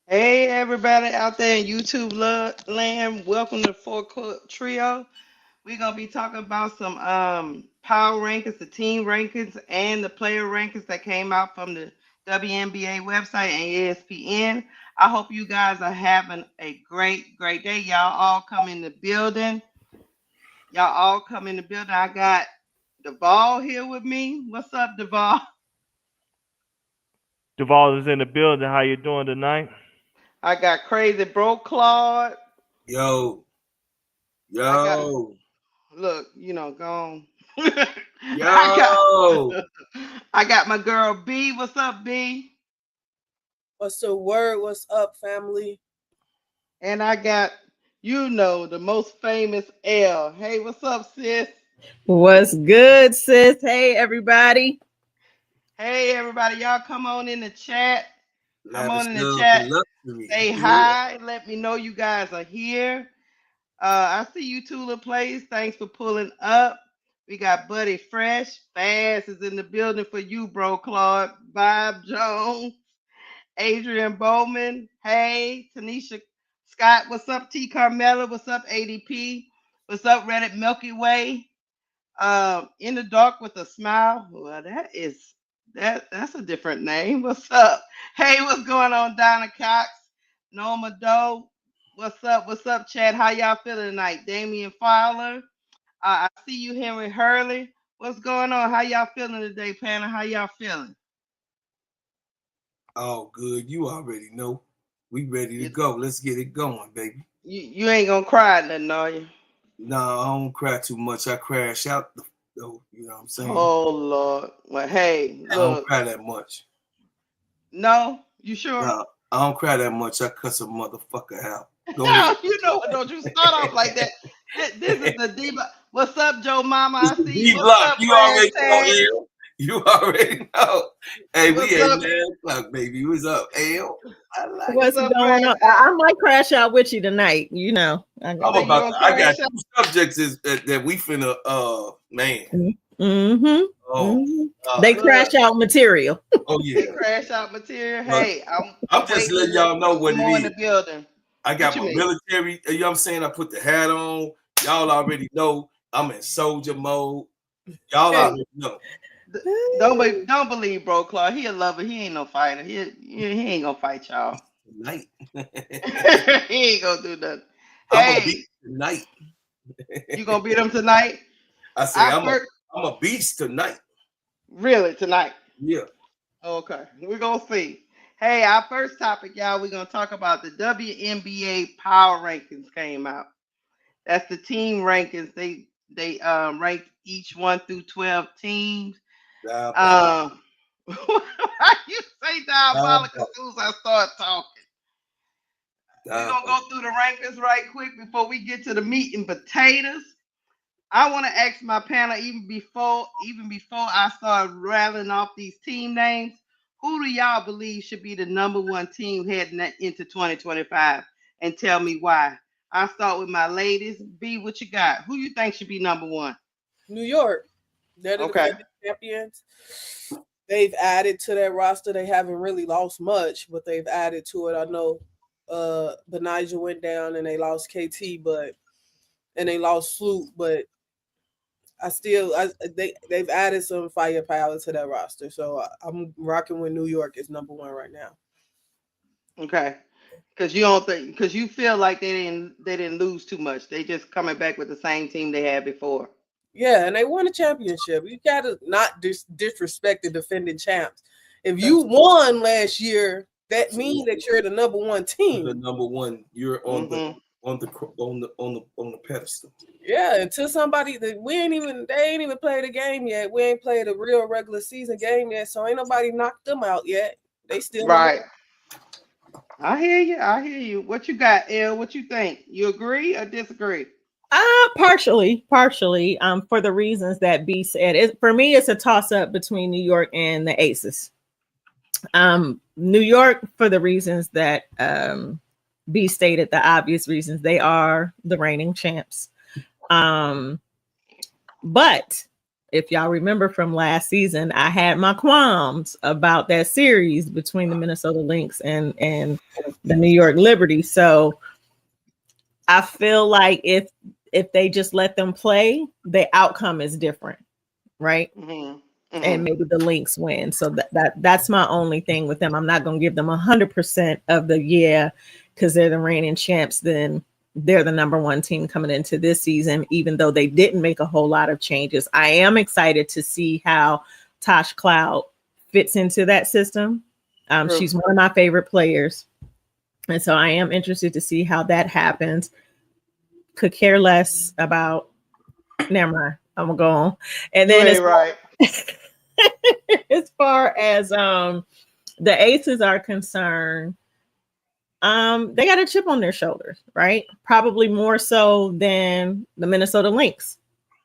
Hey, everybody out there in YouTube land, welcome to Four Court Trio. We're gonna be talking about some power rankings, the team rankings, and the player rankings that came out from the WNBA website and ESPN. I hope you guys are having a great day. Y'all all come in the building. I got Duvall here with me. What's up, Duvall? Duvall is in the building. How you doing tonight? I got Crazy Bro Claude. Yo. Look, go on. Yo. I got my girl B. What's up, B? What's the word? What's up, family? And I got, the most famous L. Hey, what's up, sis? What's good, sis? Hey, everybody. Hey, everybody. Y'all come on in the chat. Luxury. Say hi. Let me know you guys are here. I see you, Tula Plays. Thanks for pulling up. We got Buddy Fresh. Fast is in the building for you, bro, Claude. Bob Jones. Adrian Bowman. Hey, Tanisha Scott. What's up, T. Carmella? What's up, ADP? What's up, Reddit Milky Way? In the dark with a smile. Well, that's a different name. What's up? Hey, what's going on, Donna Cox? Norma Doe. What's up? What's up, Chad? How y'all feeling tonight? Damian Fowler. I see you, Henry Hurley. What's going on? How y'all feeling today, Panna? How y'all feeling? Oh, good. You already know. We ready to go. Let's get it going, baby. You ain't gonna cry nothing, are you? No, I don't cry too much. I crash out though. You know what I'm saying? Oh Lord. Well, hey, look. I don't cry that much. No, you sure? No, I don't cry that much. I cuss a motherfucker out. No, don't you start off like that. This is the diva. What's up, Joe Mama? I see you. What's up, you already know. You already know. Hey, we ain't 9 o'clock, baby. What's up, L? What's going on? I might crash out with you tonight. I got 2 subjects that we finna man. Mm-hmm. Oh, they crash out material. Oh yeah, they crash out material. Hey, I'm just letting y'all know what it is. In the building. I got my military. You know what I'm saying? I put the hat on. Y'all already know I'm in soldier mode. Y'all already know. Don't believe, bro, Claude. He a lover. He ain't no fighter. He ain't gonna fight y'all tonight. He ain't gonna do nothing. I'm gonna beat tonight. You gonna beat him tonight? I say I'm a beast tonight. Really, tonight? Yeah. Okay, we're gonna see. Hey, our first topic, y'all, we're gonna talk about the WNBA power rankings came out. That's the team rankings. They ranked each 1 through 12 teams. Why you say diabolical as soon as I start talking? We're gonna go through the rankings right quick before we get to the meat and potatoes. I want to ask my panel even before I start rattling off these team names. Who do y'all believe should be the number 1 team heading into 2025? And tell me why. I'll start with my ladies. B, what you got? Who you think should be number 1? New York. They're the defending champions. They've added to that roster. They haven't really lost much, but they've added to it. I know Benija went down and they lost KT, and they lost Flute, but they've added some firepower to that roster, so I'm rocking with New York as number one right now. Okay. Because you feel like they didn't lose too much. They just coming back with the same team they had before. Yeah, and they won a championship. You gotta not disrespect the defending champs. If you won last year, that means that you're the number one team. The number one, you're on the pedestal. Yeah, until somebody that they ain't even played a game yet. We ain't played a real regular season game yet, so ain't nobody knocked them out yet. They still right. I hear you. I hear you. What you got, Elle? What you think? You agree or disagree? Partially. For the reasons that B said. For me, it's a toss up between New York and the Aces. New York for the reasons that B stated, the obvious reasons. They are the reigning champs. But if y'all remember from last season, I had my qualms about that series between the Minnesota Lynx and the New York Liberty. So I feel like if they just let them play, the outcome is different, right? Mm-hmm. And maybe the Lynx win. So that's my only thing with them. I'm not going to give them 100% of the because they're the reigning champs. Then they're the number one team coming into this season, even though they didn't make a whole lot of changes. I am excited to see how Tosh Cloud fits into that system. She's one of my favorite players. And so I am interested to see how that happens. Could care less about, never mind, I'm gonna go on. And then as far as the Aces are concerned, they got a chip on their shoulders, right? Probably more so than the Minnesota Lynx.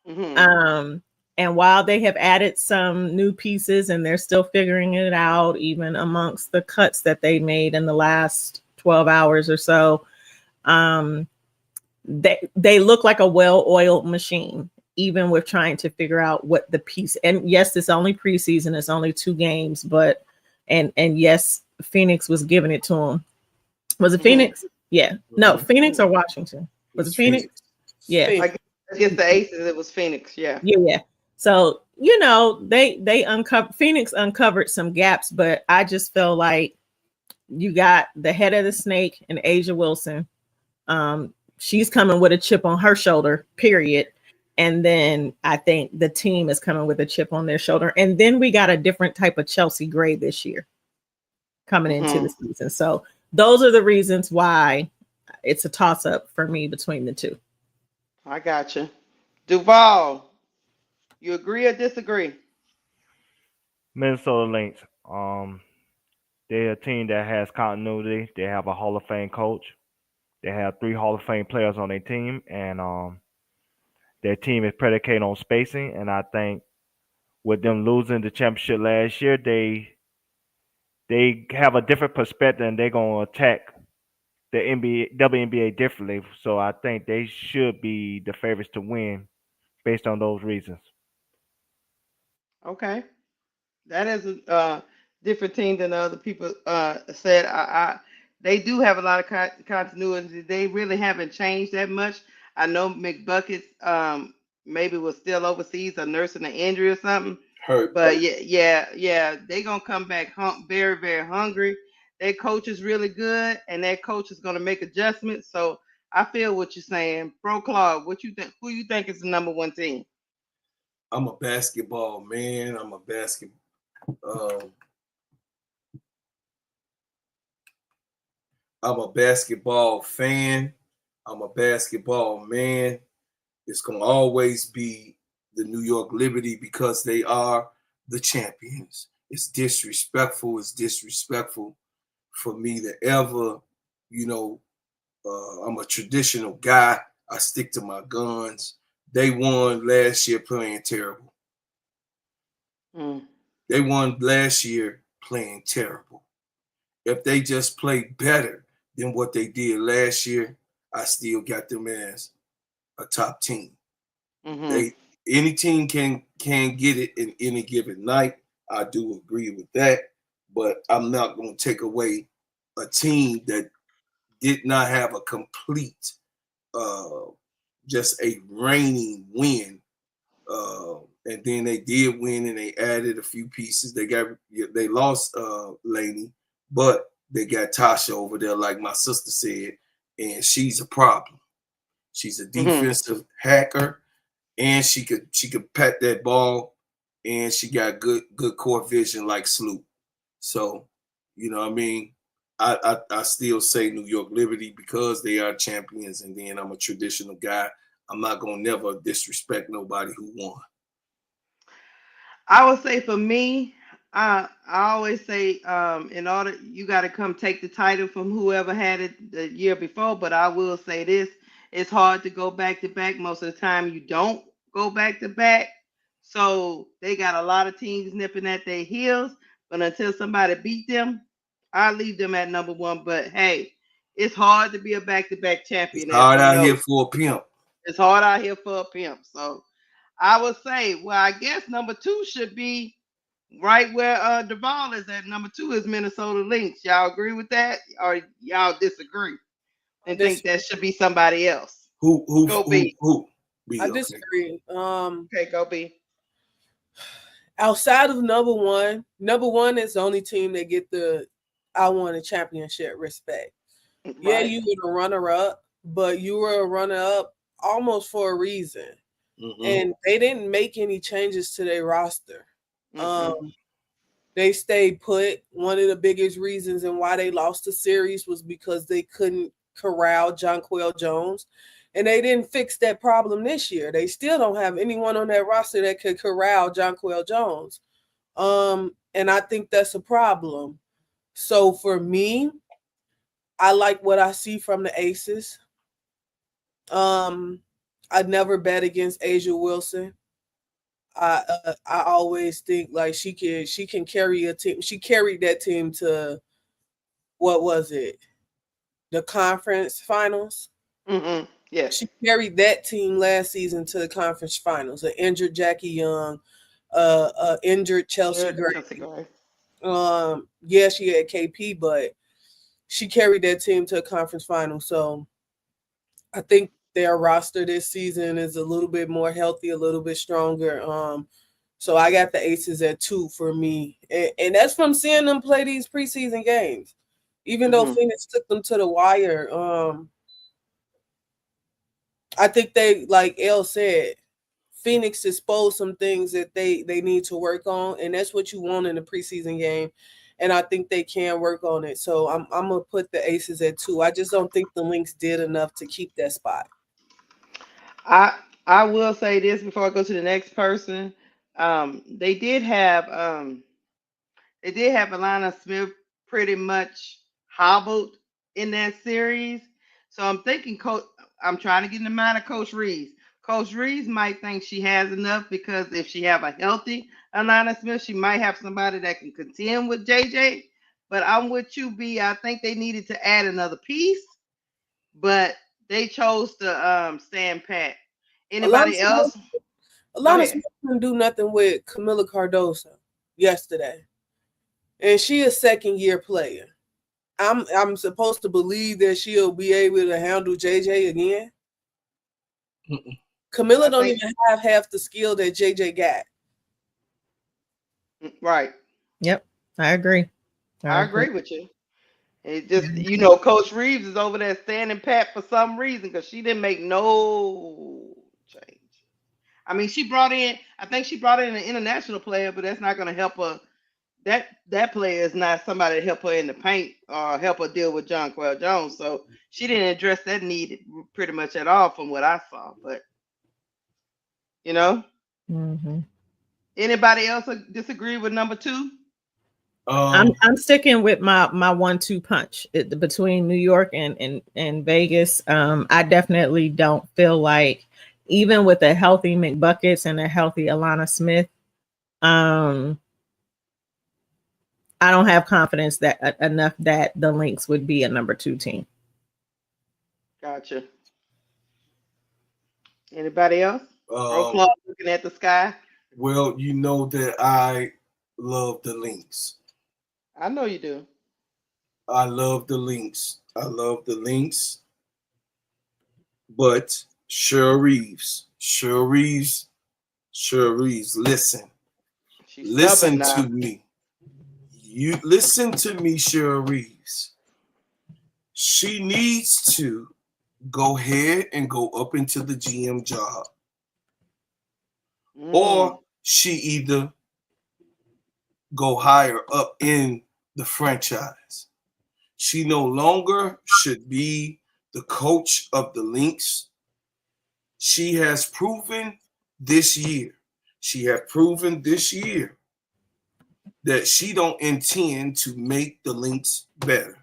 Mm-hmm. And while they have added some new pieces and they're still figuring it out, even amongst the cuts that they made in the last 12 hours or so, they look like a well-oiled machine, even with trying to figure out what the piece. And yes, it's only preseason, it's only 2 games, but and yes, Phoenix was giving it to them. Was it Phoenix? Yeah. No, Phoenix or Washington? Was it Phoenix? Yeah. I guess the Aces, it was Phoenix. Yeah. Yeah. So, Phoenix uncovered some gaps, but I just feel like you got the head of the snake and Asia Wilson. She's coming with a chip on her shoulder, period. And then I think the team is coming with a chip on their shoulder. And then we got a different type of Chelsea Gray this year coming into the season. So those are the reasons why it's a toss-up for me between the two. I got you. Duval, you agree or disagree? Minnesota Lynx. They're a team that has continuity. They have a Hall of Fame coach. They have 3 Hall of Fame players on their team, and their team is predicated on spacing. And I think with them losing the championship last year, they have a different perspective, and they're gonna attack the WNBA differently. So I think they should be the favorites to win based on those reasons. Okay, that is a different team than the other people said. They do have a lot of continuity. They really haven't changed that much. I know McBuckets maybe was still overseas or nursing an injury or something. Hurt. But yeah, they gonna come back very, very hungry. Their coach is really good, and their coach is gonna make adjustments. So I feel what you're saying, Bro Claude. What you think? Who you think is the number one team? I'm a basketball man. I'm a basketball fan. I'm a basketball man. It's going to always be the New York Liberty because they are the champions. It's disrespectful. It's disrespectful for me to ever, I'm a traditional guy. I stick to my guns. They won last year playing terrible. They won last year playing terrible. If they just played better than what they did last year, I still got them as a top team. Any team can get it in any given night. I do agree with that, but I'm not going to take away a team that did not have a complete, just a reigning win. And then they did win, and they added a few pieces. They lost Laney, but they got Tasha over there, like my sister said, and she's a problem. She's a defensive hacker, and she could pat that ball, and she got good court vision like Sloop. So, you know what I mean? I still say New York Liberty because they are champions, and then I'm a traditional guy. I'm not gonna never disrespect nobody who won. I would say for me, I always say in order you got to come take the title from whoever had it the year before. But I will say this: it's hard to go back to back. Most of the time, you don't go back to back. So they got a lot of teams nipping at their heels. But until somebody beat them, I leave them at number one. But hey, it's hard to be a back to back It's champion, as hard we out know. here for a pimp. It's hard out here for a pimp. So I would say, well, I guess number two should be right where Duval is at. Number two is Minnesota Lynx. Y'all agree with that, or y'all disagree I and think that should be somebody else? Who Go B. B, I okay. disagree. Okay, go B. Outside of number one is the only team that get the I won a championship respect. Right. Yeah, you were a runner up, but you were a runner up almost for a reason. And they didn't make any changes to their roster. They stayed put. One of the biggest reasons and why they lost the series was because they couldn't corral Jonquel Jones. And they didn't fix that problem this year. They still don't have anyone on that roster that could corral Jonquel Jones. And I think that's a problem. So for me, I like what I see from the Aces. I'd never bet against Asia Wilson. I always think like she can carry a team. She carried that team to what was it? The conference finals. Yes. She carried that team last season to the conference finals. An injured Jackie Young, injured Chelsea Gray. Yeah, she had KP, but she carried that team to a conference final. So I think their roster this season is a little bit more healthy, a little bit stronger. So I got the Aces at 2 for me. And that's from seeing them play these preseason games. Even though Phoenix took them to the wire, I think they, like Elle said, Phoenix exposed some things that they need to work on, and that's what you want in a preseason game. And I think they can work on it. So I'm gonna put the Aces at 2. I just don't think the Lynx did enough to keep that spot. I will say this before I go to the next person. They did have Alana Smith pretty much hobbled in that series. So I'm thinking I'm trying to get in the mind of Coach Reese. Coach Reese might think she has enough because if she have a healthy Alana Smith, she might have somebody that can contend with JJ. But I'm with you, B. I think they needed to add another piece, but they chose to stand pat. Anybody else? Alana Smith didn't do nothing with Camila Cardoso yesterday. And she a second-year player. I'm supposed to believe that she'll be able to handle JJ again. Camila don't even have half the skill that JJ got. Right. Yep, I agree. I agree with you. It just, Coach Reeves is over there standing pat for some reason because she didn't make no change. I mean, I think she brought in an international player, but that's not going to help her. That player is not somebody to help her in the paint or help her deal with Jonquel Jones. So she didn't address that need pretty much at all from what I saw. But, anybody else disagree with number 2? I'm sticking with my 1-2 punch between New York and Vegas. I definitely don't feel like even with a healthy McBuckets and a healthy Alana Smith, I don't have confidence that enough that the Lynx would be a number 2 team. Gotcha. Anybody else? Claude looking at the sky. Well, you know that I love the Lynx. I know you do. I love the Lynx. I love the Lynx, but Cheryl Reeves, She's stubborn listen to now. me. You listen to me, Cheryl Reeves. She needs to go ahead and go up into the GM job, Mm. or she either go higher up in the franchise. She no longer should be the coach of the Lynx. She has proven this year. She has proven this year that she don't intend to make the Lynx better.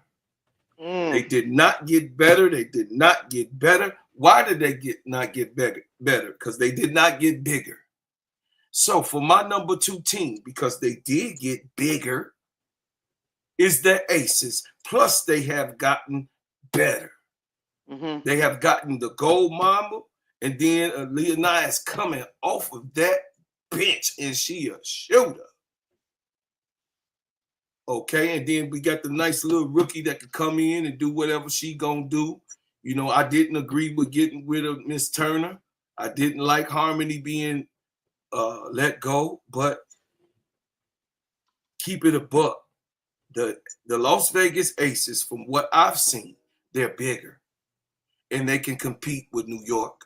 They Mm. did not get better. They did not get better. Why did they not get better? Because they did not get bigger. So for my number 2 team, because they did get bigger, is the Aces. Plus, they have gotten better. Mm-hmm. They have gotten the gold mama, and then Leonine is coming off of that bench, and she a shooter. Okay, and then we got the nice little rookie that could come in and do whatever she gonna do. You know, I didn't agree with getting rid of Miss Turner. I didn't like Harmony being let go, but keep it a buck. The Las Vegas Aces, from what I've seen, they're bigger and they can compete with New York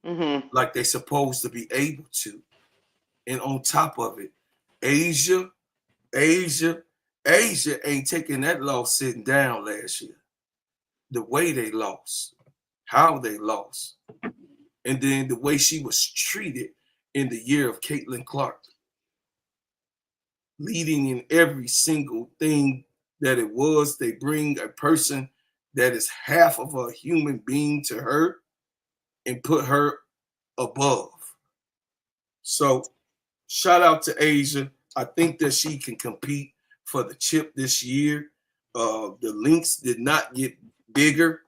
Mm-hmm. like they're supposed to be able to. And on top of it, Asia, Asia, Asia ain't taking that loss sitting down last year. The way they lost, how they lost, and then the way she was treated in the year of Caitlin Clark, leading in every single thing that it was. They bring a person that is half of a human being to her and put her above. So shout out to Asia. I think that she can compete for the chip this year. The Lynx did not get bigger.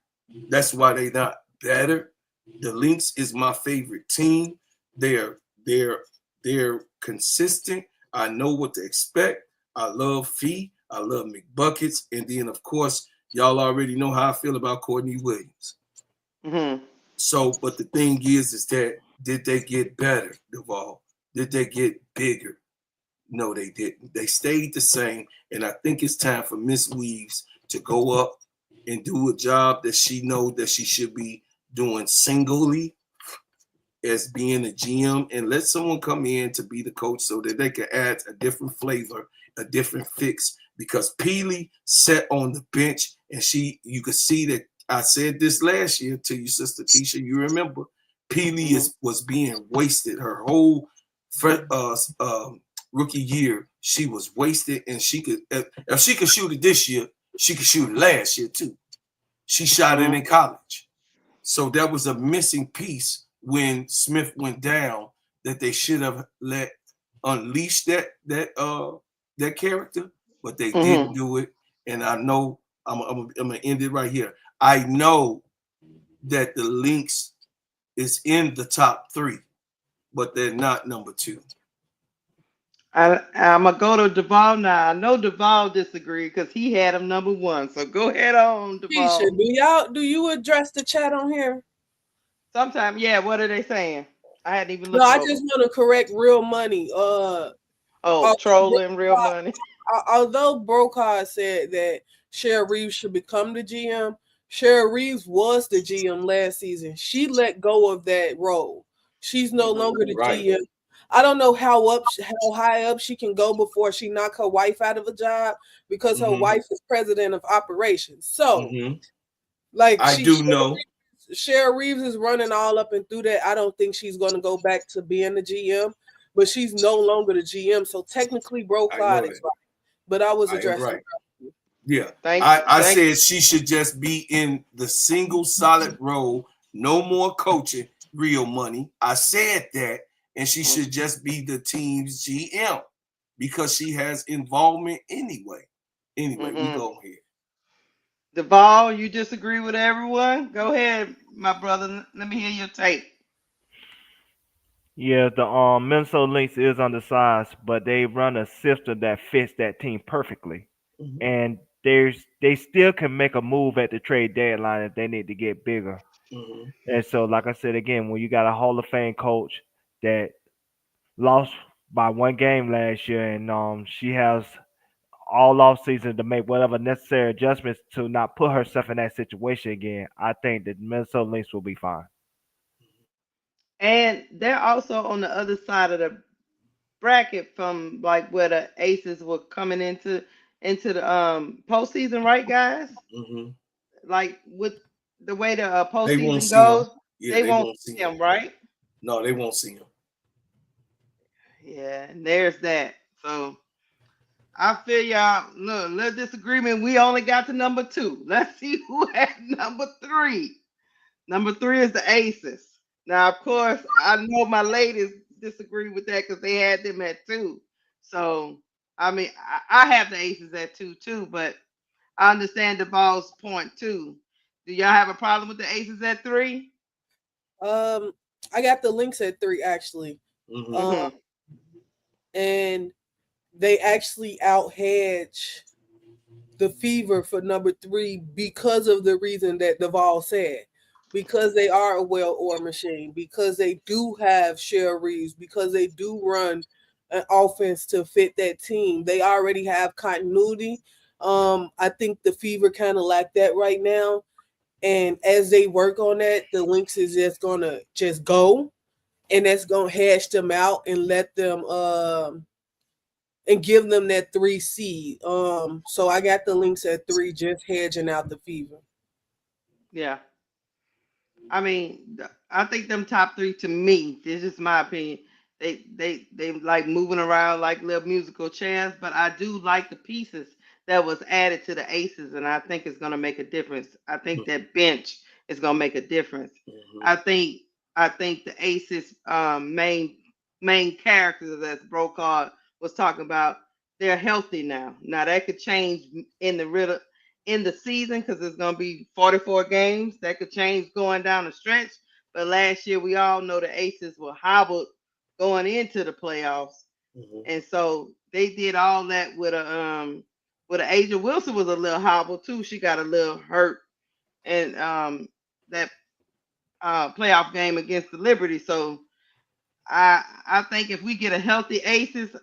That's why they're not better. The Lynx is my favorite team. They're they're they're consistent. I know what to expect. I love Fee. I love McBuckets. And then of course, y'all already know how I feel about Courtney Williams. Mm-hmm. So, but the thing is that did they get better, Duval? Did they get bigger? No, they didn't. They stayed the same. And I think it's time for Miss Weaves to go up and do a job that she knows that she should be doing singly as being a GM, and let someone come in to be the coach so that they can add a different flavor, a different fix. Because Peely sat on the bench and you could see that I said this last year to you, Sister Keisha, you remember Peely Mm-hmm. was being wasted her whole rookie year. She was wasted, and she could if she could shoot it this year, she could shoot it last year too. She shot it Mm-hmm. in college. So that was a missing piece when Smith went down that they should have let unleash that character, but they didn't Mm-hmm. do it. And I know I'm gonna end it right here. I know that the Lynx is in the top 3, but they're not number 2. I'm gonna go to Duval now. I know Duval disagreed because he had him number 1. So go ahead on, Keisha, Duval. do you address the chat on here? Sometimes, yeah. What are they saying? I hadn't even No, looked I over. just want to correct Real Money. Oh, Although trolling real money. although Brokaw said that Cheryl Reeves should become the GM, Cheryl Reeves was the GM last season. She let go of that role. She's no Mm-hmm. longer the Right. GM. I don't know how high up she can go before she knock her wife out of a job because her Mm-hmm. wife is president of operations. So, Mm-hmm. like I do know. Cheryl Reeves is running all up and through that. I don't think she's going to go back to being the GM, but she's no longer the GM. So technically, Bro I Clyde know is that. right. But I was I am addressing. right. Yeah. Thank you. I Thank said she should just be in the single solid role, no more coaching, real money. I said that, and she you. should just be the team's GM because she has involvement anyway. Anyway, we Mm-hmm. go here. Duval, you disagree with everyone? Go ahead, my brother. Let me hear your take. Yeah, the Minnesota Lynx is undersized, but they run a system that fits that team perfectly. Mm-hmm. And they still can make a move at the trade deadline if they need to get bigger. Mhm. And so, like I said again, when you got a Hall of Fame coach that lost by one game last year, and she has all off season to make whatever necessary adjustments to not put herself in that situation again, I think the Minnesota Lynx will be fine. And they're also on the other side of the bracket from like where the Aces were coming into the postseason, right, guys? Mhm. Like with the way the They won't postseason see him. goes, Yeah, they they won't won't see see him. them, right? No, they won't see him. Yeah, and there's that. So I feel y'all. Look, little disagreement. We only got to number 2. Let's see who had number 3. Number 3 is the Aces. Now, of course, I know my ladies disagree with that because they had them at 2. So, I mean, I have the Aces at 2 too, but I understand the ball's point too. Do y'all have a problem with the Aces at 3? I got the Lynx at 3 actually. Mhm. And they actually out hedge the Fever for number 3 because of the reason that Duvall said. Because they are a well-oiled machine, because they do have Angel Reese, because they do run an offense to fit that team. They already have continuity. I think the Fever kind of lack that right now. And as they work on that, the Lynx is just gonna just go, and that's gonna hash them out and let them and give them that 3 seed. So I got the Lynx at 3, just hedging out the Fever. Yeah. I mean, I think them top 3 to me. This is my opinion. They like moving around like little musical chairs, but I do like the pieces that was added to the Aces, and I think it's gonna make a difference. I think that bench is gonna make a difference. Mhm. I think the Aces main characters, as Brocard was talking about, they're healthy now. Now that could change in the season because it's going to be 44 games. That could change going down the stretch. But last year, we all know the Aces were hobbled going into the playoffs, Mhm. and so they did all that with a Angel Wilson was a little hobbled too. She got a little hurt, and that playoff game against the Liberty. So I think if we get a healthy Aces,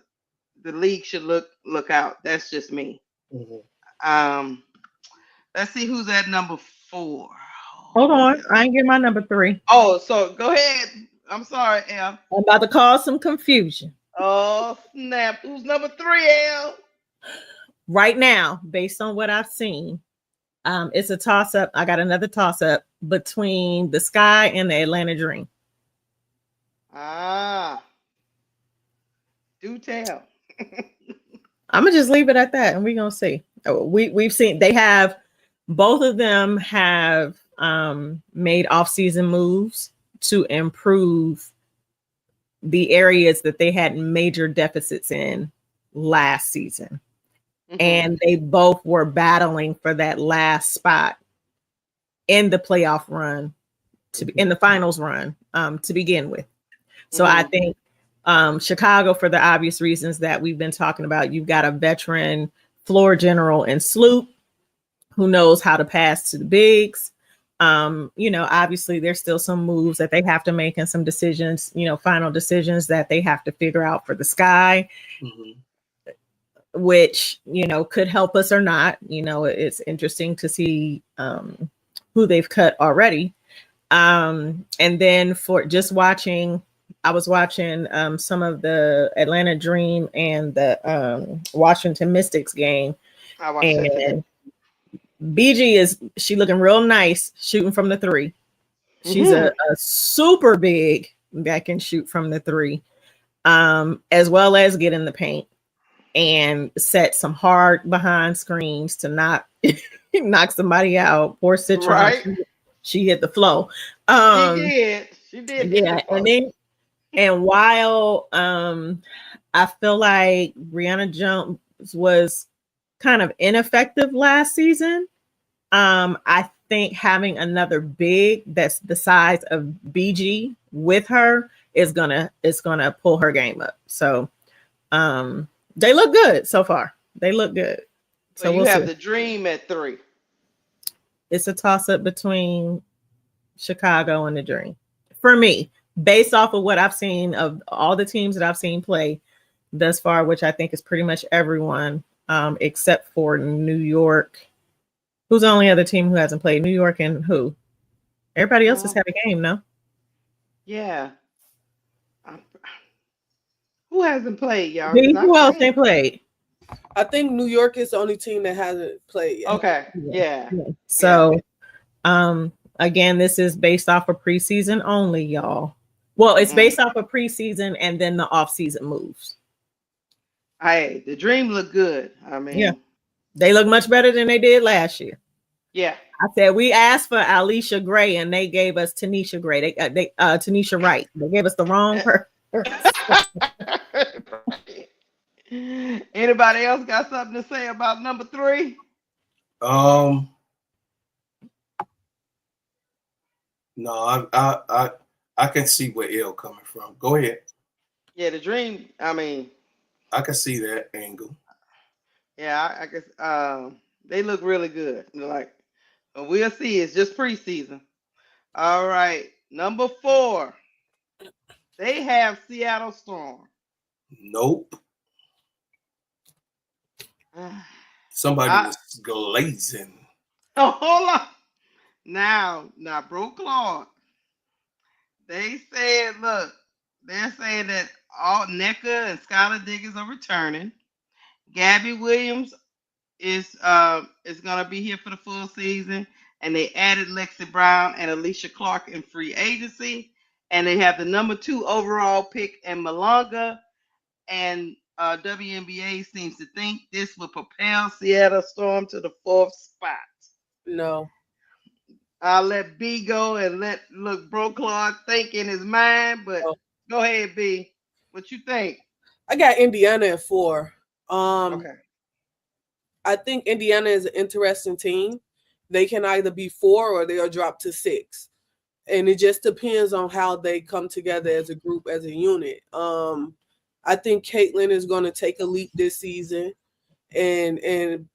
the league should look out. That's just me. Mhm. Um, let's see who's at number 4. Hold Who's on. that? I ain't get my number 3. Oh, so go ahead. I'm sorry, L. I'm about to cause some confusion. Oh, snap. Who's number 3, L? Right now, based on what I've seen, it's a toss up. I got another toss up between the Sky and the Atlanta Dream. Ah, do tell. I'm gonna just leave it at that, and we're gonna see. We've seen they have both of them have made off-season moves to improve the areas that they had major deficits in last season. And they both were battling for that last spot in the playoff run in the finals run to begin with. So I think Chicago, for the obvious reasons that we've been talking about, you've got a veteran floor general in Sloop who knows how to pass to the bigs. Obviously there's still some moves that they have to make and some decisions, final decisions that they have to figure out for the Sky. Mhm. Which could help us or not. It's interesting to see who they've cut already. And then for just watching, I was watching some of the Atlanta Dream and the Washington Mystics game. I watched that today. BG she looking real nice shooting from the 3. She's a super big that can shoot from the 3, as well as get in the paint and set some hard behind screens to knock somebody out. Poor Citron, Right. she hit the flow. She did hit Yeah, the flow. and while I feel like Brianna Jones was kind of ineffective last season, I think having another big that's the size of BG with her is gonna pull her game up. So they look good so far. They look good. So you have the Dream at 3. It's a toss-up between Chicago and the Dream. For me, based off of what I've seen of all the teams that I've seen play thus far, which I think is pretty much everyone, except for New York. Who's the only other team who hasn't played? New York and who? Everybody else has had a game, no? Yeah. Who hasn't played, y'all? Who else ain't played? I think New York is the only team that hasn't played yet. Okay. Yeah. So, again, this is based off of preseason only, y'all. Well, it's based off of preseason and then the off-season moves. Hey, the Dream look good. I mean, they look much better than they did last year. Yeah. I said we asked for Alicia Gray and they gave us Tanisha Gray. They Tanisha Wright. They gave us the wrong person. Anybody else got something to say about number 3? No, I can see where L coming from. Go ahead. Yeah, the Dream. I mean, I can see that angle. Yeah, I guess they look really good. Like, we'll see. It's just preseason. All right, number 4. They have Seattle Storm. Nope. Somebody was glazing. Oh, hold on. Now, Bro Claude. They said, look, they're saying that all NECA and Skylar Diggins are returning. Gabby Williams is gonna be here for the full season, and they added Lexi Brown and Alicia Clark in free agency, and they have the number 2 overall pick in Malonga, and WNBA seems to think this will propel Seattle Storm to the 4th spot. No. I'll let B go and look Bro Claude think in his mind, but go ahead, B. What you think? I got Indiana at 4. Okay. I think Indiana is an interesting team. They can either be 4 or they'll drop to 6. And it just depends on how they come together as a group, as a unit. I think Caitlin is going to take a leap this season and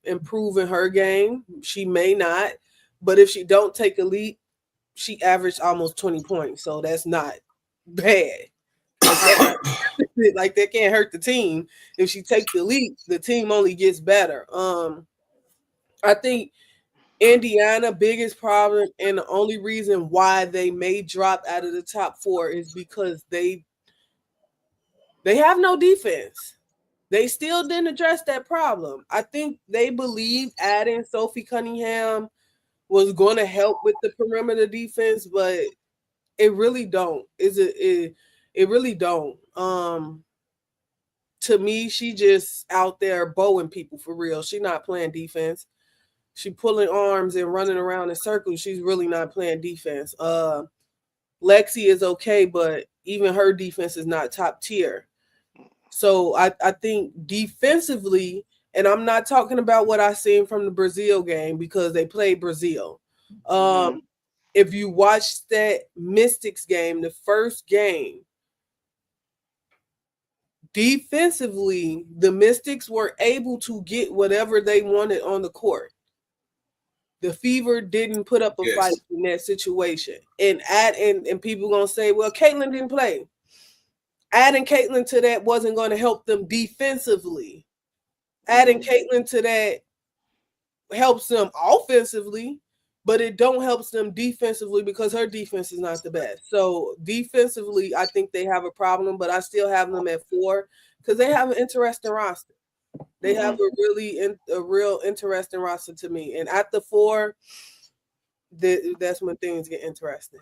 improve in her game. She may not, but if she don't take a leap, she averaged almost 20 points. So that's not bad. Like that can't hurt the team. If she takes the leap, the team only gets better. I think Indiana biggest problem and the only reason why they may drop out of the top 4 is because they have no defense. They still didn't address that problem. I think they believe adding Sophie Cunningham was going to help with the perimeter defense, but it really don't. It really don't. To me, she just out there bowing people for real. She not playing defense. She pulling arms and running around in circles. She's really not playing defense. Lexi is okay, but even her defense is not top tier. So I think defensively, and I'm not talking about what I seen from the Brazil game because they played Brazil. If you watch that Mystics game, the first game, defensively, the Mystics were able to get whatever they wanted on the court. The Fever didn't put up a fight in that situation. And people gonna say, well, Caitlin didn't play. Adding Caitlin to that wasn't going to help them defensively. Adding Caitlin to that helps them offensively, but it don't help them defensively because her defense is not the best. So defensively, I think they have a problem, but I still have them at 4 because they have an interesting roster. They have a real interesting roster to me. And at the 4, that's when things get interesting.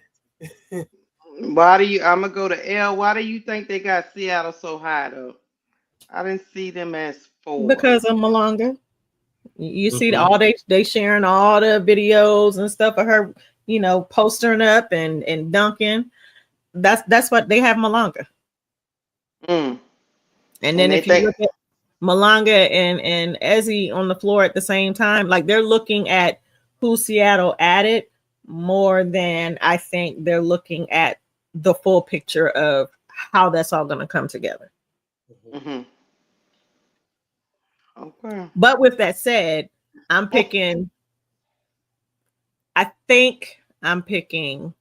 I'm gonna go to L. Why do you think they got Seattle so high though? I didn't see them as 4. Because of Malonga. You see all they sharing all the videos and stuff of her, postering up and dunking. That's what they have Malonga. And then if you look at Malonga and Ezzy on the floor at the same time, like they're looking at who Seattle added more than I think they're looking at the full picture of how that's all going to come together. Okay. But with that said, I'm picking. I think I'm picking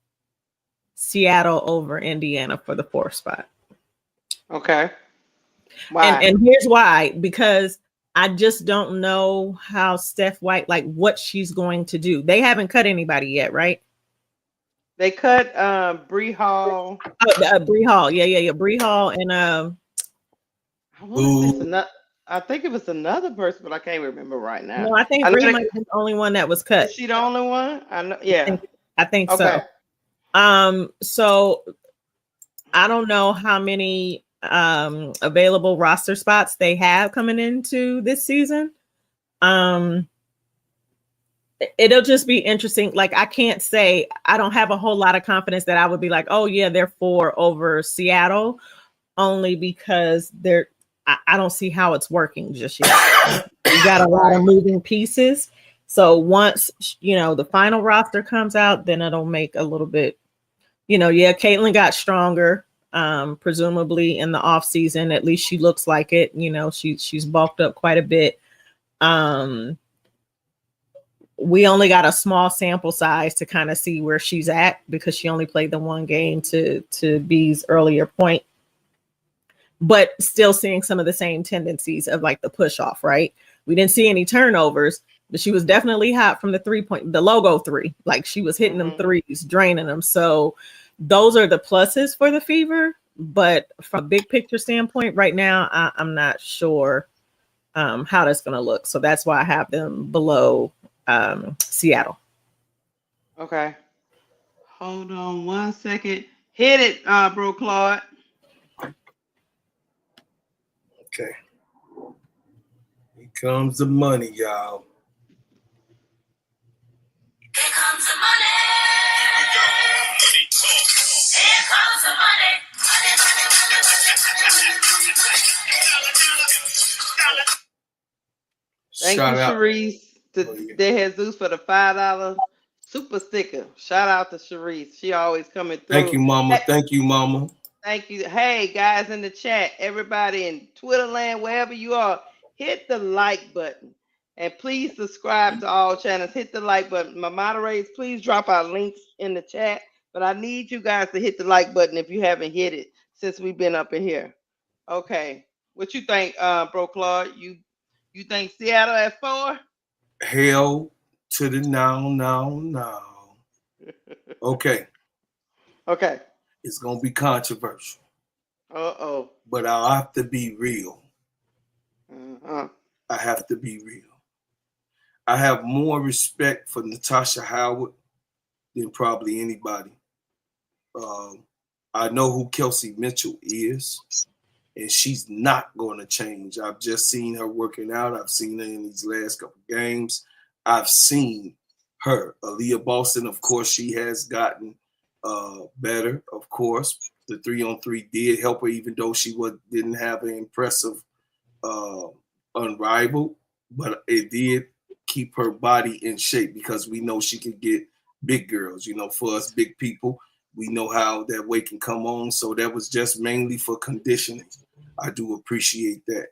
Seattle over Indiana for the 4th spot. Okay. Why? And here's why, because I just don't know how Steph White, like what she's going to do. They haven't cut anybody yet, right? They cut Bree Hall. Oh, Bree Hall. Yeah. Bree Hall and I want to say it's another. I think it was another person, but I can't remember right now. no, I think I know Bree might have been the only one that was cut. is she the only one? I know. Yeah. I think Okay. so. So I don't know how many available roster spots they have coming into this season. It'll just be interesting. Like, I can't say, I don't have a whole lot of confidence that I would be like, oh yeah, they're 4 over Seattle, only because I don't see how it's working just yet. You got a lot of moving pieces. So once, the final roster comes out, then it'll make a little bit, Caitlin got stronger, presumably in the off season. At least she looks like it. She's bulked up quite a bit. We only got a small sample size to kind of see where she's at, because she only played the one game, to B's earlier point, but still seeing some of the same tendencies of like the push off, right? We didn't see any turnovers, but she was definitely hot from the logo 3. Like, she was hitting them threes, draining them. So those are the pluses for the Fever. But from a big picture standpoint, right now, I'm not sure how that's going to look. So that's why I have them below Seattle. Okay. Hold on 1 second. Hit it, bro, Claude. Okay. Here comes the money, y'all. Here comes the money. Here comes the money. Thank you, Sharice. De Jesus for the $5 super sticker. Shout out to Sharice. She always coming through. Thank you, Mama. Thank you, Mama. Thank you. Hey, guys in the chat, everybody in Twitter land, wherever you are, hit the like button. And please subscribe to all channels. Hit the like button. My moderators, please drop our links in the chat. But I need you guys to hit the like button if you haven't hit it since we've been up in here. Okay. What you think, bro Claude? You think Seattle at 4? Hell to the no. Okay. Okay. It's going to be controversial. Uh-oh. But I'll have to be real. Uh-huh. I have to be real. I have more respect for Natasha Howard than probably anybody. I know who Kelsey Mitchell is, and she's not going to change. I've just seen her working out. I've seen her in these last couple games. I've seen her. Aaliyah Boston, of course, she has gotten better, of course. The 3-on-3 did help her, even though she didn't have an impressive unrivaled, but it did keep her body in shape, because we know she can get big girls. For us big people, we know how that weight can come on. So that was just mainly for conditioning. I do appreciate that.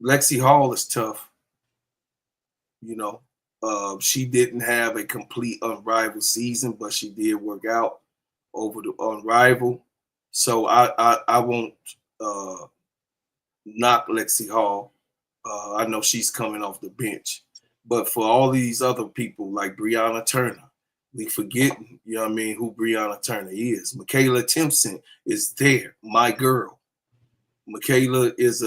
Lexi Hall is tough. She didn't have a complete unrivaled season, but she did work out over the unrivaled. So I won't knock Lexi Hall. I know she's coming off the bench. But for all these other people like Brianna Turner, we forget, who Brianna Turner is. Michaela Timpson is there, my girl. Michaela is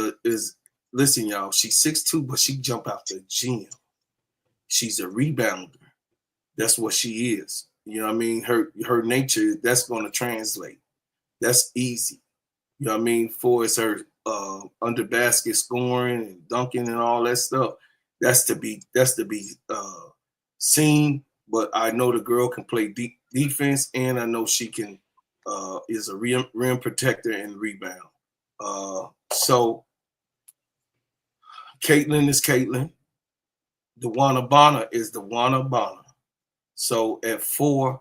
listen, y'all, she's 6'2", but she jump out the gym. She's a rebounder. That's what she is. Her nature, that's going to translate. That's easy. For it's her under basket scoring and dunking and all that stuff. That's to be seen. But I know the girl can play defense, and I know she can is a rim protector and rebound. So Caitlin is Caitlin. DeWanna Bonner is DeWanna Bonner. So at 4,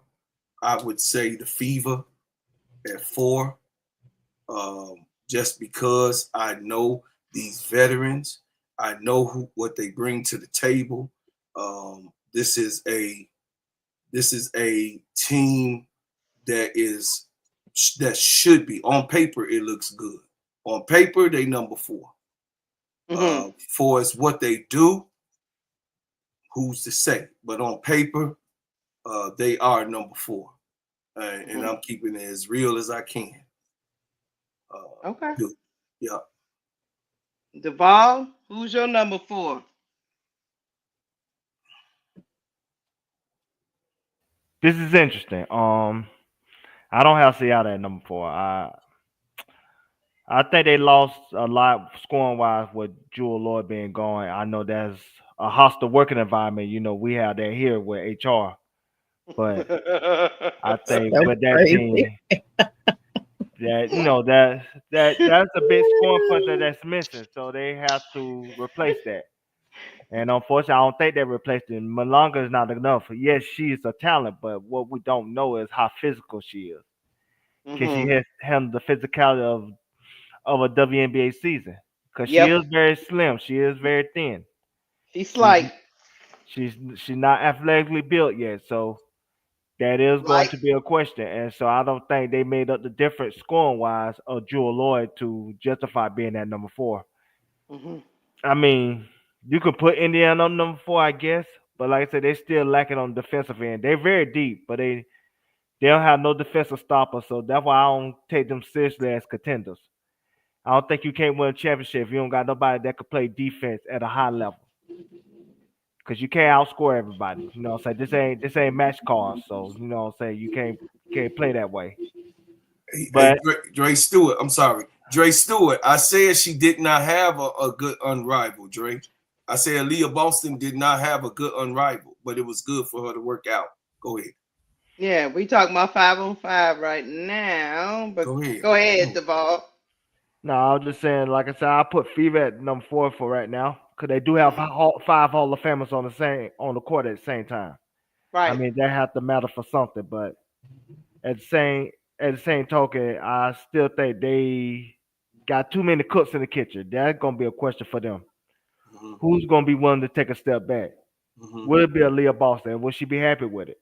I would say the Fever at 4. Just because I know these veterans. I know what they bring to the table. This is a team that should be on paper. It looks good. On paper, they number 4. For as what they do, who's to say? But on paper, they are number 4, and I'm keeping it as real as I can. Okay. Yeah. Duval, who's your number 4? This is interesting. I don't have Seattle at number 4. I think they lost a lot scoring wise with Jewel Lloyd being gone. I know that's a hostile working environment. You know, we have that here with HR. But I think So with that crazy. team, that's a big scoring punch that's missing. So they have to replace that. And unfortunately, I don't think they replaced it. Malanga is not enough. Yes, she is a talent, but what we don't know is how physical she is. Can she handle the physicality of a WNBA season? Because she is very slim. She is very thin. She's She's slight. she's not athletically built yet. So that is going to be a question. And so I don't think they made up the difference scoring wise of Jewel Lloyd to justify being at number 4. I mean, you could put Indiana on number 4, I guess. But like I said, they're still lacking on the defensive end. They're very deep, but they don't have no defensive stopper. So that's why I don't take them seriously as contenders. I don't think you can't win a championship if you don't got nobody that could play defense at a high level. Because you can't outscore everybody. You know what I'm saying? This ain't match cards. So you know what I'm saying? You can't play that way. But Dre Stewart, I'm sorry. Dre Stewart, I said she did not have a good unrivaled, Dre. I said Leah Boston did not have a good unrivaled, but it was good for her to work out. Go ahead. Yeah, we talking about 5-on-5 right now. But go ahead, Duval. No, I was just saying, like I said, I put Fever at number 4 for right now because they do have 5 Hall of Famers on the court at the same time. Right. I mean, that have to matter for something, but at the same token, I still think they got too many cooks in the kitchen. That's gonna be a question for them. Who's gonna be willing to take a step back? Will it be a Leah Boston? Will she be happy with it?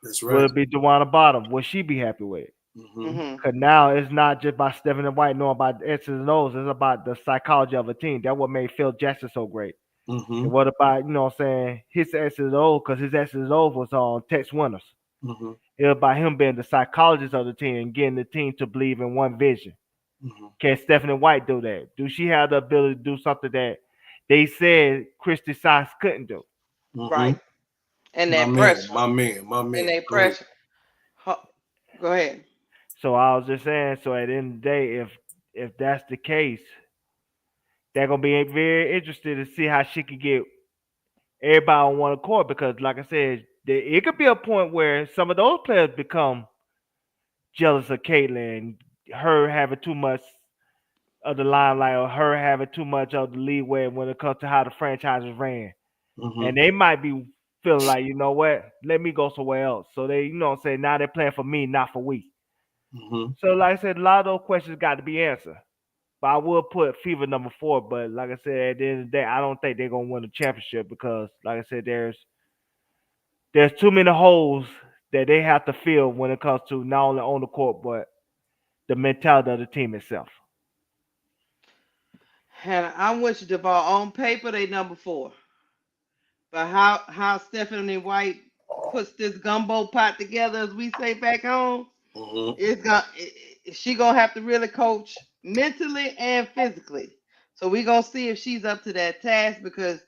That's right. Will it be Dewana Bottom? Will she be happy with it? Because now it's not just by Stephanie White knowing about the X's and O's. It's about the psychology of a team. That's what made Phil Jackson so great. And what about, you know what I'm saying, his X's and O's, because his X's and O's was on Tex Winners. It was about him being the psychologist of the team and getting the team to believe in one vision. Can Stephanie White do that? Do she have the ability to do something that they said Christy Sykes couldn't do? Right. And that pressure. My man. And that pressure. Go ahead. So I was just saying, so at the end of the day, if that's the case, they're gonna be very interested to see how she can get everybody on one accord. Because, like I said, it could be a point where some of those players become jealous of Caitlyn, her having too much of the limelight, or her having too much of the leeway when it comes to how the franchises ran. And they might be feeling like, you know what, let me go somewhere else. So they, you know what I'm saying, now they're playing for me, not for we. So like I said, a lot of those questions got to be answered. But I will put Fever number 4. But like I said, at the end of the day, I don't think they're gonna win the championship because, like I said, there's too many holes that they have to fill when it comes to not only on the court but the mentality of the team itself. And I'm with you, Duval. On paper, they number 4. But how Stephanie White puts this gumbo pot together, as we say back home, she gonna have to really coach mentally and physically. So we gonna see if she's up to that task, because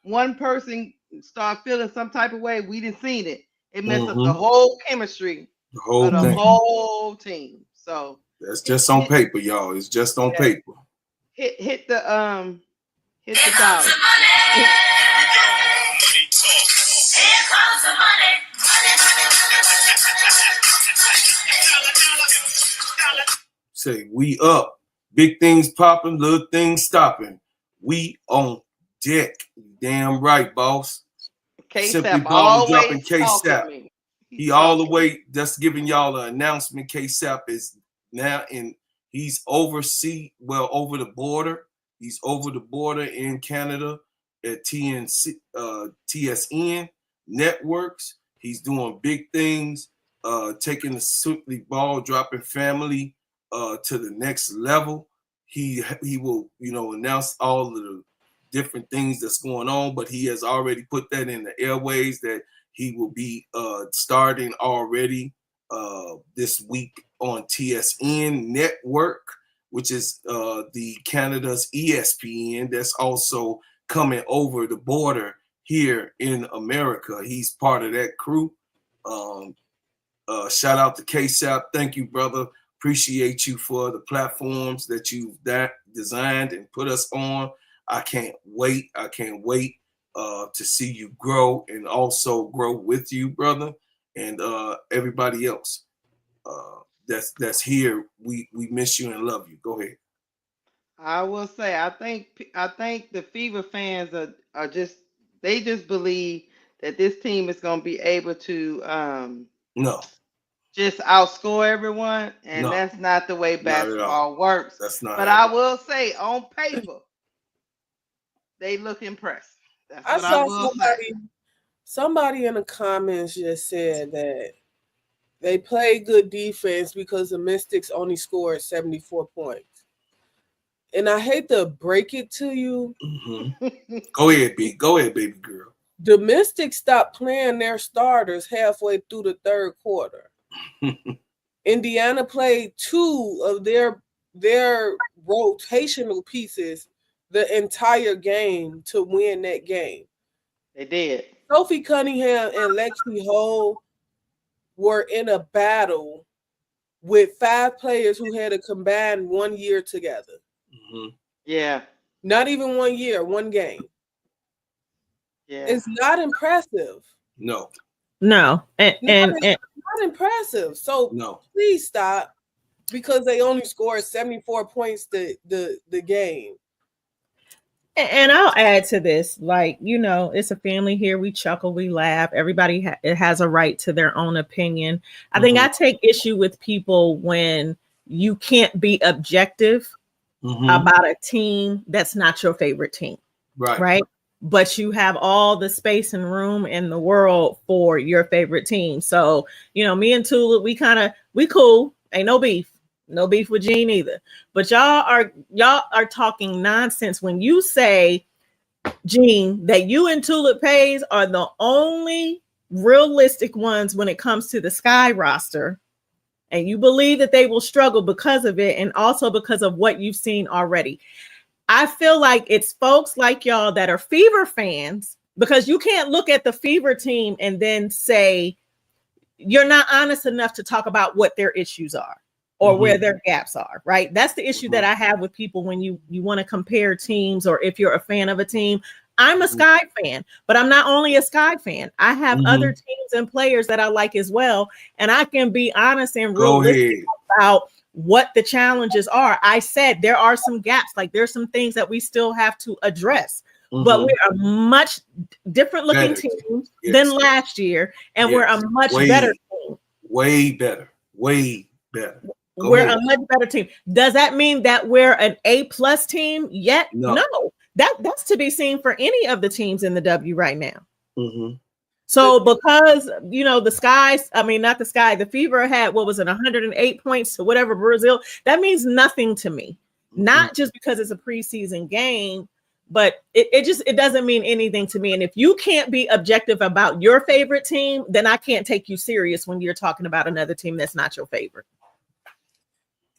one person start feeling some type of way, we didn't seen it. It messed up the whole chemistry of the whole team. So that's just on paper, y'all. It's just on paper. Hit the dollar. Here comes the money. Say, we up. Big things popping, little things stopping. We on deck. Damn right, boss. Simply Ball dropping K-Sap. He all the way just giving y'all an announcement. K-Sap is now he's over the border He's over the border in Canada at TSN Networks. He's doing big things, taking the Simply Ball Dropping family to the next level. He will, announce all of the different things that's going on, but he has already put that in the airways that he will be starting already this week on TSN Network, which is the Canada's ESPN. That's also coming over the border here in America. He's part of that crew. Shout out to KSAP. Thank you, brother. Appreciate you for the platforms that you've designed and put us on. I can't wait. To see you grow and also grow with you, brother, and everybody else that's here. We miss you and love you. Go ahead. I will say, I think the Fever fans are just believe that this team is going to be able to No, just outscore everyone, and No. that's not the way Not at all. basketball works. That's not. But I will say, on paper, they look impressed. That's I what I saw will say. somebody in the comments just said that they play good defense because the Mystics only scored 74 points. And I hate to break it to you. Mm-hmm. Go ahead, B. Go ahead, baby girl. The Mystics stopped playing their starters halfway through the third quarter. Indiana played two of their rotational pieces the entire game to win that game. They did. Sophie Cunningham and Lexi Hole were in a battle with 5 players who had a combined 1 year together. Mm-hmm. Yeah. Not even 1 year, one game. Yeah. It's not impressive. No. And not impressive. So no. Please stop, because they only scored 74 points the game. And I'll add to this, it's a family here. We chuckle, we laugh. Everybody has a right to their own opinion. I think I take issue with people when you can't be objective about a team that's not your favorite team. Right. But you have all the space and room in the world for your favorite team. So, me and Tula, we cool. Ain't no beef. No beef with Gene either. But y'all are talking nonsense when you say, Gene, that you and Tulip Pays are the only realistic ones when it comes to the Sky roster. And you believe that they will struggle because of it, and also because of what you've seen already. I feel like it's folks like y'all that are Fever fans, because you can't look at the Fever team and then say you're not honest enough to talk about what their issues are or where their gaps are, right? That's the issue that I have with people when you want to compare teams, or if you're a fan of a team. I'm a Sky fan, but I'm not only a Sky fan. I have other teams and players that I like as well, and I can be honest and realistic about what the challenges are. I said there are some gaps, like there's some things that we still have to address. But we're a much different looking team than last year, and we're a much better team. Way better. We're a much better team. Does that mean that we're an A+ team yet? No. That's to be seen for any of the teams in the W right now. So because the Skies, not the Sky, the Fever had 108 points to whatever Brazil. That means nothing to me. Not just because it's a preseason game, but it doesn't mean anything to me. And if you can't be objective about your favorite team, then I can't take you serious when you're talking about another team that's not your favorite.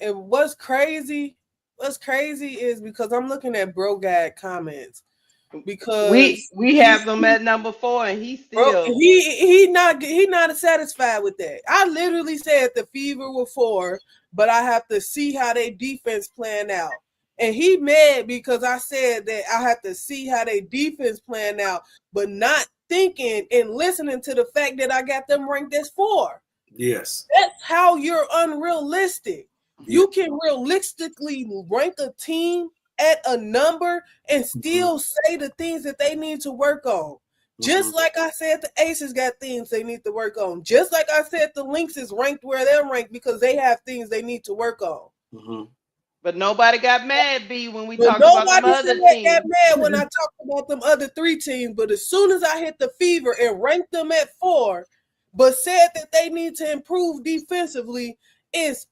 And what's crazy is because I'm looking at Bro Guy comments, because we have them at number 4, and he still he not satisfied with that. I literally said the Fever were 4, but I have to see how they defense plan out. And he mad because I said that I have to see how they defense plan out, but not thinking and listening to the fact that I got them ranked as 4. Yes. That's how you're unrealistic. You can realistically rank a team at a number and still say the things that they need to work on. Just like I said, the Aces got things they need to work on. Just like I said, the Lynx is ranked where they're ranked because they have things they need to work on. But nobody got mad, B, when we But talked about them nobody other said got teams. mad when I talked about them other 3 teams. But as soon as I hit the Fever and ranked them at 4, but said that they need to improve defensively, it's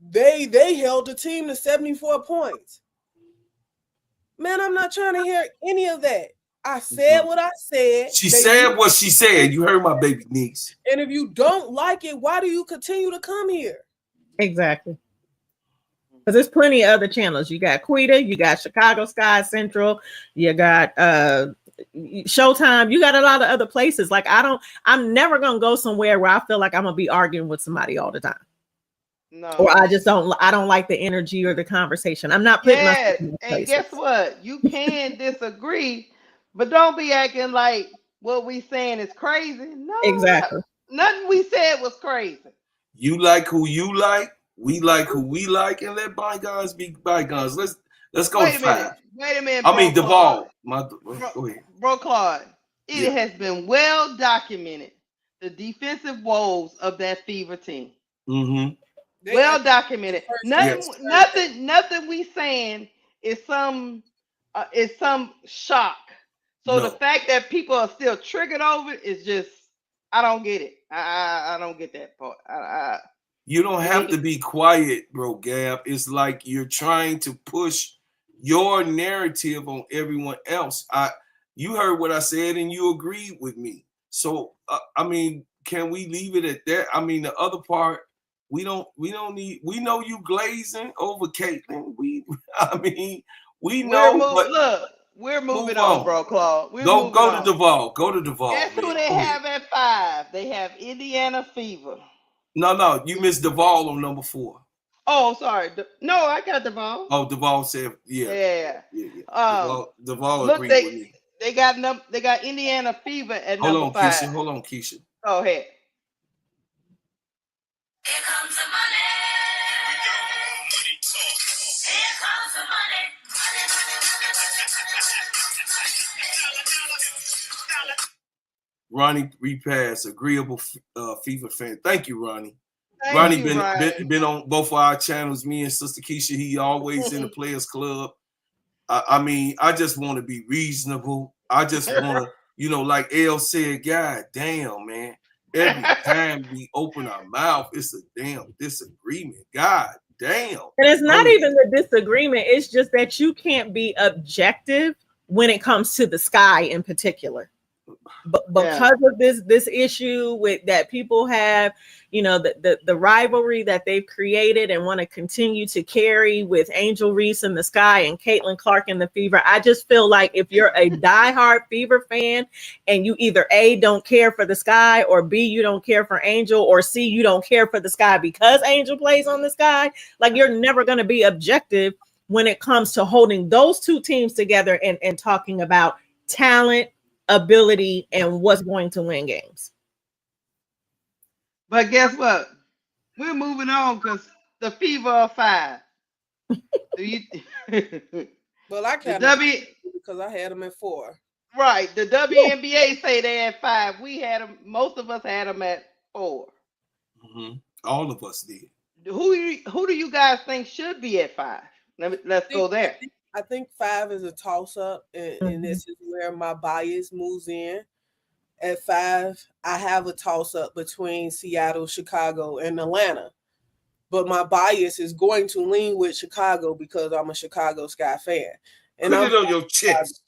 they held the team to 74 points. Man, I'm not trying to hear any of that. I said what I said. She said what she said. You heard my baby niece. And if you don't like it, why do you continue to come here? Exactly. Because there's plenty of other channels. You got Quita, you got Chicago Sky Central, you got Showtime, you got a lot of other places. Like I'm never gonna go somewhere where I feel like I'm gonna be arguing with somebody all the time. No. Or I don't like the energy or the conversation. I'm not putting myself in and places. guess what? You can disagree, but don't be acting like what we saying is crazy. No, Exactly. nothing we said was crazy. You like who you like. We like who we like, and let bygones be bygones. Let's go to 5. Wait a minute. I mean, Claude. Duvall. Go ahead. Bro, Claude, it Yeah. has been well documented the defensive woes of that Fever team. Mm-hmm. Well documented. Yes. Nothing we saying is some shock. So the fact that people are still triggered over it is just, I don't get it. I don't get that part. You don't have to be quiet, bro, Gab. It's like you're trying to push your narrative on everyone else. You heard what I said and you agreed with me. So I mean, can we leave it at that? I mean, the other part, we don't need. We know you glazing over Caitlin. We know. We're moving on, bro, Claude. Go to Duvall. Go to Duvall. Guess who they have at 5? They have Indiana Fever. No, you missed Duvall on number 4. Oh, sorry. No, I got Duvall. Oh, Duvall said, yeah. Duvall agreed with me. They got Indiana Fever at number 5. Hold on, Keisha. Go ahead. Here comes the money. Here we go. Money talk. Here comes the money. Ronnie repass, agreeable Fever fan. Thank you, Ronnie. Ronnie been on both of our channels. Me and Sister Keisha, he always in the Players Club. I mean, I just want to be reasonable. I just want to, like Elle said, God damn, man. Every time we open our mouth, it's a damn disagreement. God damn. And it's not even the disagreement. It's just that you can't be objective when it comes to the Sky in particular. But because of this issue with that people have, the rivalry that they've created and want to continue to carry with Angel Reese in the Sky and Caitlin Clark in the Fever, I just feel like if you're a diehard Fever fan and you either A, don't care for the Sky, or B, you don't care for Angel, or C, you don't care for the Sky because Angel plays on the Sky, like you're never going to be objective when it comes to holding those two teams together and talking about talent, ability, and what's going to win games. But guess what? We're moving on because the Fever are 5. Well, I can't because I had them at 4. Right. The WNBA say they're at 5. We had them. Most of us had them at 4. Mm-hmm. All of us did. Who do you guys think should be at 5? Let's go there. I think 5 is a toss-up, and this is where my bias moves in. At 5, I have a toss-up between Seattle, Chicago, and Atlanta. But my bias is going to lean with Chicago because I'm a Chicago Sky fan. And Put it on your chest.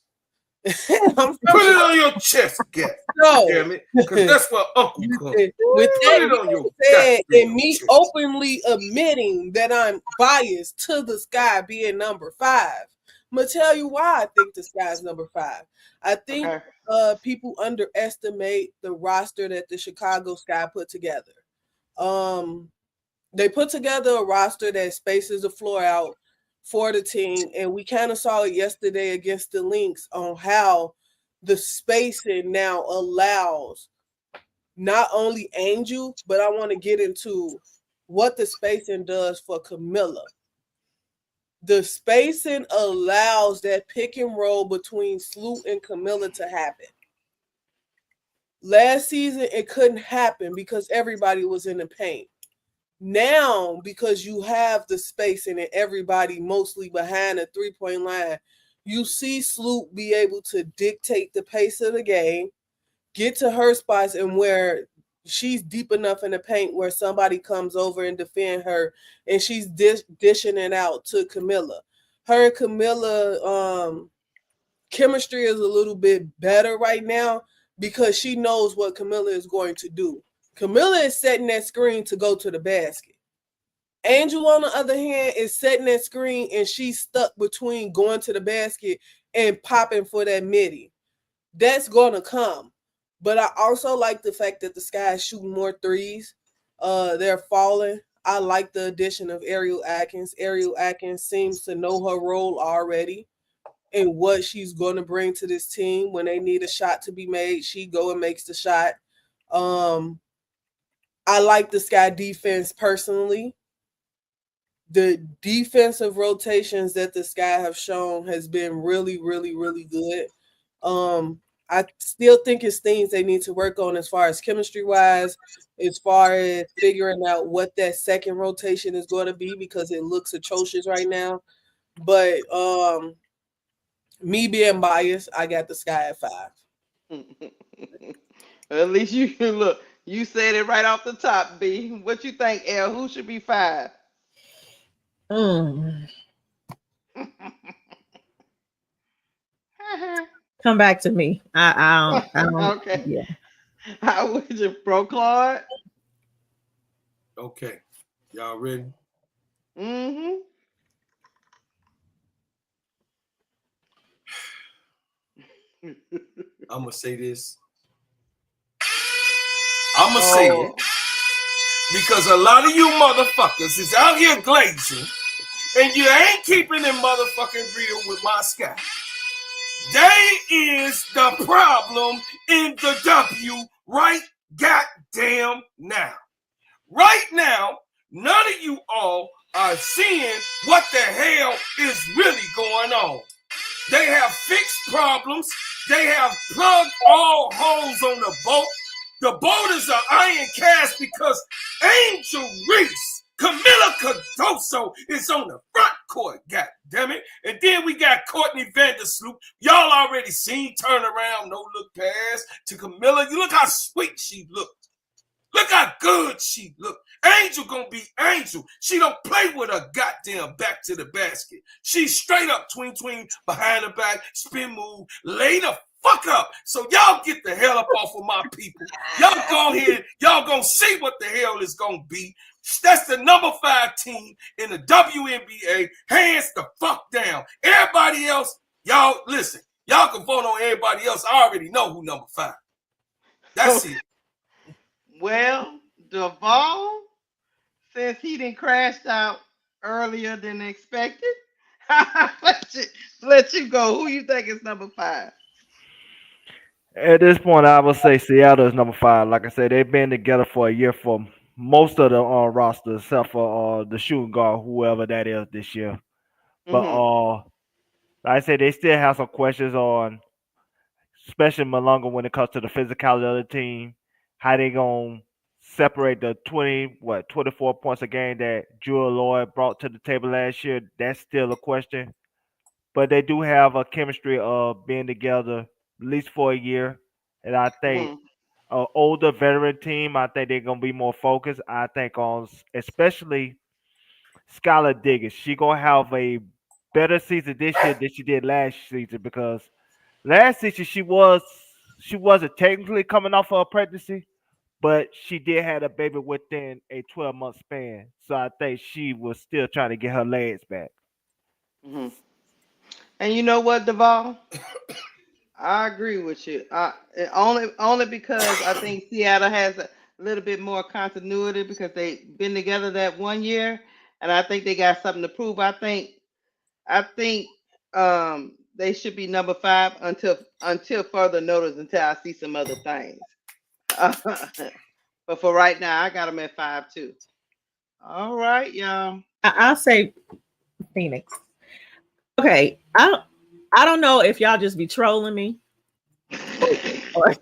Put it on your chest, Gab. No, damn it, because that's what Uncle comes. With that said, and me openly admitting that I'm biased to the Sky being number 5. I'm gonna tell you why I think the Sky is number 5. I think people underestimate the roster that the Chicago Sky put together. They put together a roster that spaces the floor out for the team, and we kind of saw it yesterday against the Lynx on how the spacing now allows not only Angel, but I want to get into what the spacing does for Camilla. The spacing allows that pick and roll between Sloot and Camilla to happen. Last season, it couldn't happen because everybody was in the paint. Now, because you have the spacing and everybody mostly behind the 3-point line, you see Sloop be able to dictate the pace of the game, get to her spots, and where she's deep enough in the paint where somebody comes over and defend her, and she's dishing it out to Camilla. Her and Camilla chemistry is a little bit better right now because she knows what Camilla is going to do. Camilla is setting that screen to go to the basket. Angel, on the other hand, is setting that screen and she's stuck between going to the basket and popping for that midi. That's going to come. But I also like the fact that the Sky is shooting more threes. They're falling. I like the addition of Ariel Atkins. Ariel Atkins seems to know her role already and what she's going to bring to this team. When they need a shot to be made, she go and makes the shot. I like the Sky defense personally. The defensive rotations that the Sky have shown has been really, really, really good. I still think it's things they need to work on as far as chemistry-wise, as far as figuring out what that second rotation is going to be, because it looks atrocious right now. But me being biased, I got the Sky at 5. At least you look. You said it right off the top, B. What you think, L? Who should be 5? Come back to me. I don't. Okay. Yeah. How would you, bro, Claude? Okay. Y'all ready? Mm-hmm. I'm going to say this. I'm going to say it. Because a lot of you motherfuckers is out here glazing, and you ain't keeping it motherfucking real with my Sky. They is the problem in the W right goddamn now. Right now, none of you all are seeing what the hell is really going on. They have fixed problems. They have plugged all holes on the boat. The boat is an iron cast because Angel Reese, Camilla Cardoso is on the front court, goddammit. And then we got Courtney Vandersloot. Y'all already seen turnaround, no look pass to Camilla. You look how sweet she looked. Look how good she looked. Angel gonna be Angel. She don't play with her goddamn back to the basket. She's straight up tween, behind the back, spin move, lay the fuck up. So y'all get the hell up off of my people. Y'all go ahead. Y'all gonna see what the hell is gonna be. That's the number 5 team in the WNBA. Hands the fuck down. Everybody else, y'all listen. Y'all can vote on everybody else. I already know who number 5. That's it. Well, Duvall, since he didn't crashed out earlier than expected, let you go. Who you think is number 5? At this point, I would say Seattle is number 5. Like I said, they've been together for a year for most of the roster, except for the shooting guard, whoever that is this year. But like I said, they still have some questions on, especially Malunga, when it comes to the physicality of the team. How they gonna separate the 24 points a game that Jewel Lloyd brought to the table last year? That's still a question. But they do have a chemistry of being together at least for a year, and I think an older veteran team, I think they're gonna be more focused. I think on especially Skylar Diggins. She gonna have a better season this year than she did last season, because last season she wasn't technically coming off of a pregnancy, but she did have a baby within a 12-month span. So I think she was still trying to get her legs back. And you know what, Duvall? I agree with you. Only because I think Seattle has a little bit more continuity because they've been together that 1 year, and I think they got something to prove. I think they should be number 5 until further notice, until I see some other things. But for right now, I got them at 5 too. All right, y'all. I'll say Phoenix. Okay, I don't know if y'all just be trolling me. Or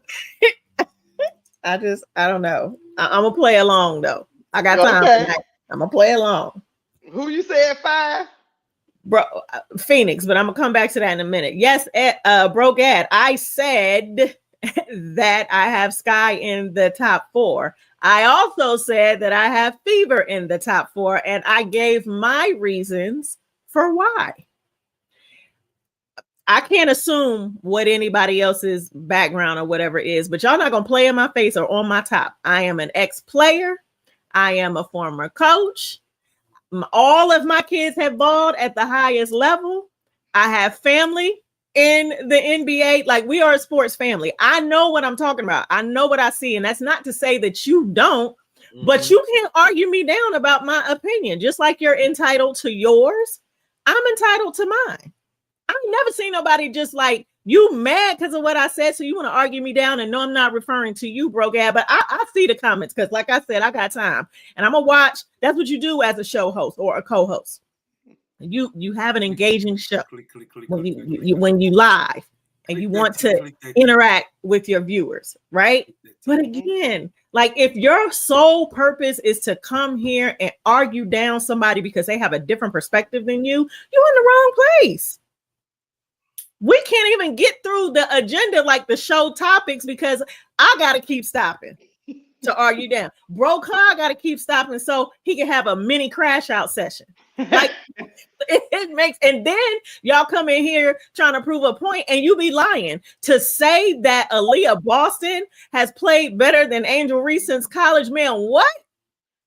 I don't know. I'm gonna play along though. I got time. Okay. I'm gonna play along. Who you said 5? Bro, Phoenix, but I'm gonna come back to that in a minute. Yes, Bro Gad, I said that I have Sky in the top 4. I also said that I have Fever in the top 4, and I gave my reasons for why. I can't assume what anybody else's background or whatever is, but y'all not gonna play in my face or on my top. I am an ex-player. I am a former coach. All of my kids have balled at the highest level. I have family in the NBA. Like, we are a sports family. I know what I'm talking about. I know what I see. And that's not to say that you don't, but you can't argue me down about my opinion. Just like you're entitled to yours, I'm entitled to mine. I've never seen nobody just like, you mad because of what I said, so you want to argue me down. And no, I'm not referring to you, bro, Gab, but I see the comments because, like I said, I got time. And I'm going to watch. That's what you do as a show host or a co-host. You have an engaging show when you live and you want to interact with your viewers, right? But again, like, if your sole purpose is to come here and argue down somebody because they have a different perspective than you're in the wrong place. We can't even get through the agenda, like the show topics, because I got to keep stopping to argue down. Bro Clyde got to keep stopping so he can have a mini crash out session. Like, it makes, and then y'all come in here trying to prove a point and you be lying to say that Aaliyah Boston has played better than Angel Reese since college. Man, what?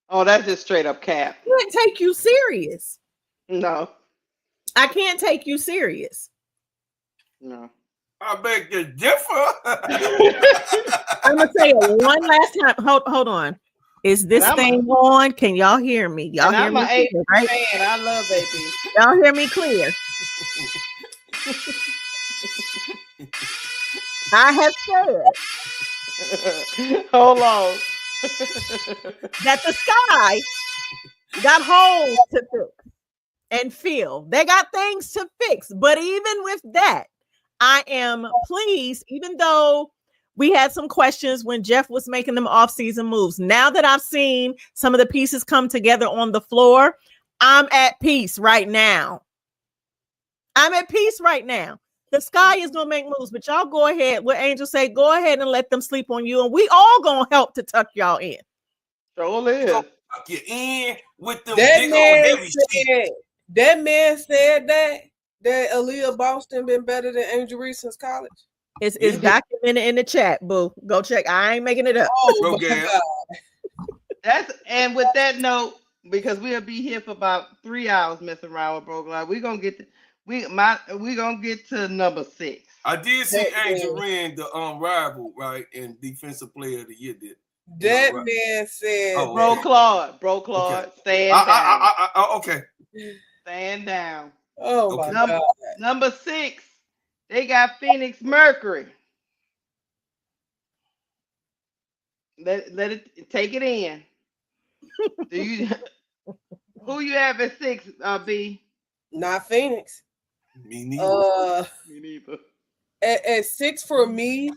Oh, that's just straight up cap. I can't take you serious. No. I can't take you serious. No. I beg to differ. I'm gonna say it one last time. Hold on. Is this thing on? Can y'all hear me? Y'all hear me clear, right? Fan. I love AP. Y'all hear me clear? I have said. Hold on. That the Sky got holes to fix and feel. They got things to fix. But even with that, I am pleased, even though we had some questions when Jeff was making them off-season moves. Now that I've seen some of the pieces come together on the floor, I'm at peace right now. I'm at peace right now. The Sky is going to make moves, but y'all go ahead. What Angel say, go ahead and let them sleep on you, and we all going to help to tuck y'all in. Sure is. Tuck you in with them big old heavy shit. That man said that Aaliyah Boston been better than Angel Reese since college. It's documented in the chat, boo. Go check. I ain't making it up. Oh, my God. And with that note, because we'll be here for about 3 hours messing around with Bro Glide, we're gonna get to number 6. I did see Angel Reese, the rival, right, and defensive player of the year did. That man said, Bro Claude, okay. Stand down. Okay. Stand down. Oh my God. Number 6, they got Phoenix Mercury. Let it take it in. Who you have at 6, B? Not Phoenix. Me neither. Me neither. At 6 for me,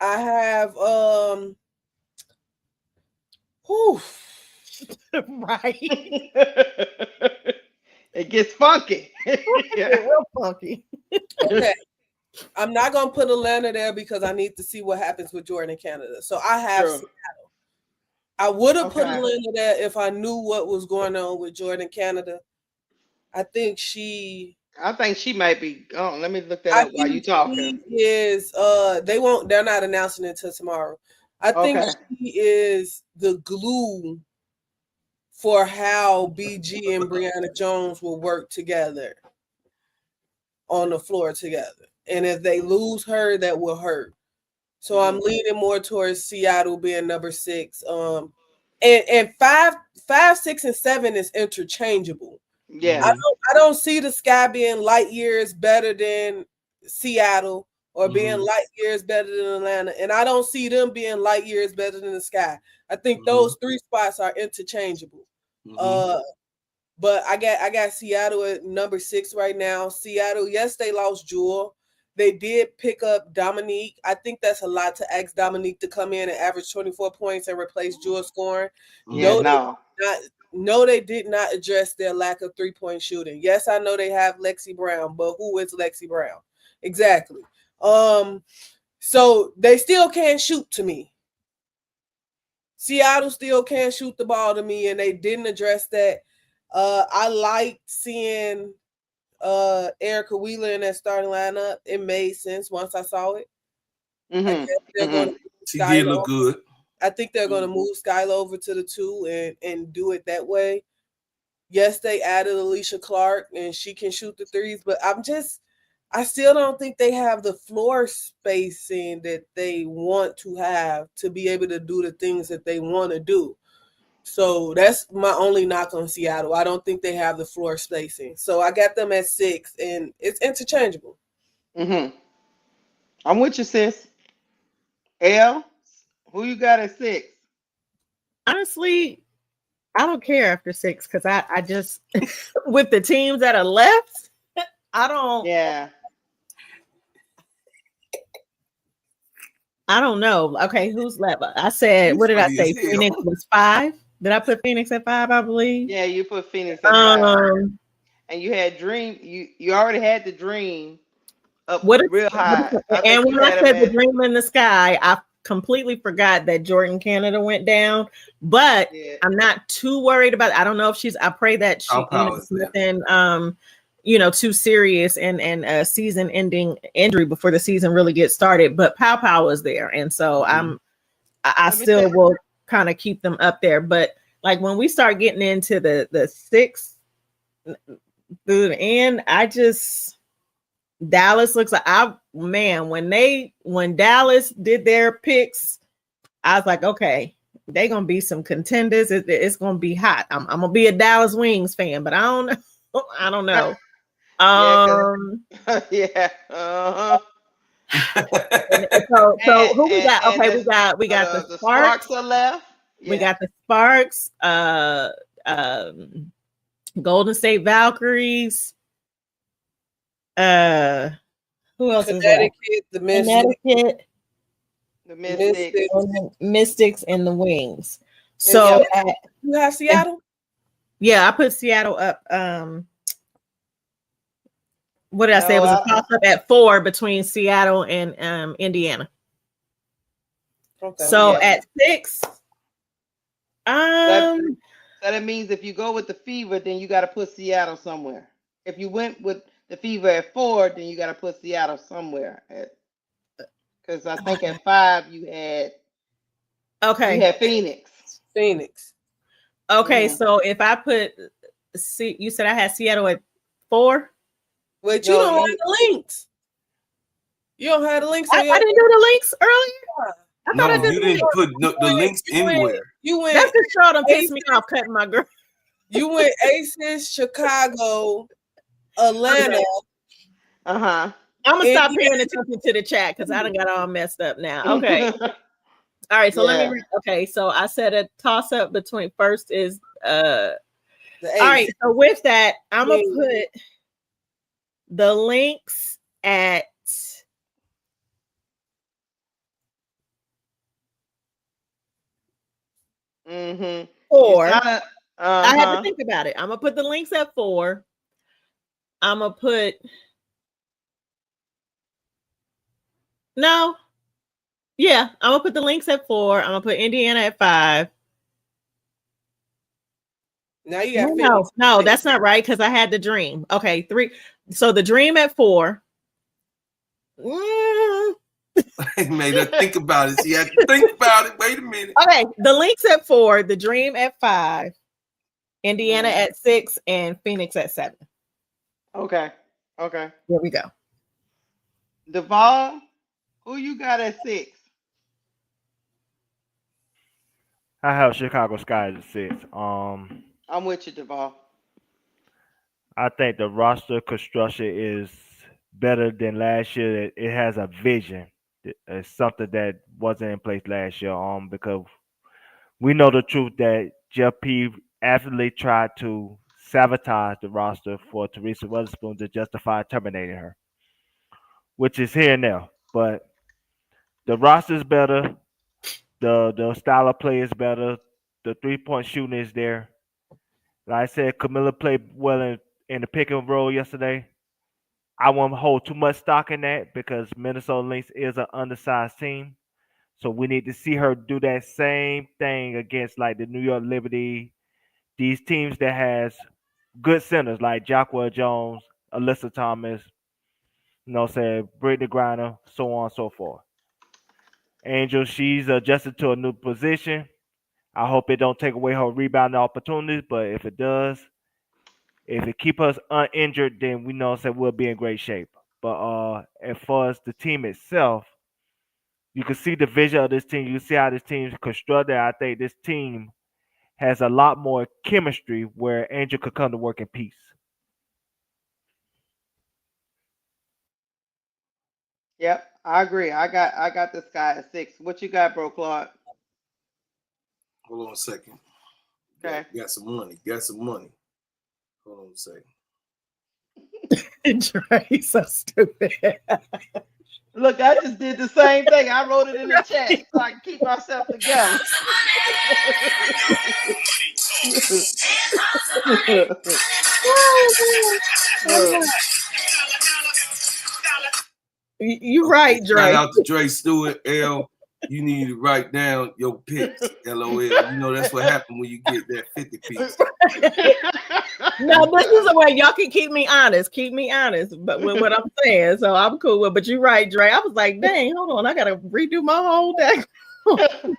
I have Right. It gets funky. Real funky. Okay. I'm not gonna put Atlanta there because I need to see what happens with Jordan in Canada. So I have Seattle. I would have put Atlanta there if I knew what was going on with Jordan Canada. I think she might be. Oh, let me look that up while you talking. They're not announcing it until tomorrow. I think she is the glue for how BG and Brianna Jones will work together on the floor together. And if they lose her, that will hurt. So I'm leaning more towards Seattle being number 6. And 5, 6, and 7 is interchangeable. Yeah. I don't see the Sky being light years better than Seattle or being light years better than Atlanta. And I don't see them being light years better than the Sky. I think those 3 spots are interchangeable. But I got Seattle at number 6 right now. Seattle, yes, they lost Jewel. They did pick up Dominique. I think that's a lot to ask Dominique to come in and average 24 points and replace Jewel scoring. Yeah, No, they did not address their lack of 3-point shooting. Yes, I know they have Lexi Brown, but who is Lexi Brown? Exactly. So they still can't shoot to me. Seattle still can't shoot the ball to me, and they didn't address that. I liked seeing Erica Wheeler in that starting lineup. It made sense once I saw it. I guess they're going to she did look good. I think they're going to move Skylar over to the 2 and do it that way. Yes, they added Alicia Clark, and she can shoot the threes, but I still don't think they have the floor spacing that they want to have to be able to do the things that they want to do. So that's my only knock on Seattle. I don't think they have the floor spacing. So I got them at 6, and it's interchangeable. I'm with you, sis. L, who you got at 6? Honestly, I don't care after 6 because I just with the teams that are left, I don't. Yeah. I don't know. Okay, who's left? I said, what did I say? Phoenix was 5. Did I put Phoenix at 5? I believe. Yeah, you put Phoenix at 5. And you had Dream. You already had the Dream up real high. And when I said the Dream in the Sky, I completely forgot that Jordan Canada went down. But I'm not too worried about it. I don't know if I pray that she's nothing too serious and season-ending injury before the season really gets started. But Pow is there, and so I still will kind of keep them up there. But like when we start getting into the 6th through the end, Dallas looks like when Dallas did their picks, I was like, okay, they're gonna be some contenders. It's gonna be hot. I'm gonna be a Dallas Wings fan, but I don't know. I don't know. Yeah. So who we got? Okay, we got the Sparks are left. Yeah. We got the Sparks, Golden State Valkyries. Who else is left? The Mystics, and the Wings. So you have Seattle? Yeah, I put Seattle up. What did I say? It was a toss up at 4 between Seattle and Indiana. Okay. So at 6, so that means if you go with the Fever, then you got to put Seattle somewhere. If you went with the Fever at 4, then you got to put Seattle somewhere. Because I think at 5 you had Phoenix. Okay, so if I put you said I had Seattle at 4. But you don't have the links. You don't have the links. I didn't do the links earlier. I thought I did. You didn't put the links anywhere. You went. That's the show that pissed me off cutting my girl. You went Aces, Chicago, Atlanta. I'm gonna stop paying attention to the chat because I done got all messed up now. Okay. All right. So let me. Okay. So I said a toss up between first is all right. So with that, I'm gonna put the links at 4. I had to think about it. I'm gonna put the links at 4. I'm gonna put I'm gonna put the links at 4. I'm gonna put Indiana at 5. Now you got no, that's not right because I had the Dream. Okay, 3. So the Dream at 4. I made her think about it. She had to think about it. Wait a minute. Okay, the links at 4, the Dream at 5, Indiana at 6, and Phoenix at 7. Okay. Here we go. Duvall, who you got at 6? I have Chicago Sky at 6. I'm with you, Duvall. I think the roster construction is better than last year. It has a vision. It's something that wasn't in place last year. Because we know the truth that Jeff P actively tried to sabotage the roster for Teresa Weatherspoon to justify terminating her. which is here now. But the roster's better. The style of play is better. The 3-point shooting is there. Like I said, Camilla played well in the pick and roll yesterday. I won't hold too much stock in that because Minnesota Lynx is an undersized team. So we need to see her do that same thing against like the New York Liberty, these teams that has good centers like Jacqueline Jones, Alyssa Thomas, what I'm saying, Brittany Griner, so on and so forth. Angel, she's adjusted to a new position. I hope it don't take away her rebounding opportunities, but if it does, if it keep us uninjured, then we know that we'll be in great shape. But as far as the team itself, you can see the vision of this team. You can see how this team's constructed. I think this team has a lot more chemistry where Angel could come to work in peace. Yep, I agree. I got this guy at 6. What you got, bro, Clark? Hold on a second. Okay. Got some money. Got some money. Hold on a second. Dre, so stupid. Look, I just did the same thing. I wrote it in the chat so I can keep myself together. You right, Dre. Shout out to Dre Stewart. L, you need to write down your picks. LOL. You know that's what happened when you get that 50 piece. No, this is a way y'all can keep me honest. Keep me honest, but with what I'm saying, so I'm cool with. But you're right, Dre. I was like, dang, hold on, I gotta redo my whole deck.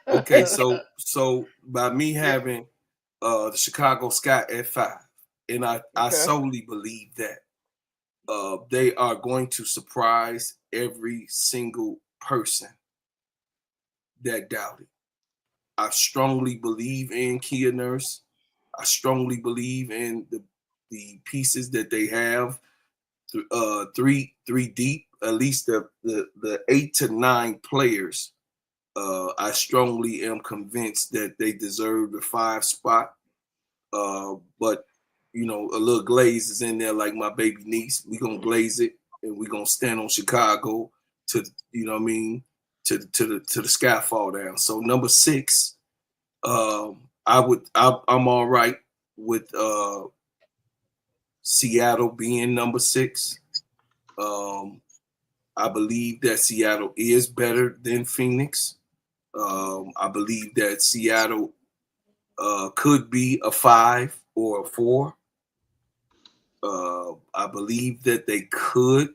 Okay, so by me having the Chicago Sky at 5, and I solely believe that they are going to surprise every single person that doubted. I strongly believe in Kia Nurse. I strongly believe in the pieces that they have. Three deep, at least the 8 to 9 players. I strongly am convinced that they deserve the 5 spot. But you know, a little glaze is in there, like my baby niece. We gonna glaze it, and we gonna stand on Chicago to, you know what I mean, to the sky fall down. So number 6, I'm all right with Seattle being number 6. I believe that Seattle is better than Phoenix. I believe that Seattle could be a 5 or a 4. I believe that they could,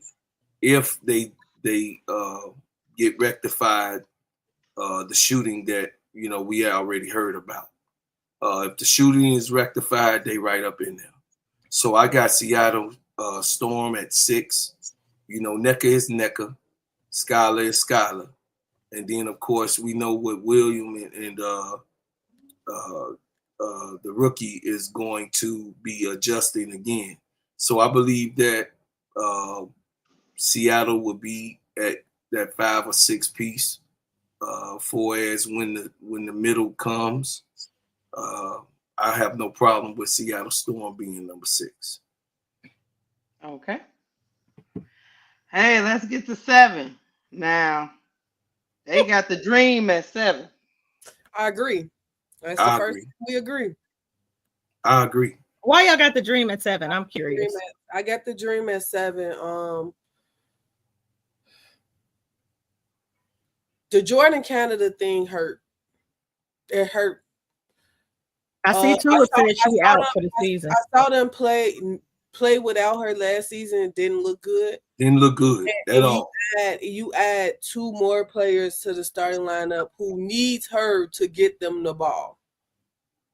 if they get rectified, the shooting that we already heard about. If the shooting is rectified, they right up in there. So I got Seattle Storm at 6. NECA is NECA, Skylar is Skylar, and then of course we know what William and the rookie is going to be adjusting again. So I believe that Seattle will be at that 5 or 6 piece. For as when the middle comes, I have no problem with Seattle Storm being number 6. Okay. Hey, let's get to 7 now. They got the Dream at 7. I agree. That's the first thing we agree. I agree. Why y'all got the Dream at 7? I'm curious. I got the Dream at 7. The Jordan Canada thing hurt. It hurt. I see Tula said she out for the season. I saw them play without her last season. It didn't look good. Didn't look good at all. You add 2 more players to the starting lineup who needs her to get them the ball.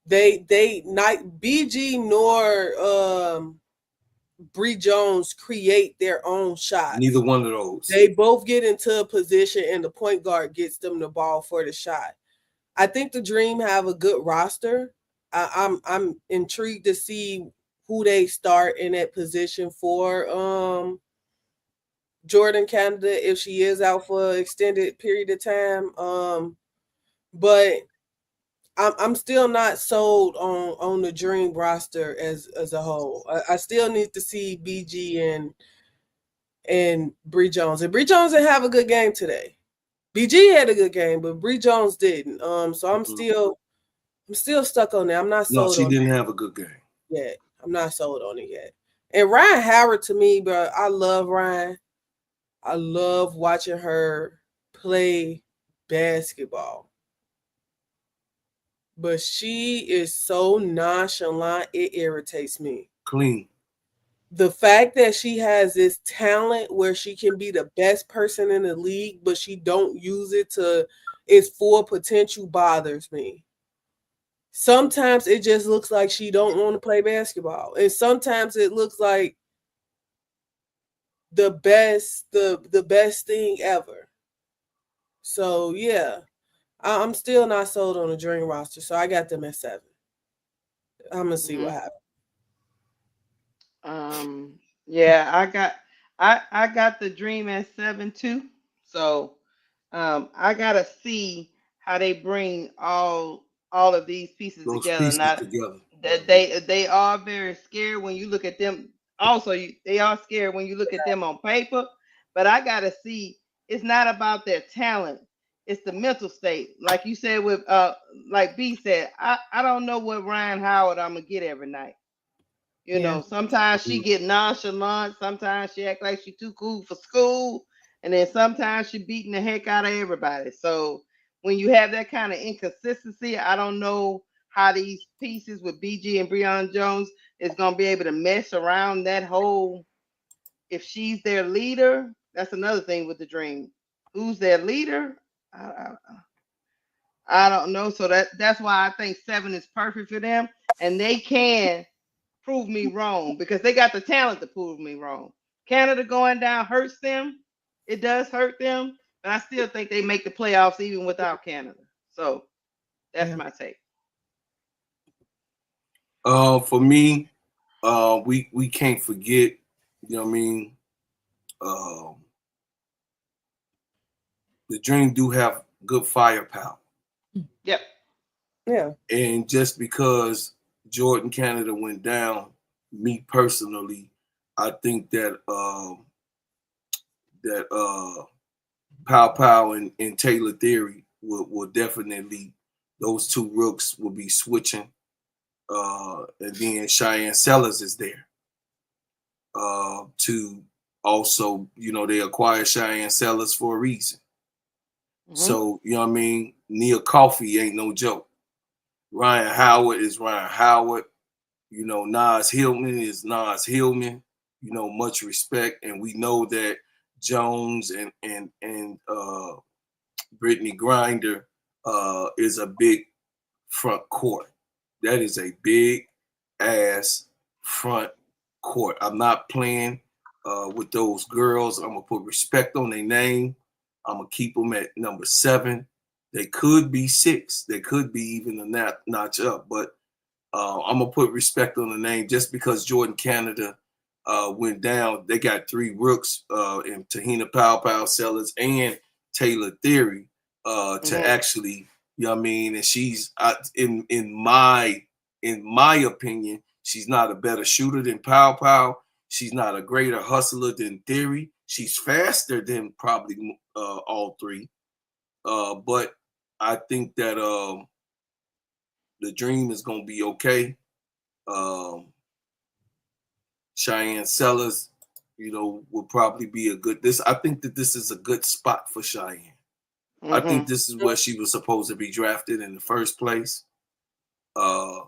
They not BG nor Bree Jones create their own shots. Neither one of those. They both get into a position and the point guard gets them the ball for the shot. I think the Dream have a good roster. I'm intrigued to see who they start in that position for Jordan Canada if she is out for an extended period of time. But I'm still not sold on the Dream roster as a whole. I still need to see BG and Bree Jones. And Bree Jones didn't have a good game today. BG had a good game, but Bree Jones didn't. So I'm still stuck on that. I'm not sold she on didn't that have a good game yet. I'm not sold on it yet. And Ryan Howard, to me, bro, I love Ryan. I love watching her play basketball. But she is so nonchalant, it irritates me. clean. The fact that she has this talent where she can be the best person in the league, but she don't use it to its full potential bothers me. Sometimes it just looks like she don't want to play basketball, and sometimes it looks like the best thing ever. So yeah, I'm still not sold on the dream roster, so I got them at 7. I'm gonna see what happens. Yeah, I got the dream at 7 too. So I gotta see how they bring all of these pieces Those together. pieces Not together. that they are very scared when you look at them. Also, they are scared when you look at them on paper. But I gotta see. It's not about their talent. It's the mental state. Like you said with like B said, I don't know what Ryan Howard I'm gonna get every night. You Yeah. know, sometimes she Mhm. get nonchalant. Sometimes she act like she too cool for school, and then sometimes she beating the heck out of everybody. So when you have that kind of inconsistency, I don't know how these pieces with BG and Breon Jones is gonna be able to mesh around that whole. If she's their leader, that's another thing with the Dream. Who's their leader? I, I, I don't know. So that's why I think 7 is perfect for them, and they can prove me wrong because they got the talent to prove me wrong. Canada going down hurts them. It does hurt them, but I still think they make the playoffs even without Canada. So that's Yeah. my take. For me, we can't forget. You know what I mean? Um, the Dream do have good firepower, Yep. Yeah. and just because Jordan Canada went down, me personally, I think that Pow Pow and Taylor Theory will definitely, those two rooks will be switching. And then Cheyenne Sellers is there to also, they acquired Cheyenne Sellers for a reason. Mm-hmm. So, you know what I mean? Neil Coffey ain't no joke. Ryan Howard is Ryan Howard. Nas Hillman is Nas Hillman. Much respect. And we know that Jones and Brittany Grinder is a big front court. That is a big ass front court. I'm not playing with those girls. I'm gonna put respect on their name. I'm gonna keep them at number 7. They could be 6. They could be even a notch up, but I'm gonna put respect on the name just because Jordan Canada went down. They got 3 rooks in Tahina Pow Pow Sellers and Taylor Theory to Mm-hmm. actually, you know what I mean. And she's in my opinion, she's not a better shooter than Pow Pow. She's not a greater hustler than Theory. She's faster than probably all 3. But I think that the Dream is gonna be okay. Um, Cheyenne Sellers, will probably be a good. This I think that this is a good spot for Cheyenne. I think Mm-hmm. this is where she was supposed to be drafted in the first place. Uh,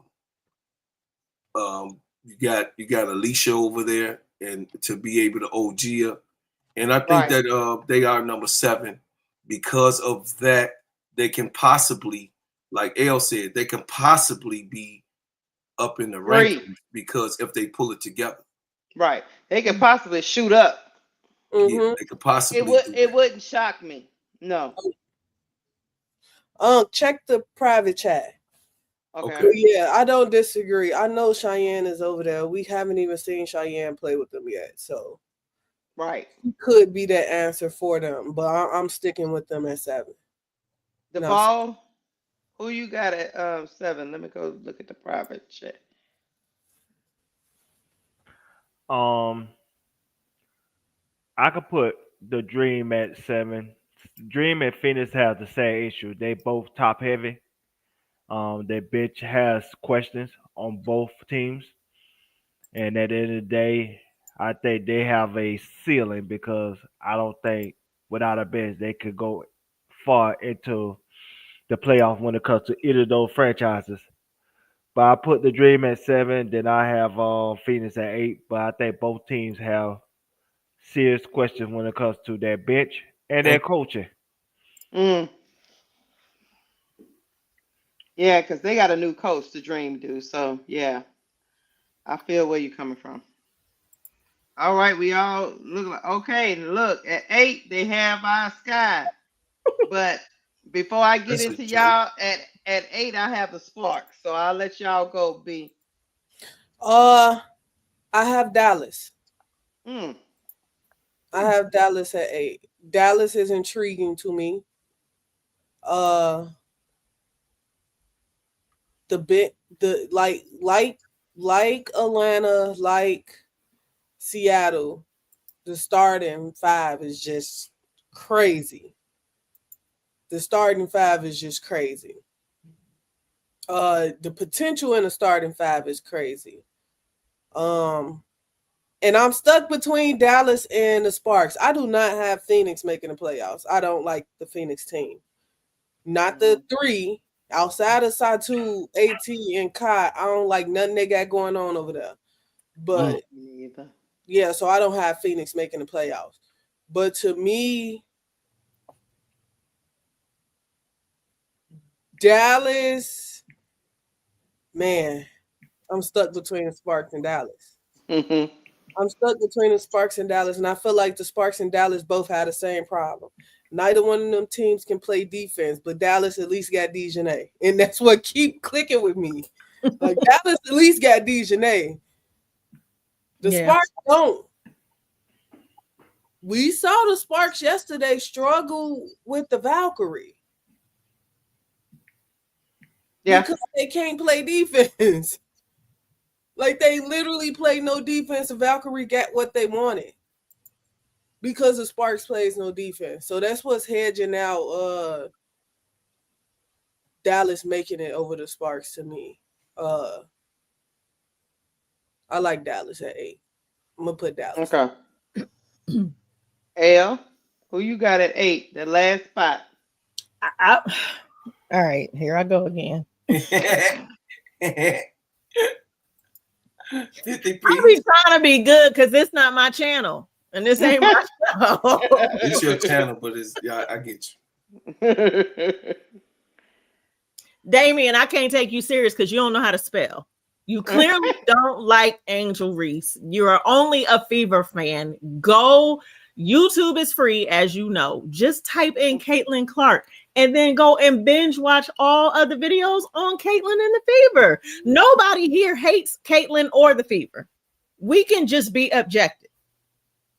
you got Alicia over there, and to be able to OG her, and I think Right. that they are number 7 because of that. They can possibly, like L said, they can possibly be up in the 3. rankings because if they pull it together. Right. They could possibly shoot up. Yeah, Mm-hmm. they could It possibly would do it that. wouldn't shock me. No. Check the private chat. Okay. Okay. But yeah, I don't disagree. I know Cheyenne is over there. We haven't even seen Cheyenne play with them yet, so Right. he could be that answer for them. But I'm sticking with them at 7. No, Duvall, who you got at 7? Let me go look at the private chat. Um, I could put the Dream at 7. Dream and Phoenix have the same issue. They both top heavy. Their bench has questions on both teams, and at the end of the day, I think they have a ceiling because I don't think without a bench they could go far into the playoff when it comes to either of those franchises. But I put the Dream at 7, then I have Phoenix at 8. But I think both teams have serious questions when it comes to their bench and their And coaching. Mm. Yeah, because they got a new coach, the Dream do. So yeah, I feel where you're coming from. All right, we all look like okay. Look at 8, they have our Sky. But before I get that's a into joke. y'all at 8, I have the Sparks. So I'll let y'all go. B. I have Dallas. Mm. I have Dallas at 8. Dallas is intriguing to me. The bit the like Atlanta, like Seattle, the starting 5 is just crazy. The starting 5 is just crazy. The potential in the starting 5 is crazy. And I'm stuck between Dallas and the Sparks. I do not have Phoenix making the playoffs. I don't like the Phoenix team. Not the 3. Outside of Satu, AT, and Kai, I don't like nothing they got going on over there. But yeah, so I don't have Phoenix making the playoffs. But to me, Dallas, man, I'm stuck between the Sparks and Dallas. Mm-hmm. I'm stuck between the Sparks and Dallas, and I feel like the Sparks and Dallas both had the same problem. Neither one of them teams can play defense, but Dallas at least got Dejanay, and that's what keep clicking with me. Like Dallas at least got Dejanay. The Sparks don't. We saw the Sparks yesterday struggle with the Valkyrie. Yeah. Because they can't play defense. Like they literally played no defense, and Valkyrie got what they wanted. Because the Sparks plays no defense. So that's what's hedging out Dallas making it over the Sparks to me. I like Dallas at 8. I'm gonna put Dallas. Okay. L, who you got at 8? The last spot. All right, here I go again. 50 I be trying to be good because it's not my channel. And this ain't my show. It's your channel, but it's yeah, I get you. Damien, I can't take you serious because you don't know how to spell. You clearly don't like Angel Reese. You are only a Fever fan. Go. YouTube is free, as you know. Just type in Caitlin Clark and then go and binge watch all of the videos on Caitlin and the Fever. Nobody here hates Caitlin or the Fever. We can just be objective.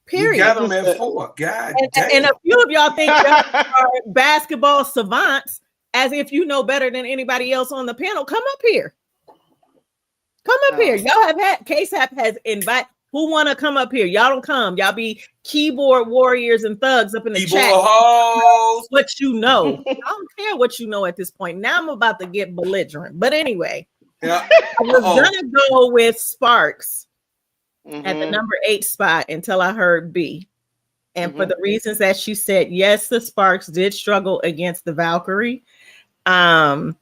Period. You got them at 4. God damn. And a few of y'all think y'all are basketball savants, as if you know better than anybody else on the panel. Come up here. Come up here. Y'all have had KSAP has invited. Who want to come up here? Y'all don't come. Y'all be keyboard warriors and thugs up in the Keyboard chat. hoes. What you know. I don't care what you know at this point. Now I'm about to get belligerent. But anyway, Yeah. I was gonna go with Sparks at the number 8 spot until I heard B. And for the reasons that she said, yes, the Sparks did struggle against the Valkyrie. I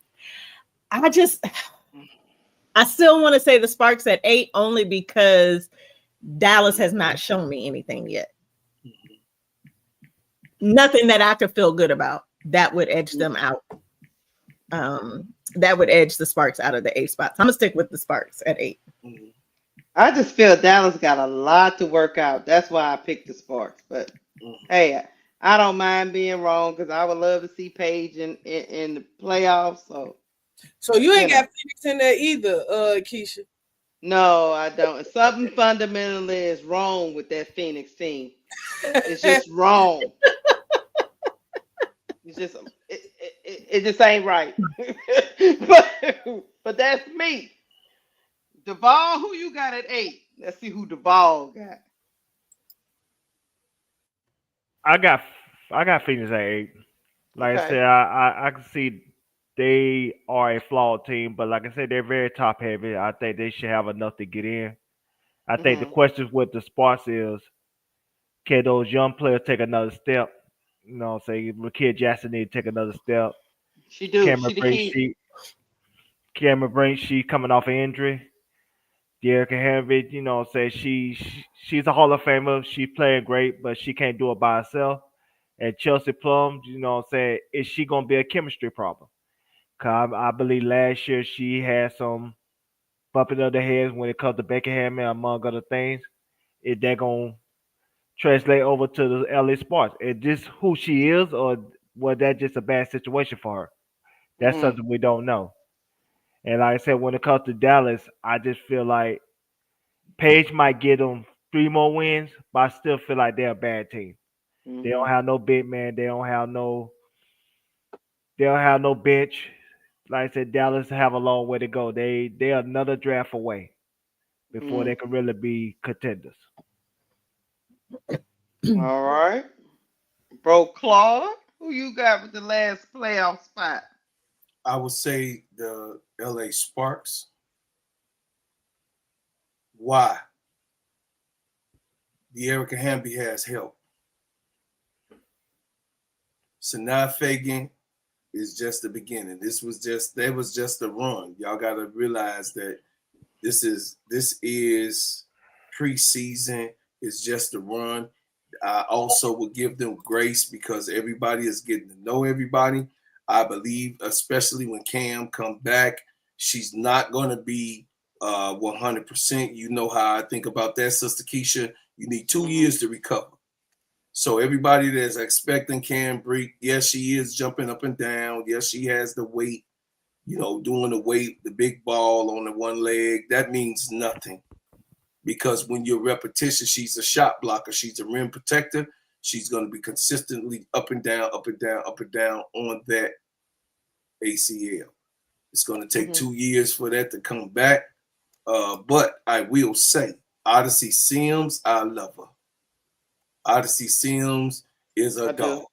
still want to say the Sparks at 8 only because Dallas has not shown me anything yet. Nothing that I could feel good about that would edge them out. That would edge the Sparks out of the 8 spots. I'm gonna stick with the Sparks at 8. I just feel Dallas got a lot to work out. That's why I picked the Sparks. But hey, I don't mind being wrong because I would love to see Paige in the playoffs. So you ain't got Phoenix in there either, Keisha. No, I don't. Something fundamentally is wrong with that Phoenix team. It's just wrong. It's just it just ain't right. but that's me. Duvall, who you got at 8? Let's see who Duvall got. I got Phoenix at 8. Like I Okay. said, I can see they are a flawed team, but like I said, they're very top heavy. I think they should have enough to get in. I think the Mhm. question with the Sparks is, can those young players take another step? You know, say Lakia Jackson need to take another step. She do. Cameron She the Brink, key. she coming off an injury. Derek Henry, you know, say she's a Hall of Famer. She playing great, but she can't do it by herself. And Chelsea Plum, you know, say is she gonna be a chemistry problem? Cause I believe last year she had some bumping of the heads when it comes to Beckham and among other things. Is that gonna translate over to the LA Sparks? Is this who she is, or was that just a bad situation for her? That's Mhm. something we don't know. And like I said, when it comes to Dallas, I just feel like Page might get them 3 more wins, but I still feel like they're a bad team. They don't Mhm. have no big man. They don't have no bench. Like I said, Dallas have a long way to go. They're another draft away before they Mhm. can really be contenders. All right. Bro, Claude, who you got with the last playoff spot? I would say the LA Sparks. Why? The Erica Hamby has help. Sanaa Fagan is just the beginning. That was just the run. Y'all gotta realize that this is preseason. It's just a run. I also would give them grace because everybody is getting to know everybody. I believe, especially when Cam come back, she's not going to be 100%. You know how I think about that, Sister Keisha. You need 2 years Mhm. to recover. So everybody that's expecting Cam Break, yes, she is jumping up and down. Yes, she has the weight, doing the weight, the big ball on the one leg. That means nothing because when you're repetition, she's a shot blocker, she's a rim protector. She's going to be consistently up and down, up and down, up and down on that ACL. It's going to take Mhm. 2 years for that to come back. But I will say, Odyssey Sims, I love her. Odyssey Sims is a I do. dog.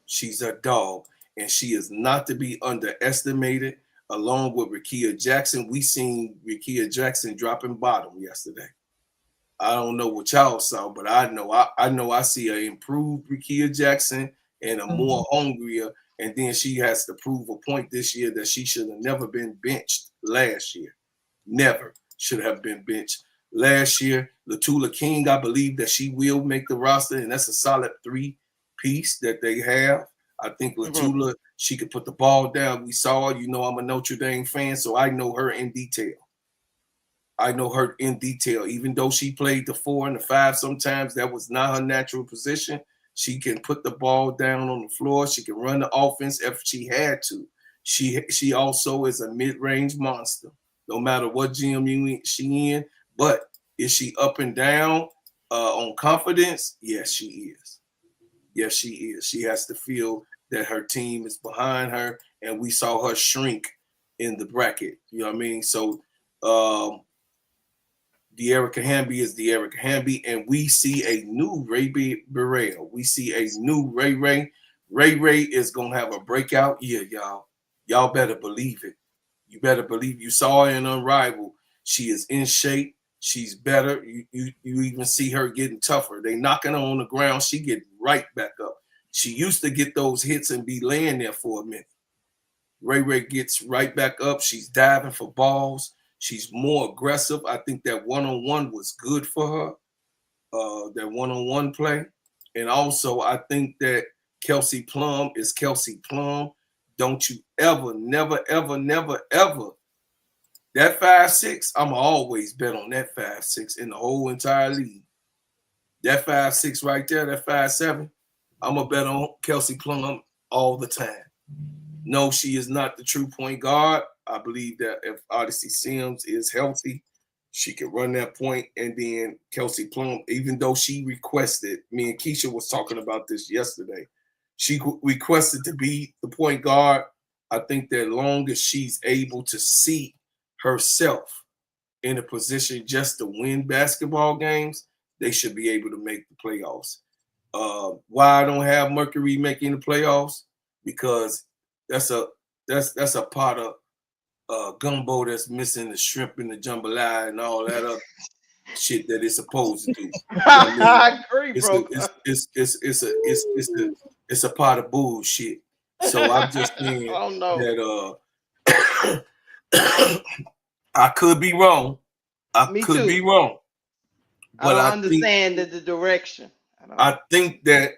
She's a dog, and she is not to be underestimated. Along with Rickea Jackson, we seen Rickea Jackson dropping bottom yesterday. I don't know what y'all saw, but I see an improved Rickea Jackson and a more hungrier. And then she has to prove a point this year that she should have never been benched last year. Never should have been benched last year. Latula King, I believe that she will make the roster, and that's a solid 3 piece that they have. I think Mhm. Latula, she could put the ball down. We saw her. I'm a Notre Dame fan, so I know her in detail. Even though she played the 4 and the 5 sometimes, that was not her natural position. She can put the ball down on the floor. She can run the offense if she had to. She also is a mid-range monster, no matter what she in. But is she up and down on confidence? Yes, she is. Yes, she is. She has to feel that her team is behind her, and we saw her shrink in the bracket. You know what I mean? So um, the Erica Hamby is the Erica Hamby, and we see a new Ray Burrell. We see a new Ray Ray. Ray Ray is gonna have a breakout year, y'all. Y'all better believe it. You better believe. You saw her in Unrivaled. She is in shape. She's better. You even see her getting tougher. They knocking her on the ground. She get right back up. She used to get those hits and be laying there for a minute. Ray Ray gets right back up. She's diving for balls. She's more aggressive. I think that one-on-one was good for her, that one-on-one play. And also, I think that Kelsey Plum is Kelsey Plum. Don't you ever, never, ever, never, ever. That 5'6", I'm always bet on that 5'6" in the whole entire league. That 5'6" right there, that 5'7", I'm going to bet on Kelsey Plum all the time. No, she is not the true point guard. I believe that if Odyssey Sims is healthy, she can run that point. And then Kelsey Plum, even though she requested, me and Keisha was talking about this yesterday, she requested to be the point guard. I think that long as she's able to see herself in a position just to win basketball games, they should be able to make the playoffs. Why I don't have Mercury making the playoffs? Because that's a part of gumbo that's missing the shrimp and the jambalaya and all that other shit that it's supposed to do. I mean, I agree, it's bro. a part of bullshit. So I'm just saying Oh no. that I could be wrong. Me too. Be wrong. I don't understand the direction. I think that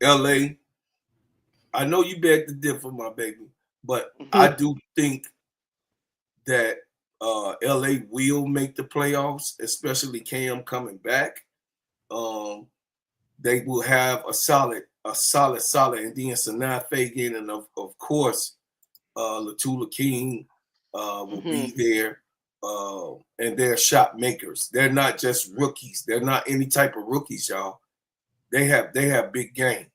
LA, I know you beg to differ, my baby, but I do think that LA will make the playoffs, especially Cam coming back. They will have a solid, and then Sanaa Fagan, and of course, Latula King will be there. And they're shot makers. They're not just rookies. They're not any type of rookies, y'all. They have big game.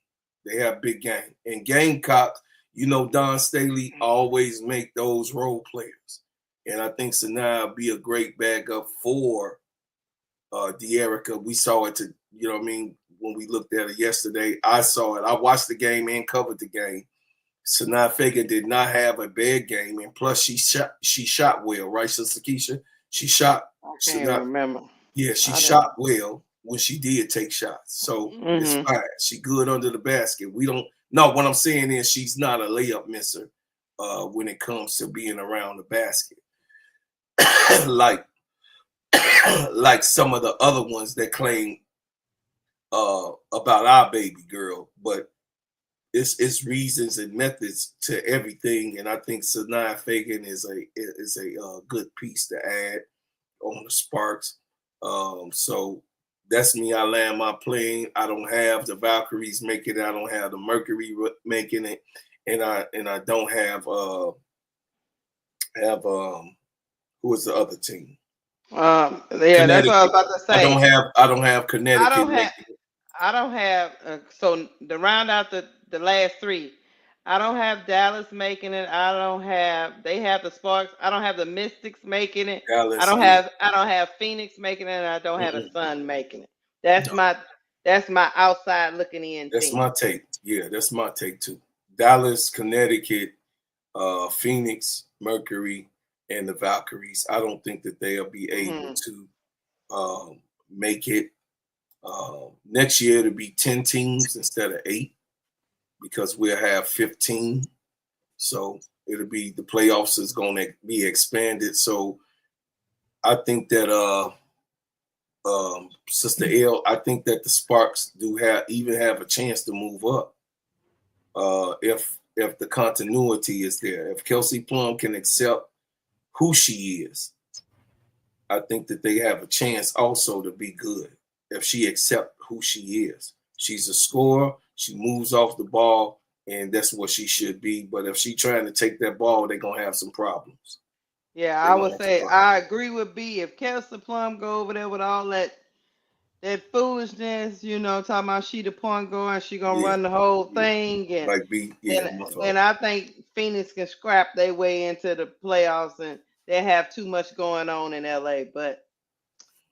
They have big game. And Gamecock, Don Staley always make those role players. And I think Sanaa will be a great backup for De'Erica. We saw it when we looked at it yesterday. I saw it. I watched the game and covered the game. Sanaa Fagan did not have a bad game, and plus she shot well, right, Sister Keisha? She shot. I can't remember. Yeah, she shot well when she did take shots, so it's fine. She good under the basket. We don't. No, what I'm saying is she's not a layup misser when it comes to being around the basket, like some of the other ones that claim about our baby girl, but. It's reasons and methods to everything, and I think Sanaa Fagan is a good piece to add on the Sparks. So that's me. I land my plane. I don't have the Valkyries making it. I don't have the Mercury making it, and I don't have who is the other team? Yeah, that's what I was about to say. I don't have Connecticut. I don't have so to round out the last three. I don't have Dallas making it. They have the Sparks. I don't have the Mystics making it. Dallas, I don't have Phoenix making it, and I don't have the Sun making it. That's my outside looking in. That's my take. Yeah, that's my take too. Dallas, Connecticut, Phoenix, Mercury, and the Valkyries. I don't think that they'll be able to make it. Next year it'll be 10 teams instead of 8 because we'll have 15. So it'll be the playoffs is going to be expanded. So I think that Sister L, I think that the Sparks do have a chance to move up if the continuity is there. If Kelsey Plum can accept who she is, I think that they have a chance also to be good. If she accepts who she is. She's a scorer. She moves off the ball, and that's what she should be. But if she's trying to take that ball, they're going to have some problems. Yeah, I would say I agree with B. If Kelsey Plum go over there with all that foolishness, talking about she the point guard and she going to run the whole thing. And, like B, and I think Phoenix can scrap their way into the playoffs, and they have too much going on in LA. But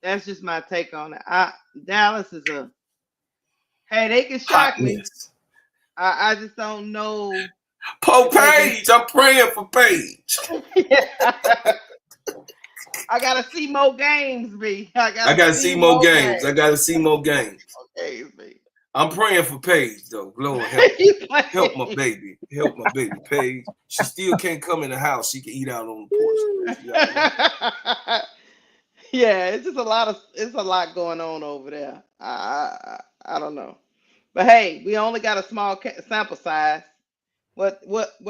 that's just my take on it. Dallas is they can shock me. I just don't know. Paige, I'm praying for Paige. I gotta see more games, B. I gotta see more games. I gotta see more games. Okay, B. I'm praying for Paige, though. Lord, help my baby. Help my baby, Paige. She still can't come in the house. She can eat out on the porch. Yeah, it's just a lot going on over there. I don't know, but hey, we only got a small sample size. What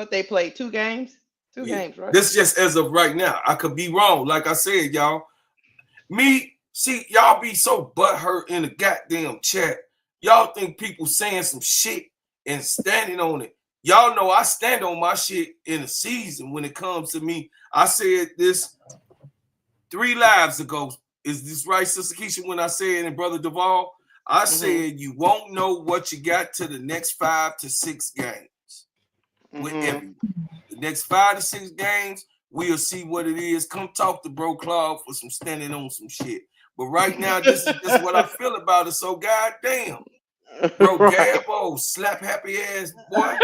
they played 2 games? 2 games, right? This just as of right now. I could be wrong. Like I said, y'all. Y'all be so butthurt in the goddamn chat. Y'all think people saying some shit and standing on it. Y'all know I stand on my shit in the season when it comes to me. I said this 3 lives ago. Is this right, Sister Keisha, when I said it, Brother Duvall? I said you won't know what you got to the next 5 to 6 games with everyone. The next 5 to 6 games, we'll see what it is. Come talk to Bro Claude for some standing on some shit. But right now, this is just what I feel about it. So goddamn. Bro, Right. Gabbo, slap happy ass boy.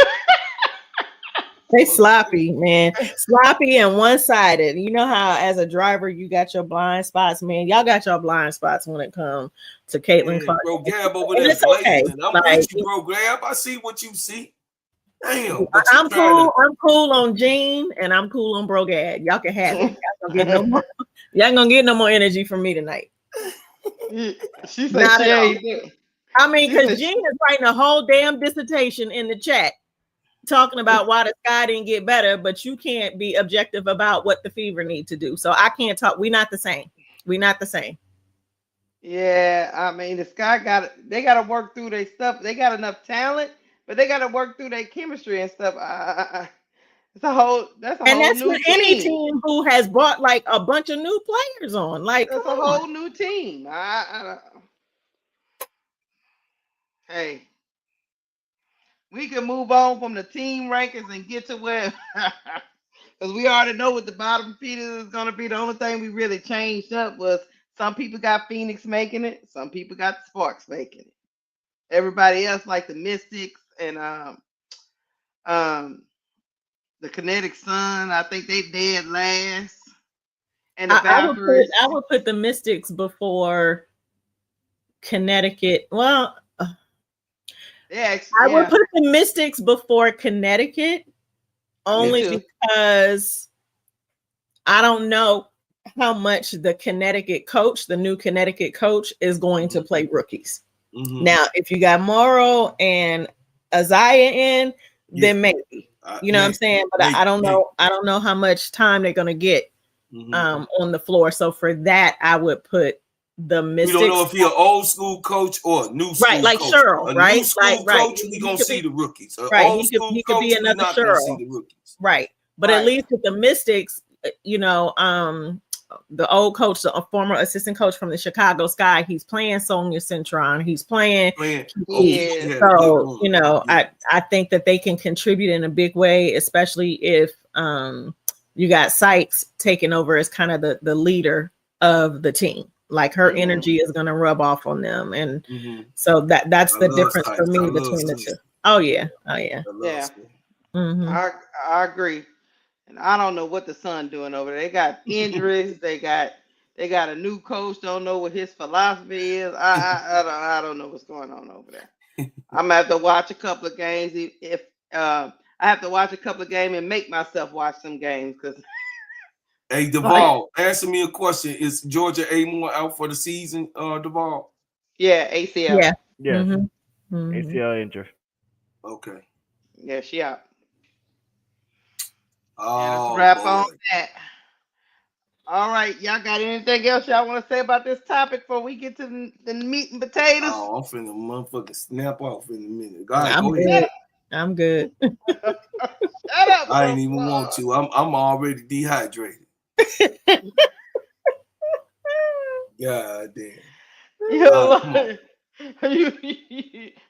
They sloppy, man. Sloppy and one-sided. You know how as a driver you got your blind spots, man. Y'all got your blind spots when it comes to Caitlin Yeah, Clark. bro, Gab over And there it's okay. blazing. I'm Like, with you, bro, Gab. I see what you see. Damn, but you I'm trying cool. to. I'm cool on Gene and I'm cool on Brogad. Y'all can have it. Y'all gonna get no more. Y'all ain't gonna get no more energy from me tonight. She said Not she at all. ain't. I mean, She because said Gene is writing a whole damn dissertation in the chat talking about why the sky didn't get better, but you can't be objective about what the Fever need to do. So I can't talk. We're not the same. We're not the same. yeah, I mean the Sky they gotta work through their stuff. They got enough talent, but they gotta work through their chemistry and stuff. That's a And whole that's new with any team. team who has brought like a bunch of new players on. Like, come That's a on. whole new team. Hey, we can move on from the team rankings and get to where, because we already know what the bottom feeders is going to be. The only thing we really changed up was some people got Phoenix making it, some people got the Sparks making it. Everybody else, like the Mystics and um, the Kinetic Sun, I think they dead last, and the Valkyries. I would put the Mystics before Connecticut. Well, Yeah, I would yeah, put the Mystics before Connecticut me only too. because I don't know how much the new Connecticut coach, is going to play rookies. Mm-hmm. Now, if you got Morrow and Isaiah in, then maybe. You know what I'm saying? But I don't know. I don't know how much time they're gonna get on the floor. So for that, I would put the Mystics. We don't know if he's an old school coach or a new school like coach. Cheryl, a right? new school Right. coach, we gonna see the rookies. An right. old school He could coach, be we another not gonna see Cheryl. the rookies. Right. But at least with the Mystics, you know, the old coach, the former assistant coach from the Chicago Sky, he's playing Sonia Centron. He's playing. So, you know, I think that they can contribute in a big way, especially if you got Sykes taking over as kind of the leader of the team. Like her energy is going to rub off on them. And so that's the difference for me between the two. Oh, yeah. Oh, yeah. Yeah. Mm-hmm. I agree. And I don't know what the Sun doing over there. They got injuries. they got a new coach. Don't know what his philosophy is. I don't know what's going on over there. I'm gonna have to watch a couple of games. If I have to watch a couple of games and make myself watch some games because. Hey Duvall, answer me a question: is Georgia Amore out for the season, Duvall? Yeah, ACL. Yeah. Mm-hmm. ACL injury. Okay. Yeah, she out. Oh, let's wrap on that. All right, y'all got anything else y'all want to say about this topic before we get to the meat and potatoes? Oh, I'm finna motherfucking snap off in a minute. Go ahead. I'm good. Shut up. I ain't even want to. I'm already dehydrated. God damn.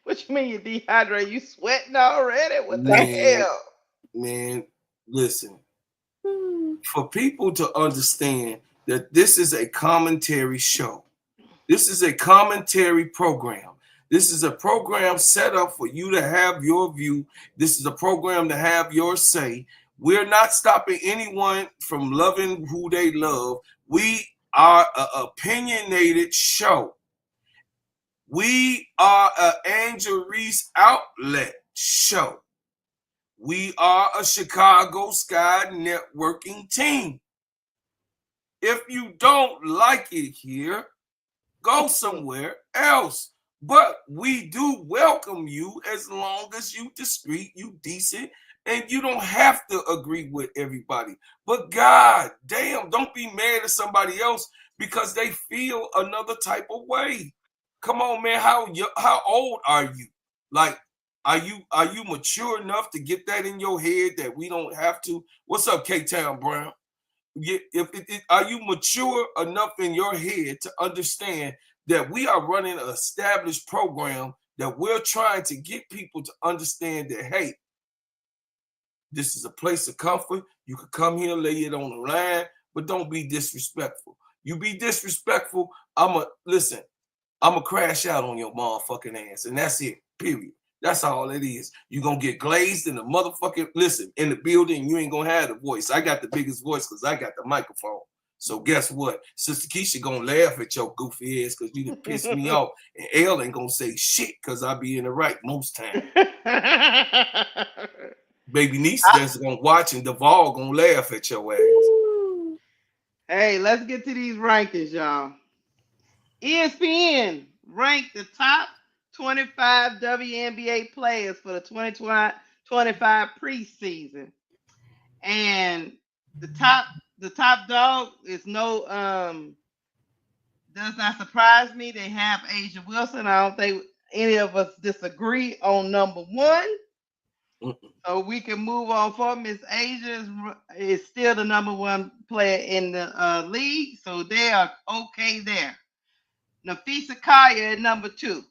What you mean you dehydrated? You sweating already? What the hell? Man, listen. For people to understand that this is a commentary show. This is a commentary program. This is a program set up for you to have your view. This is a program to have your say. We're not stopping anyone from loving who they love. We are an opinionated show. We are an Angel Reese outlet show. We are a Chicago Sky networking team. If you don't like it here, go somewhere else. But we do welcome you as long as you discreet, you decent, and you don't have to agree with everybody. But God damn, don't be mad at somebody else because they feel another type of way. Come on, man. How old are you? Like, are you mature enough to get that in your head that we don't have to? What's up, K-Town Brown? Are you mature enough in your head to understand that we are running an established program that we're trying to get people to understand that, hey, this is a place of comfort. You can come here, lay it on the line, but don't be disrespectful. You be disrespectful, listen, I'm gonna crash out on your motherfucking ass, and that's it. Period. That's all it is. You're gonna get glazed in the motherfucking in the building. You ain't gonna have the voice. I got the biggest voice because I got the microphone. So guess what? Sister Keisha gonna laugh at your goofy ass because you done piss me off, and Elle ain't gonna say shit because I be in the right most times. Baby niece that's gonna watch, and Duvall gonna laugh at your ass. Hey, let's get to these rankings, y'all. ESPN ranked the top 25 WNBA players for the 2025 preseason, and the top dog is no does not surprise me. They have Asia Wilson. I don't think any of us disagree on number one. So we can move on forward. Miss Asia is still the number one player in the league, so they are okay there. Nafisa Kaya at number 2.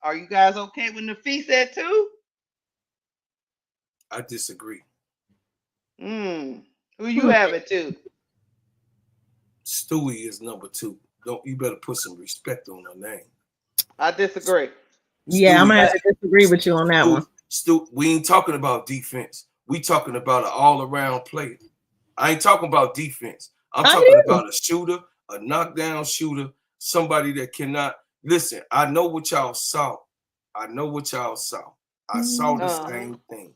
Are you guys okay with Nafisa at 2? I disagree. Who you have at 2? Stewie is number 2. You better put some respect on her name. I disagree. Yeah, I'm gonna have to disagree with you on that one. We ain't talking about defense. We talking about an all-around player. I ain't talking about defense. I'm talking about a shooter, a knockdown shooter, somebody that cannot listen. I know what y'all saw. I saw the same thing.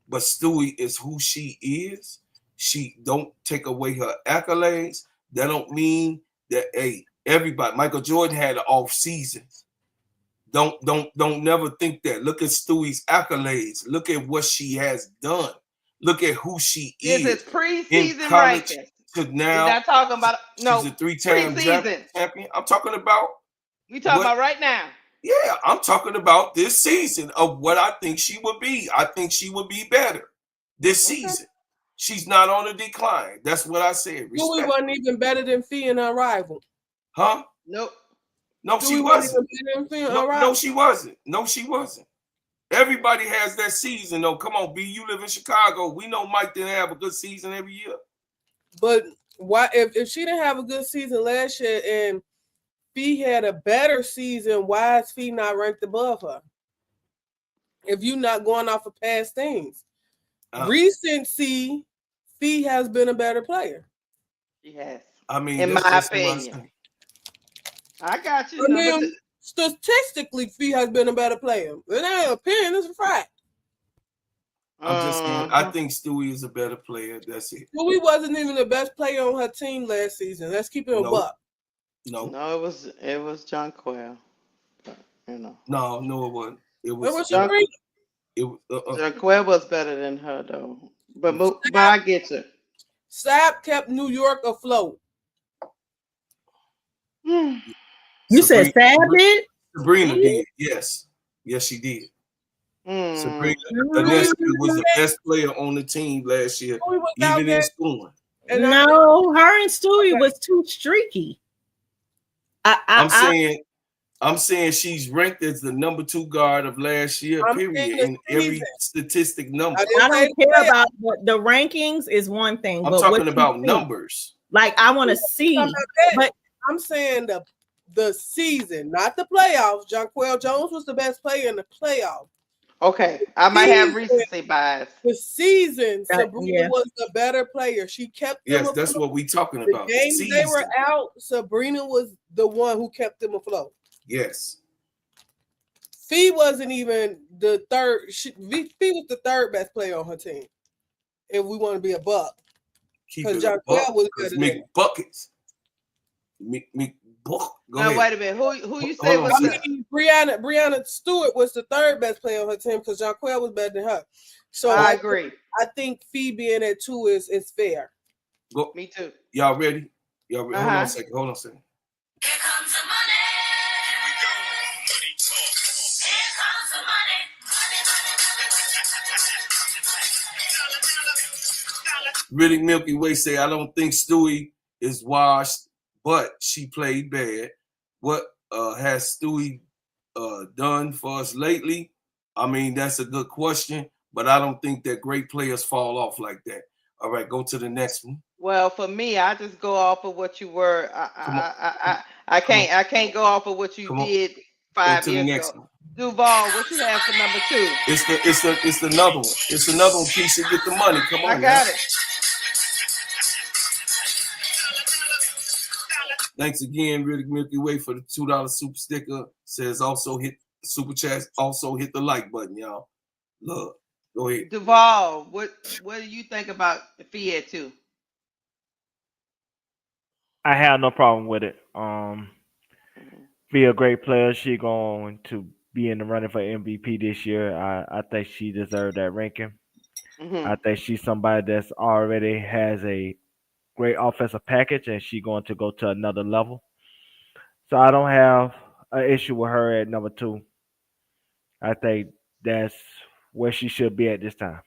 But Stewie is who she is. She don't take away her accolades. That don't mean that everybody. Michael Jordan had an off season. Don't never think that. Look at Stewie's accolades. Look at what she has done. Look at who she is. This is preseason ranking. To now, we're not talking about she's a 3-time champion. I'm talking about. We talking about right now. Yeah, I'm talking about this season of what I think she would be. I think she would be better this season. She's not on a decline. That's what I said. Stewie wasn't even better than Fee and her rival. Huh? Nope. No, she wasn't. No, she wasn't. No, she wasn't. Everybody has that season, though. Come on, B. You live in Chicago. We know Mike didn't have a good season every year. But why, if she didn't have a good season last year and Fee had a better season, why is Fee not ranked above her? If you're not going off of past things. Recency, Fee has been a better player. She has. I mean, in my opinion. I got you. I mean, statistically, Fee has been a better player. It ain't an opinion, it's a fact. I'm just saying, I think Stewie is a better player. That's it. Stewie wasn't even the best player on her team last season. Let's keep it a buck. No, it was John Quell. You know. No, it wasn't. It was John Quell was better than her though. But I get you. Sapp kept New York afloat. You said Sapp did? Sabrina did. Yes, she did. Sabrina Ionescu was the best player on the team last year, even in scoring. No, her and Stewie was too streaky. I'm saying she's ranked as the number 2 guard of last year, period, in every statistic number. I don't care about the rankings is one thing. I'm talking about numbers. Like I want to see, but I'm saying the season, not the playoffs. Jonquel Jones was the best player in the playoffs. Okay, I might have recency bias. The season, Sabrina was the better player. She kept them afloat. That's what we talking about. The games they were out, Sabrina was the one who kept them afloat. Yes. Fee wasn't even the third. Fee was the third best player on her team. If we want to be a buck, because Jonquel was better than buckets. Go ahead. Wait a minute. Who you say was Brianna Stewart was the third best player on her team because Jonquel was better than her. So I agree. I think Fee being at 2 is fair. Me too. Y'all ready? Hold on a second. Here comes the money. Here we go. Money talk. Here comes the money. Riddick Milky Way say, I don't think Stewie is washed, but she played bad. What has Stewie done for us lately? I mean, that's a good question, but I don't think that great players fall off like that. All right, go to the next one. Well, for me, I just go off of what you were. I can't go off of what you did 5 years ago. Duval, what you have for number 2? It's another one. It's another one. Keisha, get the money. Come on, I got it. Thanks again, really Milky Way, for the $2 super sticker. Says also hit super chat. Also hit the like button, y'all. Love. Go ahead. Duval, what do you think about the fee at 2? I have no problem with it. Be a great player. She going to be in the running for MVP this year. I think she deserved that ranking. Mm-hmm. I think she's somebody that's already has a great offensive package, and she's going to go to another level. So I don't have an issue with her at number 2. I think that's where she should be at this time.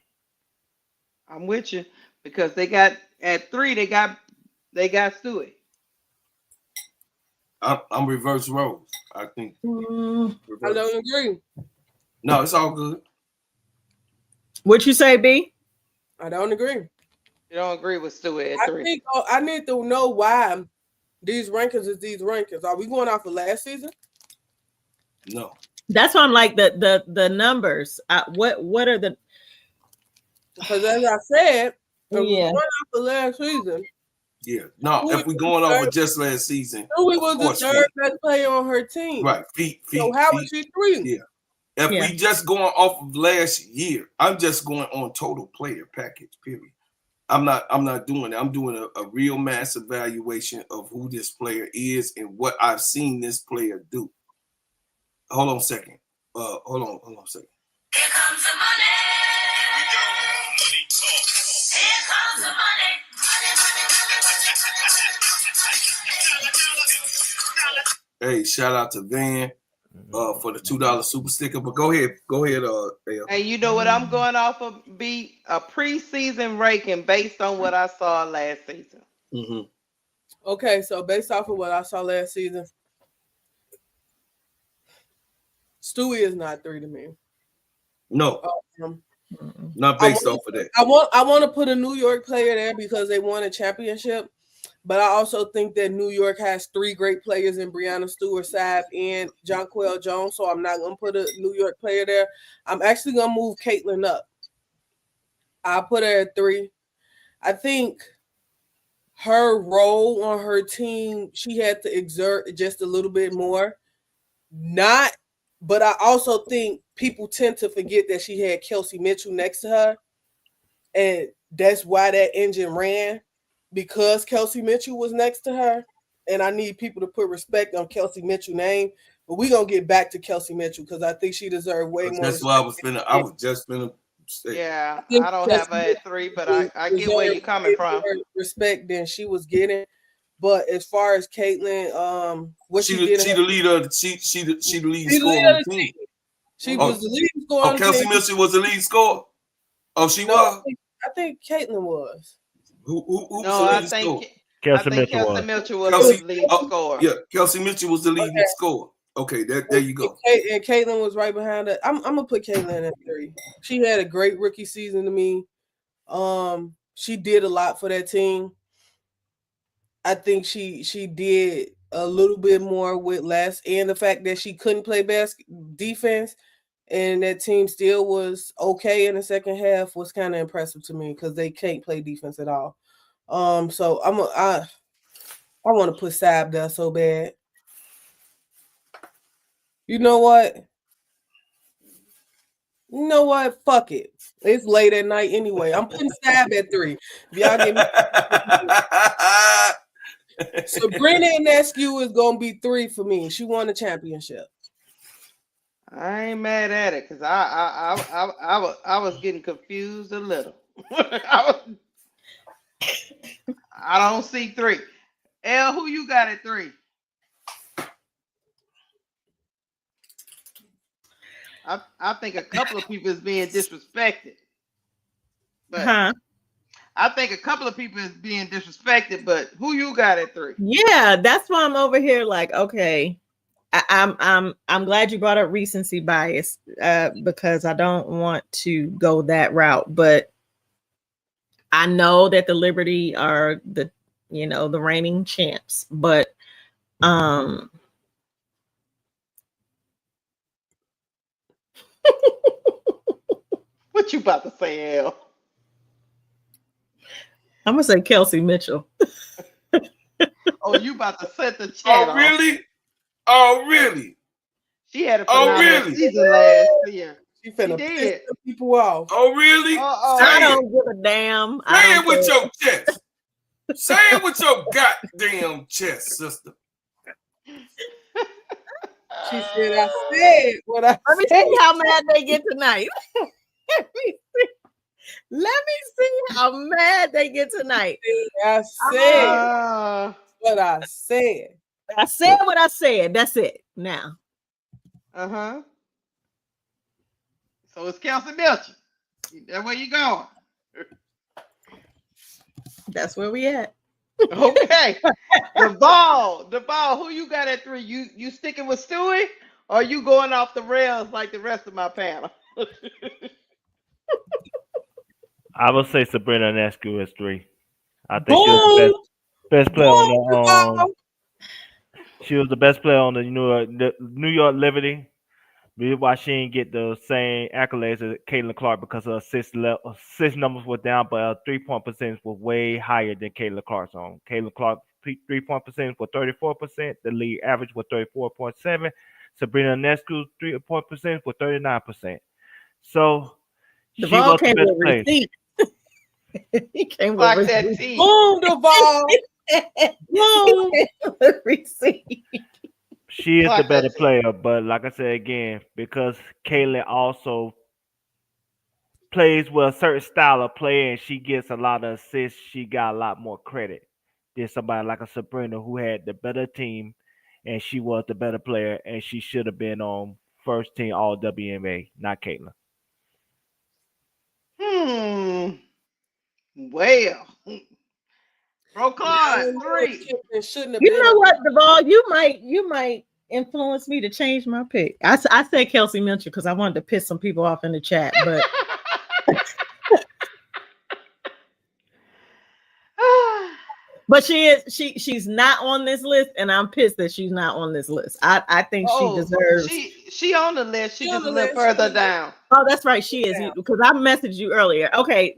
I'm with you because they got at 3. They got Stewie. I'm reverse roles. I think. I don't agree. No, it's all good. What you say, B? I don't agree. You don't agree with Stewie at 3? I think I need to know why these rankings is these rankings. Are we going off of last season? No. That's why I'm like the numbers. What are the? Because as I said, if we're Yeah. going off of last season. Yeah. No, if we're going off of just last season, Stewie was the third best player on her team. Right. So how was she 3? Yeah. If we just going off of last year, I'm just going on total player package, period. I'm not doing it. I'm doing a real mass evaluation of who this player is and what I've seen this player do. Hold on a second. Hold on a second. Here comes the money. Here we go. Money talk. Here comes the money. Hey, shout out to Van for the $2 super sticker. But go ahead. And you know what I'm going off of? Be a preseason ranking based on what I saw last season. Mm-hmm. Okay, so based off of what I saw last season, Stewie is not 3 to me. No, not based off of that. I want to put a New York player there because they won a championship, but I also think that New York has 3 great players in Breanna Stewart, Saab, and Jonquel Jones. So I'm not going to put a New York player there. I'm actually going to move Caitlin up. I'll put her at 3. I think her role on her team, she had to exert just a little bit more. But I also think people tend to forget that she had Kelsey Mitchell next to her. And that's why that engine ran, because Kelsey Mitchell was next to her. And I need people to put respect on Kelsey Mitchell's name. But we're going to get back to Kelsey Mitchell because I think she deserved way more. That's why I was just finna say. Yeah, I don't have her at 3, but I get where you're coming from. Respect than she was getting. But as far as Caitlin, what she did, she the leader. She the lead scorer on the team. She was the lead scorer. Oh, Kelsey Mitchell was the lead scorer. Oh, she was. I think Caitlin was. Who no, was I the think lead Kelsey Mitchell was the lead scorer. Yeah, Kelsey Mitchell was the lead scorer. Okay, there you go. And Caitlin was right behind her. I'm gonna put Caitlin at 3. She had a great rookie season to me. She did a lot for that team. I think she did a little bit more with less, and the fact that she couldn't play defense and that team still was okay in the second half was kind of impressive to me because they can't play defense at all. So I want to put Saab there so bad. You know what? Fuck it. It's late at night anyway. I'm putting Saab at 3. If y'all give me Sabrina Ionescu is gonna be 3 for me. She won the championship. I ain't mad at it because I was getting confused a little. I don't see 3. L, who you got at 3? I think a couple of people is being disrespected. But I think a couple of people is being disrespected, but who you got at 3? Yeah, that's why I'm over here like, okay. I'm glad you brought up recency bias because I don't want to go that route, but I know that the Liberty are the reigning champs, but What you about to say, Elle? I'm gonna say Kelsey Mitchell. Oh, you about to set the chat Oh, off. really? Oh, really? She had a Oh, phenomenal really? season last year. She finna She piss did. some people off. Oh, really? Uh-oh. I Say it. don't give a damn. I Say don't it with care. your chest. Say it with your goddamn chest, sister. She said, I said what I Let me said. see how mad they get tonight. Let me see how mad they get tonight. I said what I said. I said what I said. That's it. Now. Uh-huh. So it's Kelsey Mitchell. That's where you going. That's where we at. Okay. The ball. Who you got at 3? You sticking with Stewie, or you going off the rails like the rest of my panel? I would say Sabrina Ionescu is 3. I think she was the best player on the she was the best player on the New York Liberty. Reason why she didn't get the same accolades as Caitlin Clark because her assist numbers were down, but her 3-point percentage was way higher than Caitlin Clark's on. Caitlin Clark's 3-point percentage was 34%. The league average was 34.7. Sabrina Ionescu's 3-point percentage was 39%. So she Duvall was the came better with player. receipt. He came with Like receipt. that team. Boom, Duvall. Boom. Receipt. She is Like the better that team. player, but like I said again, because Caitlin also plays with a certain style of play and she gets a lot of assists, she got a lot more credit than somebody like a Sabrina who had the better team and she was the better player and she should have been on first team all WNBA, not Caitlin. Well. Bro Claude, 3. Shouldn't have You been know what, Duvall? You might influence me to change my pick. I said Kelsey Mitchell because I wanted to piss some people off in the chat, but but she's not on this list, and I'm pissed that she's not on this list. I think she deserves. She on the list. She just a little list. further down. Oh, that's right, she is because I messaged you earlier. Okay,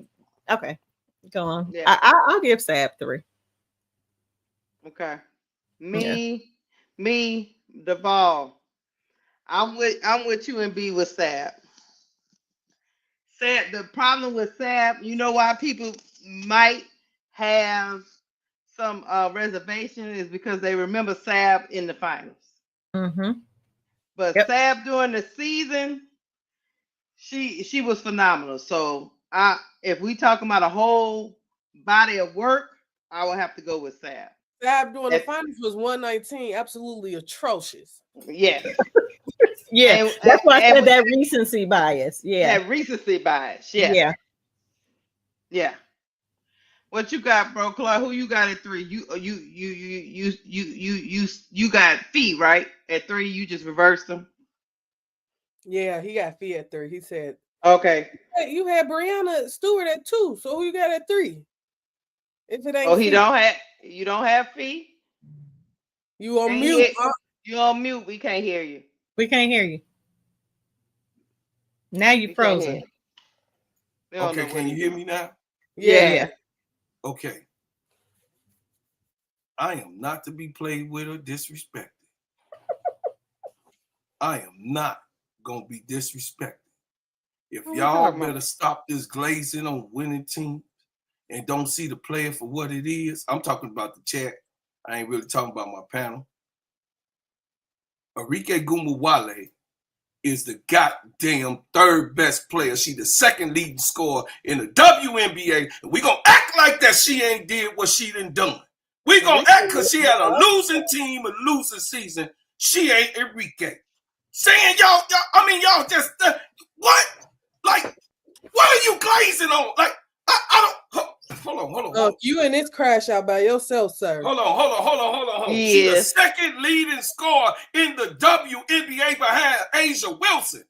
go on. Yeah. I'll give Sab 3. Okay. Me, Duvall. I'm with you and B with Sab. The problem with Sab, you know why people might have some reservation is because they remember Sab in the finals. Mm-hmm. But Sab during the season, she was phenomenal. So if we talking about a whole body of work, I will have to go with Sab. Sab during the finals was 119, absolutely atrocious. Yes. Yeah, that's why I said that recency bias. Yeah, that recency bias. Yeah. Yeah. What you got, bro, Clark? Who you got at 3? You got Fee, right? At 3, you just reversed them. Yeah, he got Fee at 3. He said, okay. Hey, you had Brianna Stewart at 2, so who you got at 3? If it ain't you don't have Fee? You on mute. You on mute. We can't hear you. We can't hear you. Now you frozen. Okay, can you hear me now? Yeah. Okay. I am not to be played with or disrespected. I am not going to be disrespected. If y'all better stop this glazing on winning teams and don't see the player for what it is, I'm talking about the chat. I ain't really talking about my panel. Arike Gumawale is the goddamn third best player. She the second leading scorer in the WNBA. And we going to act like that she ain't did what she done. We going to act because she had a losing team, a losing season. She ain't Enrique. Saying y'all just, what? Like, what are you glazing on? Like, I don't, hold on. You in this crash out by yourself, sir. Hold on. Yeah. She the second leading scorer in the WNBA behind Angel Wilson.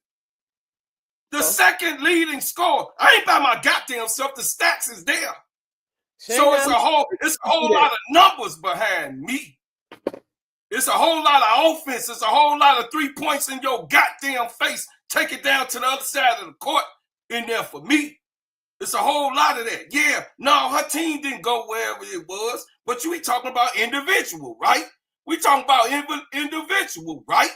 The second leading scorer. I ain't by my goddamn self. The stats is there. So it's a whole lot of numbers behind me. It's a whole lot of offense. It's a whole lot of 3 points in your goddamn face. Take it down to the other side of the court in there for me. It's a whole lot of that. Yeah, no, her team didn't go wherever it was, but you ain't talking about individual, right? We talking about individual, right?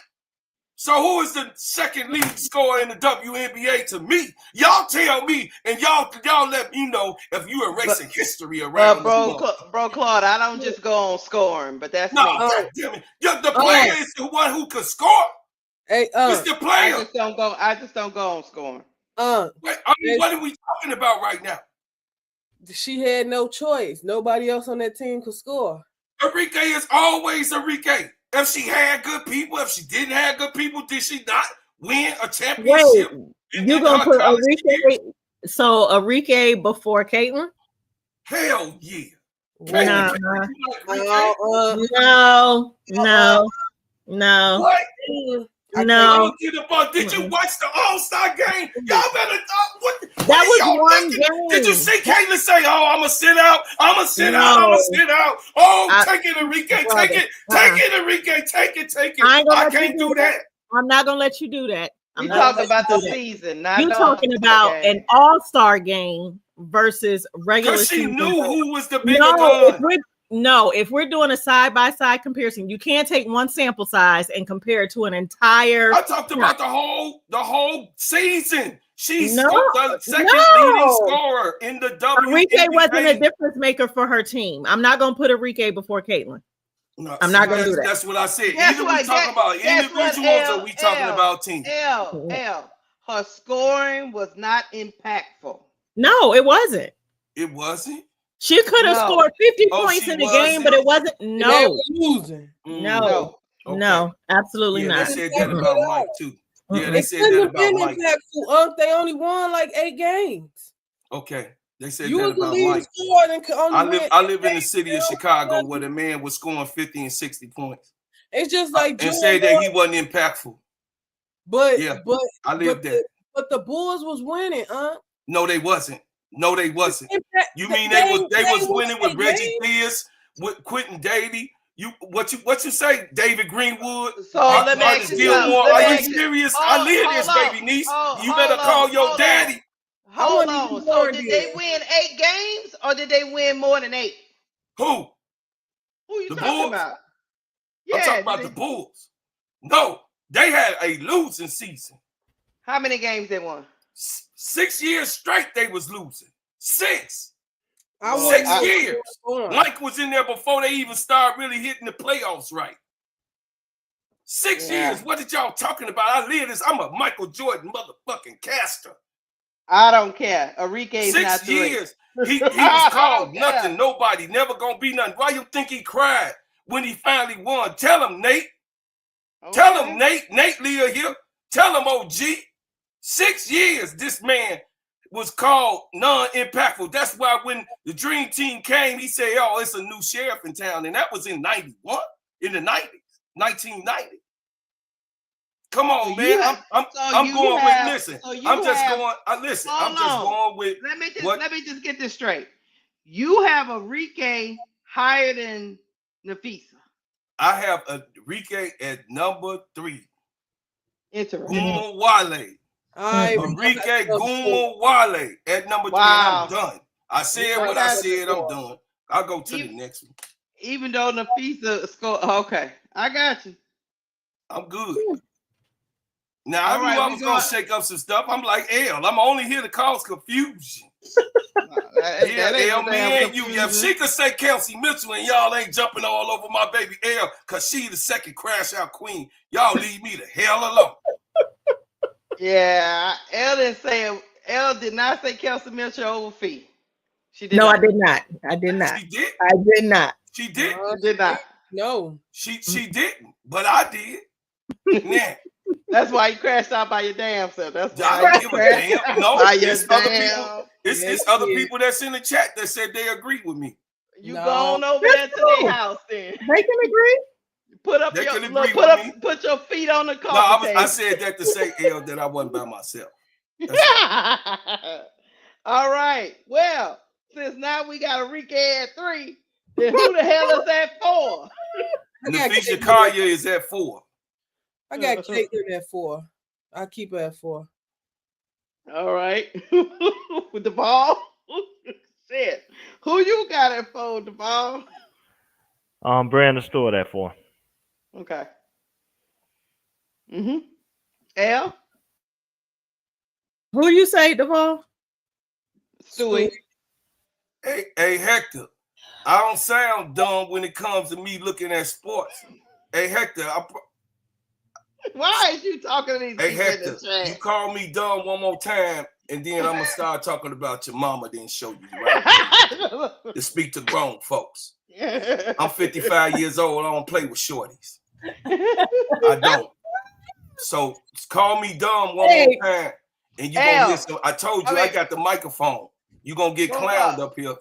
So who is the second lead scorer in the WNBA to me? Y'all tell me, and y'all let me know if you erasing history around. Bro, Claude, I don't just go on scoring, but that's me. God damn it. The player is the one who could score. Hey, it's the player. I just don't go on scoring. Wait, what are we talking about right now? She had no choice. Nobody else on that team could score. Enrique is always Enrique. If she had good people, if she didn't have good people, did she not win a championship? Wait, you gonna put Enrique? So Enrique before Caitlin? Hell yeah. No. What? No. Did you watch the All-Star game? Y'all better. That was one game. Did you see Caitlin say, "Oh, I'm gonna sit out. I'm gonna sit out. I'm gonna sit out"? Oh, take it, Enrique. Take it. Take it, Enrique. Take it. Take it. I can't do that. I'm not gonna let you do that. I'm talking about the season. Not you talking about an All-Star game versus regular season. Because she knew who was the bigger gun. If we're doing a side-by-side comparison, you can't take one sample size and compare it to an entire. I talked about the whole season. She's the second leading scorer in the WNBA. Enrique wasn't a difference maker for her team. I'm not gonna put Enrique before Caitlin. No, I'm not gonna do that. That's what I said. Either we talking about individuals or we talking about teams. Her scoring was not impactful. No, it wasn't. It wasn't. She could have scored 50 points in the game, but it wasn't. No, no, absolutely not. They said that about Mike too. Yeah, they said that about Mike. They only won like 8 games. Okay, they said that about Mike. I live in the city of Chicago where the man was scoring 50 and 60 points. It's just like and said that he wasn't impactful. But I lived there. But the Bulls was winning, No, they wasn't. No, they wasn't. You mean they was winning with Reggie Theus, with Quentin Daly? What you say, David Greenwood? So let me ask you are you serious? I live this, baby niece. You better call your daddy. Hold on. So did they win 8 games or did they win more than 8? Who? Who you talking about? I'm talking about the Bulls. No, they had a losing season. How many games they won? 6 years straight they was losing. 6 years. Mike was in there before they even started really hitting the playoffs right. 6 years. What did y'all talking about? I live this. I'm a Michael Jordan motherfucking caster. I don't care. Enrique's 6 years. He was called nothing, nobody, never gonna be nothing. Why you think he cried when he finally won? Tell him, Nate. Okay. Tell him, Nate. Nate Leah here. Tell him, OG. 6 years this man was called non-impactful. That's why when the Dream Team came, he said, "Oh, it's a new sheriff in town," and that was in 91, in the 90s, 1990. Come on, man. I'm going with listen. I'm just going with. Let me just get this straight. You have Enrique higher than Nafisa. I have Enrique at number 3. Interesting. Gumo Wale. Enrique Gumo Wale at number 3. I'm done. I said what I said. I'm done. I'll go to the next one. Even though Nafisa scored, okay, I got you. I'm good. Now I knew I was gonna shake up some stuff. I'm like, I'm only here to cause confusion. L, me and you. If she could say Kelsey Mitchell and y'all ain't jumping all over my baby L, cause she the second crash out queen. Y'all leave me the hell alone. Yeah, L did not say Kelsey Mitchell over Fee. She did. No, not. I did not. I did not. She did. I did not. She did. Did not. No. She didn't, but I did. Yeah. That's why you crashed out by your damn self. That's why I don't give a damn. No, it's other people that's in the chat that said they agree with me. You going over there to their house then. They can agree. Put your feet on the coffee table. I said that to say, L, that I wasn't by myself. All right. Well, since now we got Enrique at 3, then who the hell is at 4? Nafisha Kaya is at 4. I got Caitlin at 4. I'll keep her at 4. All right. With the ball. Shit. Who you got at 4, the ball? Brandon Stewart at 4. Okay. L? Who you say, Duvall? Stewie. Hey, Hector. I don't sound dumb when it comes to me looking at sports. Hey, Hector. Why is you talking to these people Hector, in the chat? you call me dumb one more time, and then I'm going to start talking about your mama, then show you the right to speak to grown folks. I'm 55 years old. I don't play with shorties. I don't. So call me dumb one more time, and you going to listen. I told you I got the microphone. You going to get clowned up here.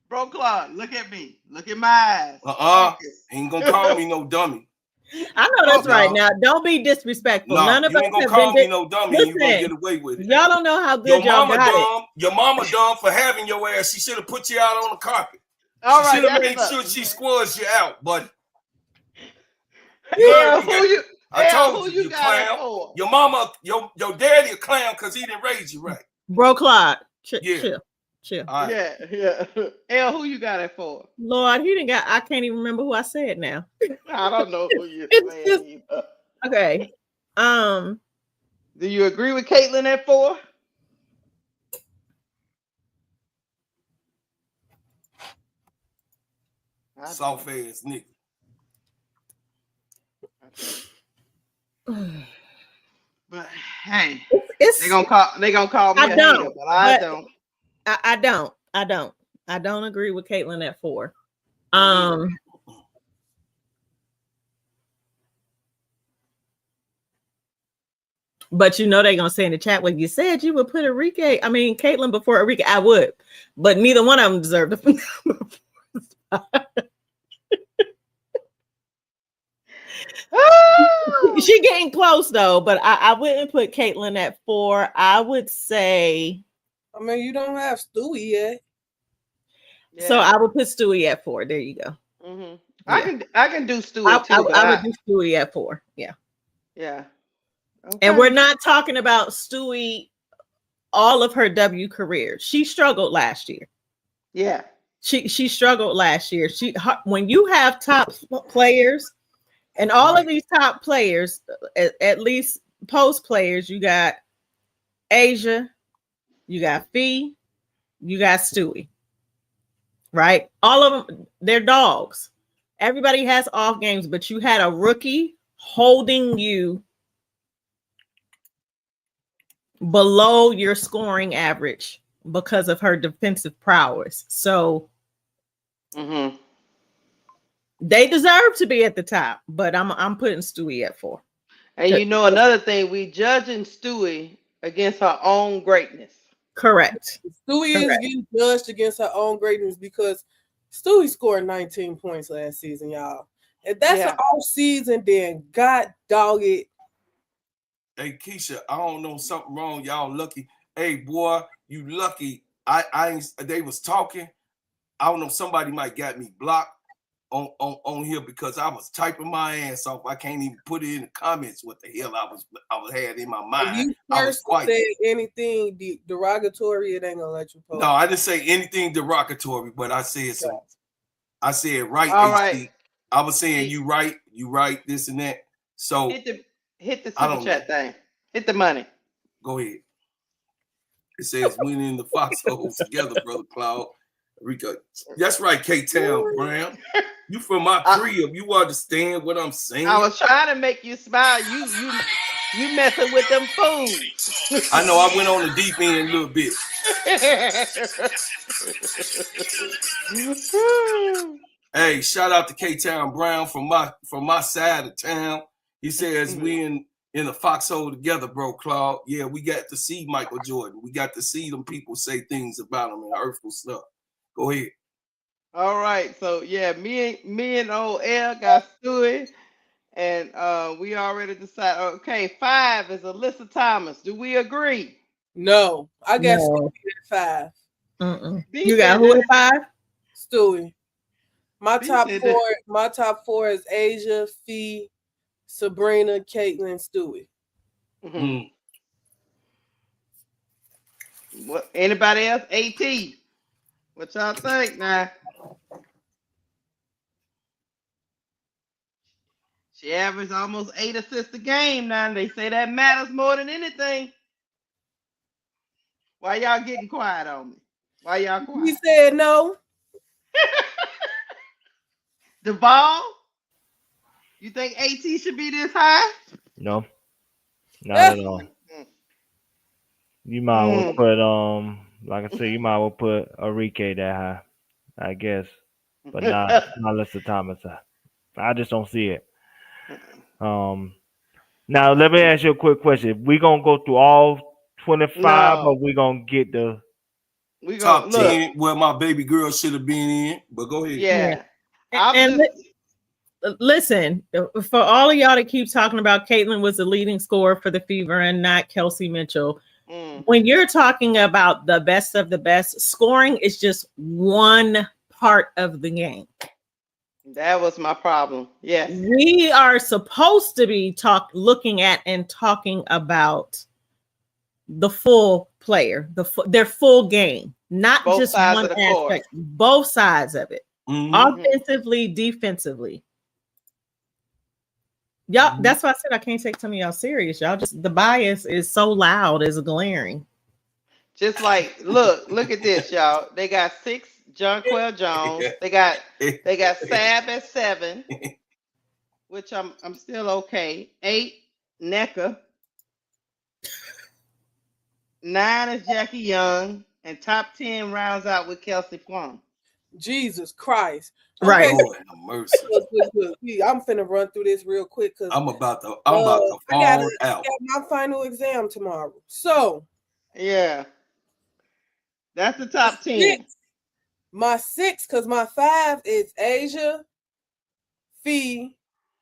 Bro Claude, look at me. Look at my eyes. Ain't going to call me no dummy. I know that's right. Now, don't be disrespectful. None of you us ain't gonna have call been me no dummy. You gonna get away with it. Y'all don't know how good y'all got it. Your mama dumb for having your ass. She should have put you out on the carpet. All she should have made sure she squares you out, buddy. I told you clown. Your mama, your daddy a clown because he didn't raise you right. Bro Claude, chill. Right. Yeah. L, who you got it for? Lord, he didn't got. I can't even remember who I said now. I don't know who you said. Okay. Do you agree with Caitlin at 4? Soft ass nigga. But hey, they gonna call me a hater, but I don't. I don't agree with Caitlin at 4. But you know they're gonna say in the chat, well, you said you would put Caitlin before Enrique. I would, but neither one of them deserved She getting close though, but I wouldn't put Caitlin at 4. I would say. I mean, you don't have Stewie yet. Yeah. So I would put Stewie at 4. There you go. Mm-hmm. Yeah. I can do Stewie too. I would do Stewie at 4. Yeah. Yeah. Okay. And we're not talking about Stewie all of her W career. She struggled last year. Yeah. She struggled last year. When you have top players and all of these top players, at least post players, you got Asia, you got Fee, you got Stewie. Right? All of them, they're dogs. Everybody has off games, but you had a rookie holding you below your scoring average because of her defensive prowess. So they deserve to be at the top, but I'm putting Stewie at 4. And you know another thing, we judging Stewie against her own greatness. Correct. Stewie is getting judged against her own greatness because Stewie scored 19 points last season, y'all. If that's an off season, then God dog it. Hey Keisha, I don't know something wrong. Y'all lucky. Hey boy, you lucky. They was talking. I don't know. Somebody might got me blocked on here because I was typing my ass off. I can't even put it in the comments what the hell I had in my mind. If you first said anything derogatory, it ain't gonna let you post. No, I didn't say anything derogatory, but I said something. I said right. All right. I was saying you right, this and that. So hit the super chat thing. Hit the money. Go ahead. It says winning in the foxholes together, brother Cloud. Rico. That's right, K-Town Brown. You from my crib. You understand what I'm saying? I was trying to make you smile. You messing with them fools. I know I went on the deep end a little bit. Hey, shout out to K-Town Brown from my side of town. He says we in the foxhole together, bro, Claude. Yeah, we got to see Michael Jordan. We got to see them people say things about him and hurtful stuff. Go ahead. All right. So yeah, me and old L got Stewie, and we already decided. Okay, 5 is Alyssa Thomas. Do we agree? No, I got Stewie at 5. You got who at 5? Stewie. My top four is Asia, Fee, Sabrina, Caitlin, Stewie. Mm-hmm. What? Anybody else? AT. What y'all think now? She averaged almost 8 assists a game now, and they say that matters more than anything. Why y'all getting quiet on me? Why y'all quiet? He said no. Duvall, you think AT should be this high? No, not at all. You might well put like I said, you might well put Enrique that high, I guess, but not Lester Thomas high. I just don't see it. Now let me ask you a quick question. We gonna go through all 25, or we gonna get the top 10 where my baby girl should have been in? But go ahead. Yeah. Listen, for all of y'all that keep talking about Caitlin was the leading scorer for the Fever and not Kelsey Mitchell. When you're talking about the best of the best, scoring is just one part of the game. That was my problem. Yes. We are supposed to be looking at and talking about the full player, their full game, not both just sides one of the aspect, court. both sides of it, offensively, defensively. Y'all, that's why I said I can't take some of y'all serious. Y'all just, the bias is so loud, it's glaring. Just like, look at this, y'all. They got 6 Jonquel Jones. They got Sab at 7, which I'm still okay. 8 NECA. 9 is Jackie Young, and top 10 rounds out with Kelsey Plum. Jesus Christ! Right. Lord have mercy. Look, I'm finna run through this real quick because I'm about to fall out. I got my final exam tomorrow. So yeah, that's the top 10. My 6, because my 5 is Asia, Fee,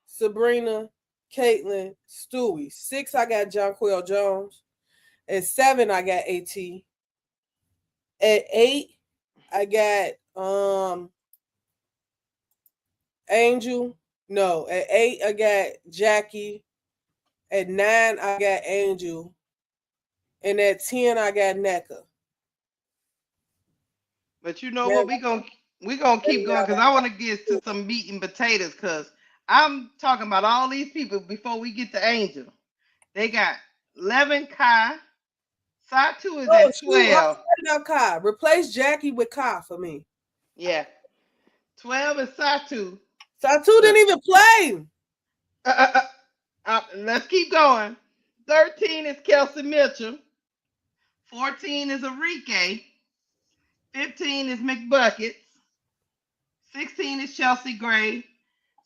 Sabrina, Caitlin, Stewie. 6, I got Jonquel Jones. At 7, I got AT. At 8, I got Angel. No, at 8, I got Jackie. At 9, I got Angel. And at 10, I got NECA. But you know what? We gonna keep going because I want to get to some meat and potatoes because I'm talking about all these people before we get to Angel. They got 11 Kai. Satu is at 12. Now Kai. Replace Jackie with Kai for me. Yeah. 12 is Satu. Satu didn't even play. Let's keep going. 13 is Kelsey Mitchell. 14 is Enrique. 15 is McBuckets. 16 is Chelsea Gray.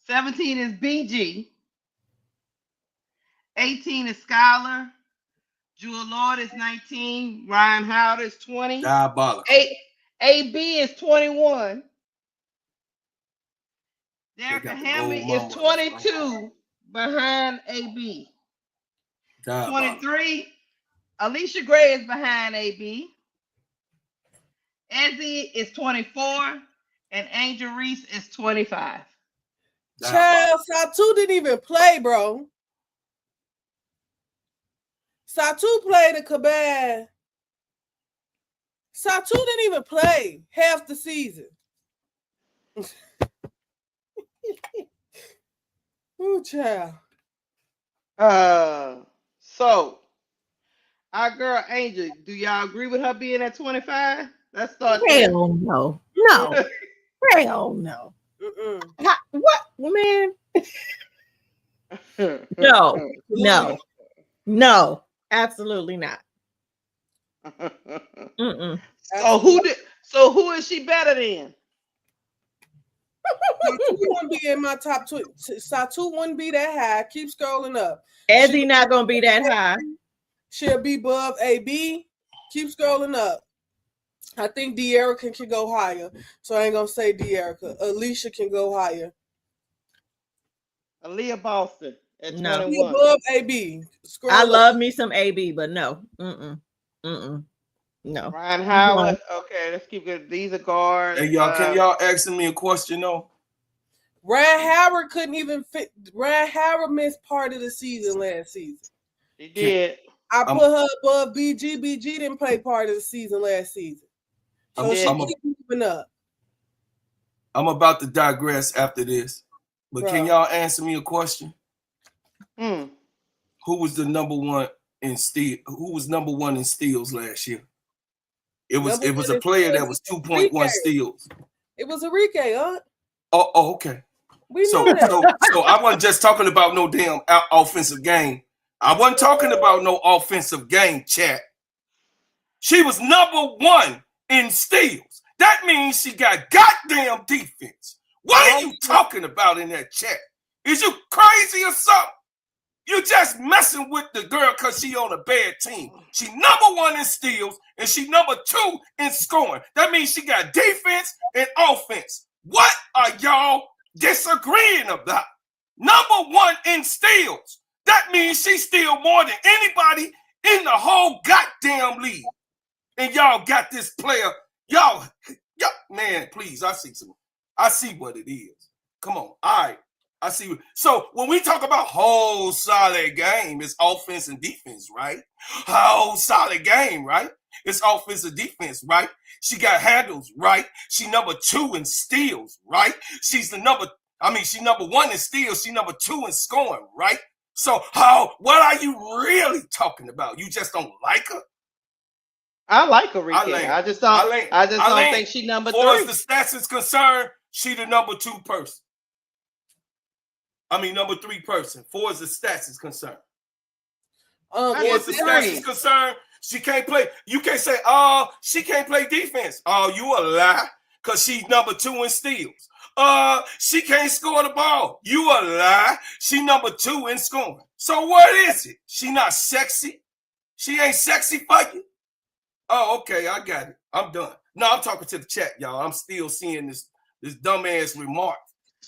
17 is BG. 18 is Skylar. Jewel Lord is 19. Ryan Howard is 20. Diabolical. AB is 21. Derrica Hammy is 22 behind AB. 23. Alicia Gray is behind AB. Ezzy is 24. And Angel Reese is 25. Child, Satu didn't even play, bro. Satu played a cabal. Satu didn't even play half the season. Ooh, child. So our girl Angel, do y'all agree with her being at 25? Let's start there. Hell no. No. Hell no. What, man? No, absolutely not. So who is she better than? Satu wouldn't be in my top 20. Satu wouldn't be that high. Keep scrolling up. Ezzy not gonna be that high. She'll be above AB. Keep scrolling up. I think De'Erica can go higher. So I ain't gonna say De'Erica. Alicia can go higher. Aaliyah Boston at 21. Be above AB. I love me some AB, but no. No. Ryan Howard. Okay, let's keep it. These are guards. Hey, y'all, can y'all ask me a question though? Ryan Howard couldn't even fit. Ryan Howard missed part of the season last season. He did. I put her above BG. BG didn't play part of the season last season. So she keep moving up. I'm about to digress after this. But can y'all answer me a question? Who was the number one in steal? Who was number one in steals last year? It was a player that was 2.1 steals. It was Enrique, huh? Oh, okay. So I wasn't just talking about no damn offensive game. I wasn't talking about no offensive game, chat. She was number one in steals. That means she got goddamn defense. What are you talking about in that chat? Is you crazy or something? You just messing with the girl because she on a bad team. She number one in steals and she number two in scoring. That means she got defense and offense. What are y'all disagreeing about? Number one in steals. That means she steal more than anybody in the whole goddamn league. And y'all got this player. Y'all, man, please, I see what it is. Come on. All right. I see. So when we talk about whole solid game, it's offense and defense, right? Whole solid game, right? It's offense and defense, right? She got handles, right? She number two in steals, right? She's number one in steals. She number two in scoring, right? So what are you really talking about? You just don't like her? I like her, I just don't think she number three. As the stats is concerned, she the number two person. Number three person. As the stats is concerned. As the stats is concerned, she can't play. You can't say, she can't play defense. You a lie, because she's number two in steals. She can't score the ball. You a lie. She number two in scoring. So what is it? She not sexy? She ain't sexy for you? Oh, okay, I got it. I'm done. No, I'm talking to the chat, y'all. I'm still seeing this dumbass remark.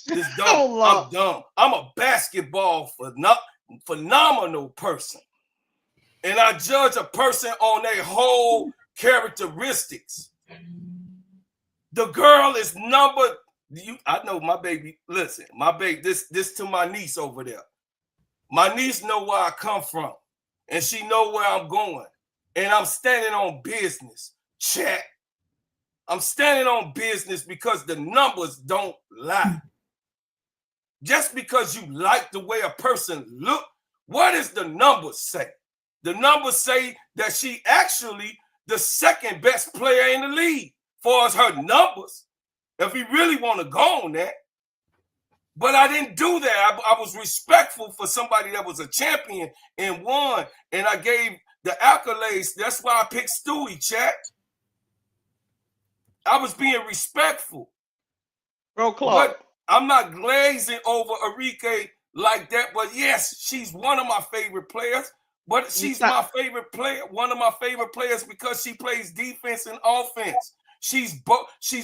This dumb. I'm dumb. I'm a basketball phenomenal person. And I judge a person on their whole characteristics. The girl is I know my baby. Listen, my baby, this to my niece over there. My niece know where I come from. And she know where I'm going. And I'm standing on business, chat. I'm standing on business because the numbers don't lie. Just because you like the way a person look, what does the numbers say? The numbers say that she actually the second best player in the league as far as her numbers. If we really want to go on that. But I didn't do that. I was respectful for somebody that was a champion and won. And I gave the accolades. That's why I picked Stewie, chat. I was being respectful. Bro, Clark. But I'm not glazing over Enrique like that. But yes, she's one of my favorite players. But she's my favorite player, one of my favorite players because she plays defense and offense. She's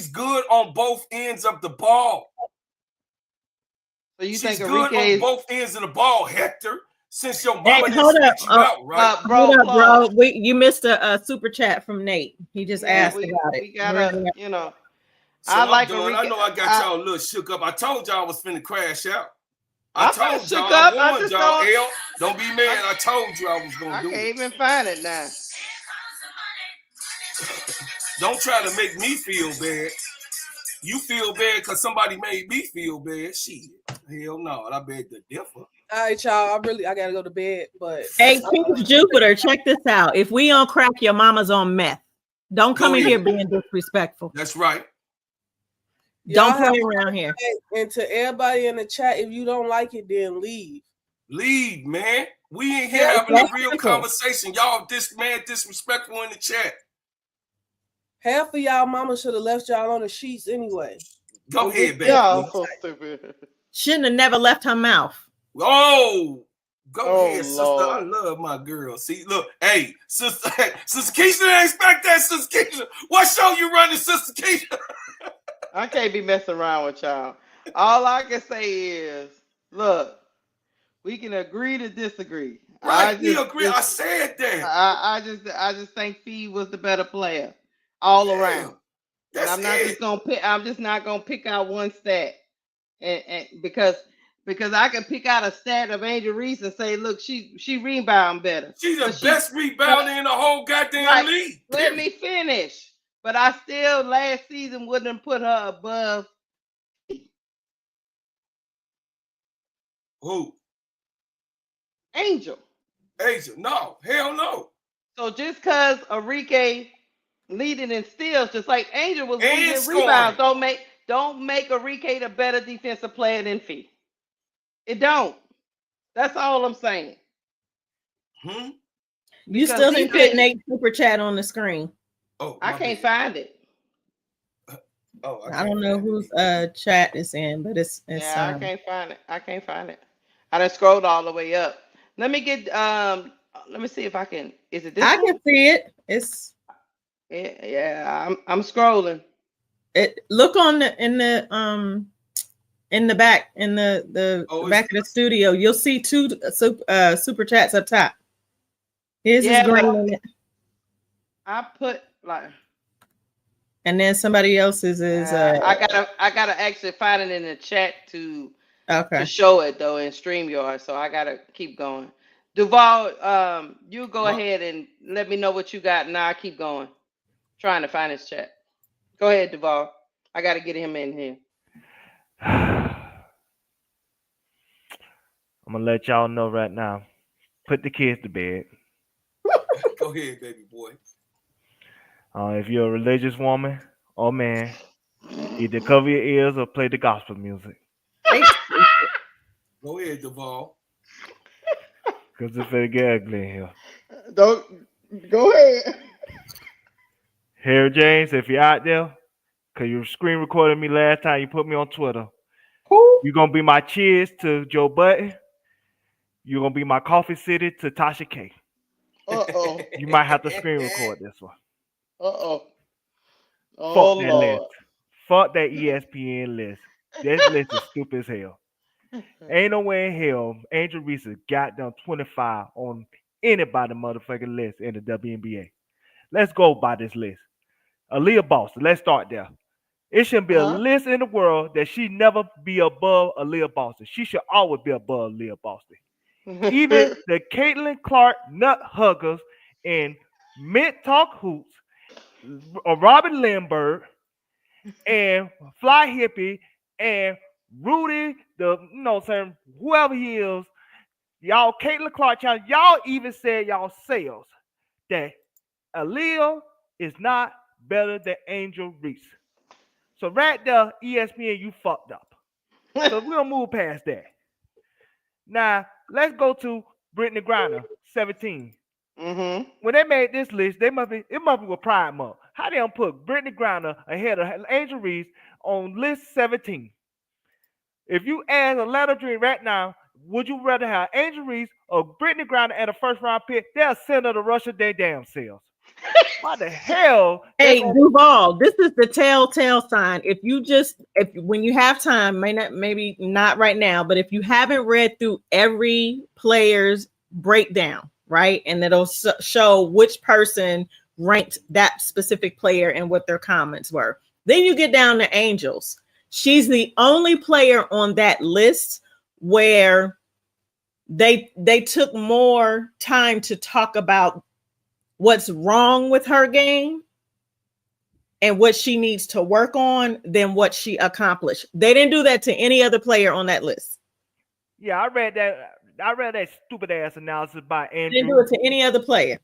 good on both ends of the ball. So you she's think good on both ends of the ball, Hector. Since your mama didn't spit you out, right? Bro. You missed a super chat from Nate. He just asked about it. We gotta, So I like Enrique. I know I got y'all a little shook up. I told y'all I was finna crash out. I told y'all I warned y'all. L, don't be mad. I told you I was gonna do it. I can't even find it now. Don't try to make me feel bad. You feel bad because somebody made me feel bad. Shit. Hell no. I beg to differ. All right, y'all. I gotta go to bed. But hey, King Jupiter, check this out. If we on crack, your mama's on meth. Don't come in here being disrespectful. That's right. Don't play around here. And to everybody in the chat, if you don't like it, then leave. Leave, man. We ain't here having a real conversation. Y'all disrespectful in the chat. Half of y'all mama should have left y'all on the sheets anyway. Go ahead, baby. Y'all so stupid. Shouldn't have never left her mouth. Oh, go ahead, sister. I love my girl. See, look, hey, sister Keisha didn't expect that, Sister Keisha. What show you running, Sister Keisha? I can't be messing around with y'all. All I can say is, look, we can agree to disagree. Right, we agree. I said that. I just think Fee was the better player all around. And I'm just not gonna pick out one stat and because I can pick out a stat of Angel Reese and say, look, she rebound better. She's the But best rebounder in the whole goddamn right, league. let me finish. But I still last season wouldn't have put her above Who? Angel. Angel. No, hell no. So just because Arike leading in steals, just like Angel was leading And in scoring. rebounds, don't make Arike the better defensive player than Fee. It don't. That's all I'm saying. Hmm? You Because still didn't put DK, Nate super chat on the screen. Oh, I my can't bad. find it. Oh, I don't know whose chat is in, but it's Yeah, I can't find it. I can't find it. I done scrolled all the way up. Let me get let me see if I can. Is it this I one? can see it. It's Yeah, I'm scrolling. it. Look on the in the back in the back of the studio. You'll see two super chats up top. His is green, I put like, and then somebody else's is. I gotta actually find it in the chat to show it though in StreamYard. So I gotta keep going. Duval, you go ahead and let me know what you got, and I'll keep going. Trying to find his chat. Go ahead, Duval. I gotta get him in here. I'm gonna let y'all know right now. Put the kids to bed. Go ahead, baby boy. If you're a religious woman or man, either cover your ears or play the gospel music. Go ahead, Duval. Because it's very get ugly in here. Don't go ahead. Harry James, if you're out there, because you screen recorded me last time you put me on Twitter. You're going to be my cheers to Joe Button. You're going to be my coffee city to Tasha K. Uh-oh. You might have to screen record this one. Uh-oh. Fuck that list. Fuck that ESPN list. This list is stupid as hell. Ain't no way in hell Angel Reese got down 25 on anybody motherfucking list in the WNBA. Let's go by this list. Aaliyah Boston. Let's start there. It shouldn't be a list in the world that she never be above Aaliyah Boston. She should always be above Aaliyah Boston. Even the Caitlin Clark nut huggers and Mint Talk Hoops, Robin Lindbergh, and Fly Hippie, and Rudy, saying whoever he is, y'all, Caitlin Clark, y'all even said y'allselves that Aaliyah is not better than Angel Reese. So right there, ESPN, you fucked up. So we're gonna move past that. Now let's go to Brittany Griner, 17. Mm-hmm. When they made this list, it must be with Pride Month. How they don't put Brittany Griner ahead of Angel Reese on list 17? If you add a letter dream right now, would you rather have Angel Reese or Brittany Griner at a first round pick? They'll send her to Russia their damn selves. Why the hell? Hey, Duval, this is the telltale sign. If when you have time, maybe not right now, but if you haven't read through every player's breakdown, right, and it'll show which person ranked that specific player and what their comments were. Then you get down to Angels. She's the only player on that list where they took more time to talk about what's wrong with her game and what she needs to work on than what she accomplished. They didn't do that to any other player on that list. Yeah, I read that stupid ass analysis by Andrew. They didn't do it to any other player.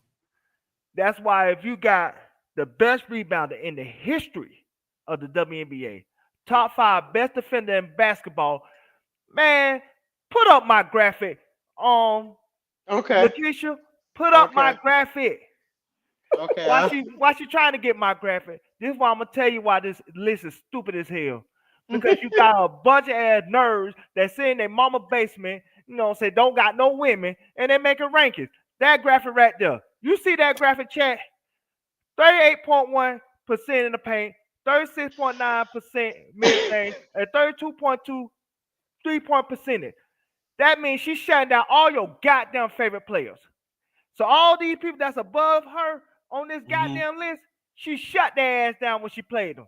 That's why if you got the best rebounder in the history of the WNBA, top 5 best defender in basketball, man, put up my graphic. Lakeisha, put up my graphic. Okay. Why she trying to get my graphic? This is why I'm gonna tell you why this list is stupid as hell. Because you got a bunch of ass nerds that sit in their mama basement, say don't got no women, and they making rankings. That graphic right there. You see that graphic, chat? 38.1% in the paint, 36.9% mid-range, and 32.2 3-point percentage. That means she's shutting down all your goddamn favorite players. So all these people that's above her on this goddamn list, she shut their ass down when she played them.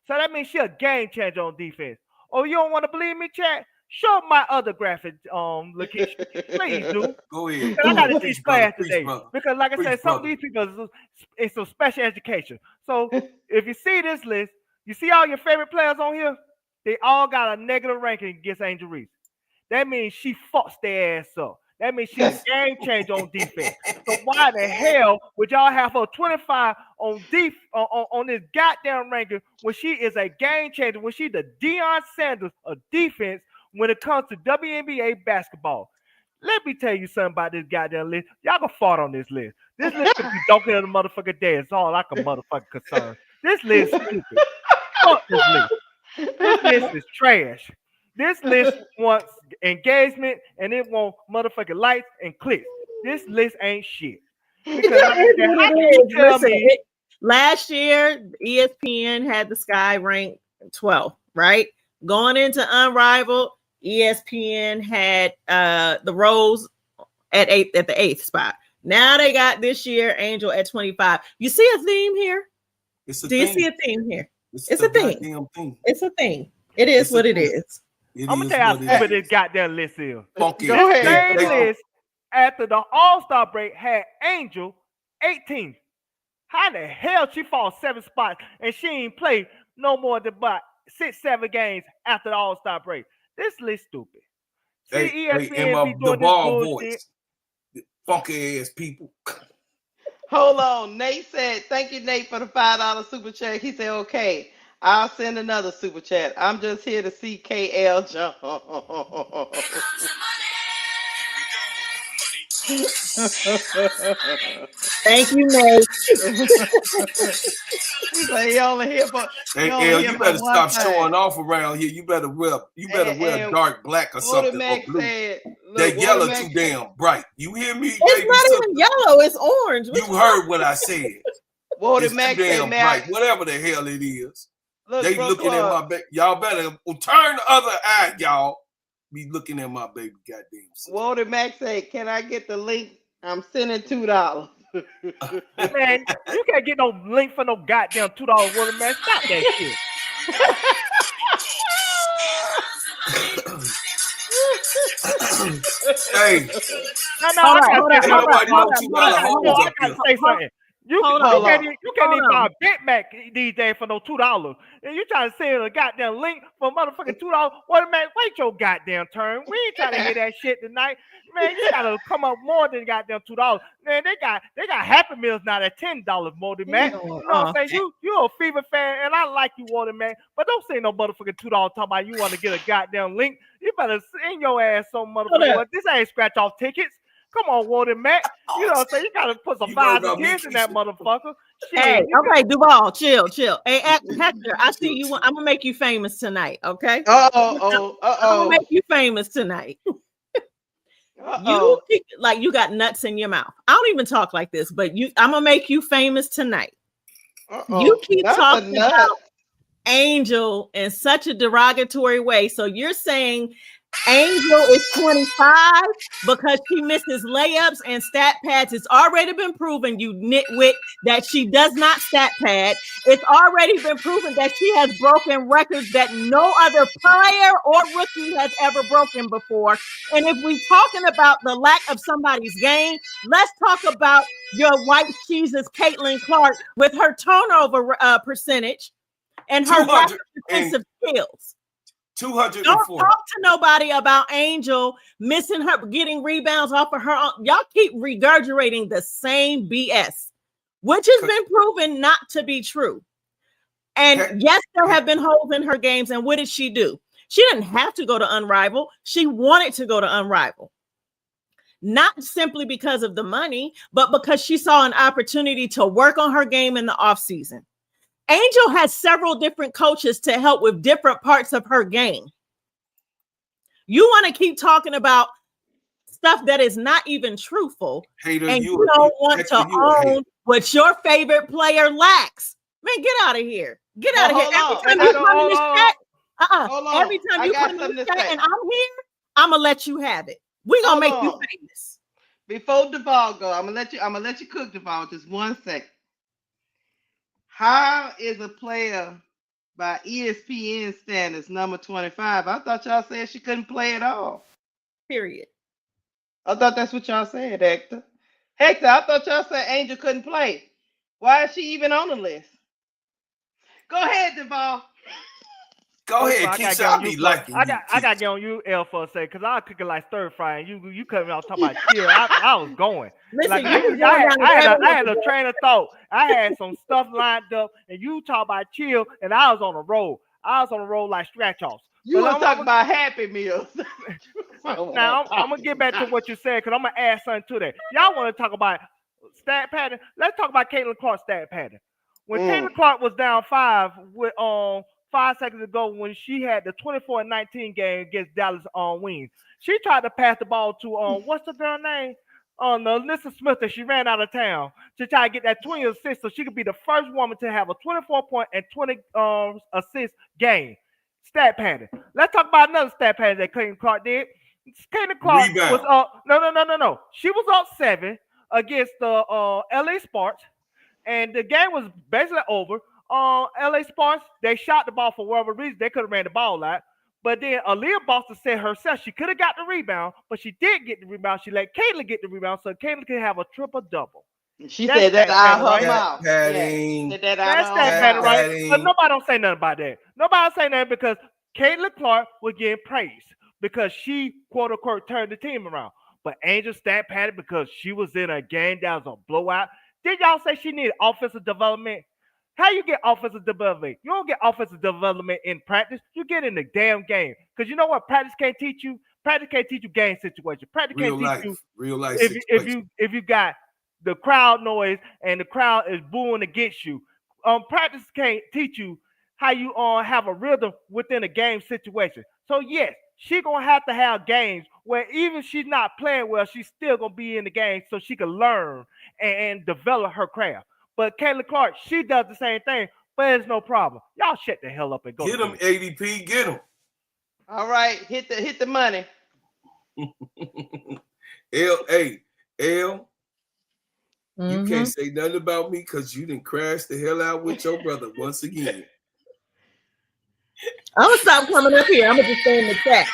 So that means she a game changer on defense. Oh, you don't want to believe me, chat? Show my other graphic, Lakeisha. Please do. Go ahead. Because I got to teach Preach, brother. class Preach, today. brother. Because, like I Preach, said, some of brother. these people, it's some special education. So, if you see this list, you see all your favorite players on here? They all got a negative ranking against Angel Reese. That means she fucks their ass up. That means she a game changer on defense. So why the hell would y'all have her 25 on this goddamn ranking when she is a game changer, when she the Deion Sanders of defense when it comes to WNBA basketball? Let me tell you something about this goddamn list. Y'all can fart on this list. This list could be donkey of the motherfucking day. It's all like a motherfucking concern. This list is stupid. Fuck this list. This list is trash. This list wants engagement and it wants motherfucking lights and clicks. This list ain't shit. Because like I said, how can you tell me? Last year, ESPN had the Sky ranked 12, right? Going into Unrivaled, ESPN had the Rose at the eighth spot. Now they got this year Angel at 25. You see a theme here? Do you see a theme here? It's a thing. It's a thing. It is what it is. I'm gonna tell you how stupid this goddamn list is. Funky. This same list after the All-Star break had Angel 18. How the hell she falls 7 spots and she ain't played no more than about 6-7 games after the All-Star break? This list stupid. See, ESPN be doing this bullshit. Funky ass people. Hold on. Nate said, thank you, Nate, for the $5 super chat. He said, okay, I'll send another super chat. I'm just here to see KL jump. Thank you, Nate. He's like, he only here for. Hey, El, you better stop showing off around here. You better wear dark black or something. Or blue. Said, that yellow too damn bright. You hear me? It's not even yellow. It's orange. You heard what I said. It's too damn bright. Whatever the hell it is. They looking at my baby. Y'all better turn the other eye, y'all. Be looking at my baby goddamn self. Walter Mack said, can I get the link? I'm sending $2. Man, you can't get no link for no goddamn $2 Walter Mack. Stop that shit. Hey. I gotta say something. You can't even buy a Big Mac these days for no $2. And you trying to send a goddamn link for motherfucking $2. What man? Wait your goddamn turn. We ain't trying to hear that shit tonight. Man, you gotta come up more than goddamn $2. Man, they got Happy Meals now at $10 more than Mac. You know what I'm saying? You a Fever fan, and I like you, Water Man, but don't say no motherfucking $2 talking about you want to get a goddamn link. You better send your ass some motherfucker. But this ain't scratch off tickets. Come on, Walter Matt. You know what I'm saying? You gotta put some 5 and 10s in that motherfucker. Shit, hey, okay, Duval, chill. Hey, Hector, I see you. I'm gonna make you famous tonight, okay? I'm gonna make you famous tonight. You you got nuts in your mouth. I don't even talk like this, but I'm gonna make you famous tonight. You keep talking about Angel in such a derogatory way. So you're saying Angel is 25 because she misses layups and stat pads. It's already been proven, you nitwit, that she does not stat pad. It's already been proven that she has broken records that no other player or rookie has ever broken before. And if we're talking about the lack of somebody's game, let's talk about your white cheeses, Caitlin Clark, with her turnover percentage and her lack of defensive skills. 204. Don't talk to nobody about Angel missing her, getting rebounds off of her. Y'all keep regurgitating the same BS, which has been proven not to be true. And yes, there have been holes in her games. And what did she do? She didn't have to go to Unrivaled. She wanted to go to Unrivaled. Not simply because of the money, but because she saw an opportunity to work on her game in the offseason. Angel has several different coaches to help with different parts of her game. You want to keep talking about stuff that is not even truthful, Hater, and you don't want to own what your favorite player lacks. Man, get out of here. Get out of here. Every time you come in this chat, every time you come in this chat and I'm here, I'm going to let you have it. We're going to make you famous. Before Duval go, I'm gonna let you cook, Duval, just 1 second. How is a player by ESPN standards, number 25. I thought y'all said she couldn't play at all. Period. I thought that's what y'all said, Hector. Hector, I thought y'all said Angel couldn't play. Why is she even on the list? Go ahead, Duval. Go ahead, Keisha. I be liking you. I got to get on you, L, for a second, because I cook it like stir fry, and you cut me off talking about chill. I was going. Listen, Like, I had a train of thought. I had some stuff lined up, and you talk about chill, and I was on the road. I was on the road like scratch offs. You were talking about Happy Meals. Now, I'm going to get back to what you said, because I'm going to add something to that. Y'all want to talk about stat pattern? Let's talk about Caitlin Clark's stat pattern. When Caitlin Clark was down 5 with 5 seconds ago, when she had the 24-19 game against Dallas on Wings, she tried to pass the ball to what's the girl name? Alyssa Smith, that she ran out of town to try to get that 20 assists so she could be the first woman to have a 24-point and 20 assist game. Stat pattern. Let's talk about another stat pattern that Caitlin Clark did. Caitlin Clark was up. No. She was up 7 against the LA Sparks, and the game was basically over. LA Sparks, they shot the ball for whatever reason. They could have ran the ball out. But then Aaliyah Boston said herself she could have got the rebound, but she did get the rebound. She let Caitlin get the rebound so Caitlin could have a triple-double. She said that out of her mouth. Padding. That's that pattern, right? But nobody don't say nothing about that. Nobody don't say nothing because Caitlin Clark was getting praised because she, quote-unquote, turned the team around. But Angel stat pattern because she was in a game that was a blowout. Did y'all say she needed offensive development? How you get offensive development? You don't get offensive development in practice. You get in the damn game. Because you know what practice can't teach you? Practice can't teach you game situation. Practice can't teach you real life if you got the crowd noise and the crowd is booing against you. Practice can't teach you how you have a rhythm within a game situation. So yes, she gonna have to have games where even she's not playing well, she's still gonna be in the game so she can learn and develop her craft. But Caitlin Clark, she does the same thing, but it's no problem. Y'all shut the hell up and go. Get them, ADP, get them. All right, hit the money. L, you can't say nothing about me because you didn't crash the hell out with your brother once again. I'm gonna stop coming up here. I'm gonna just stay in the chat.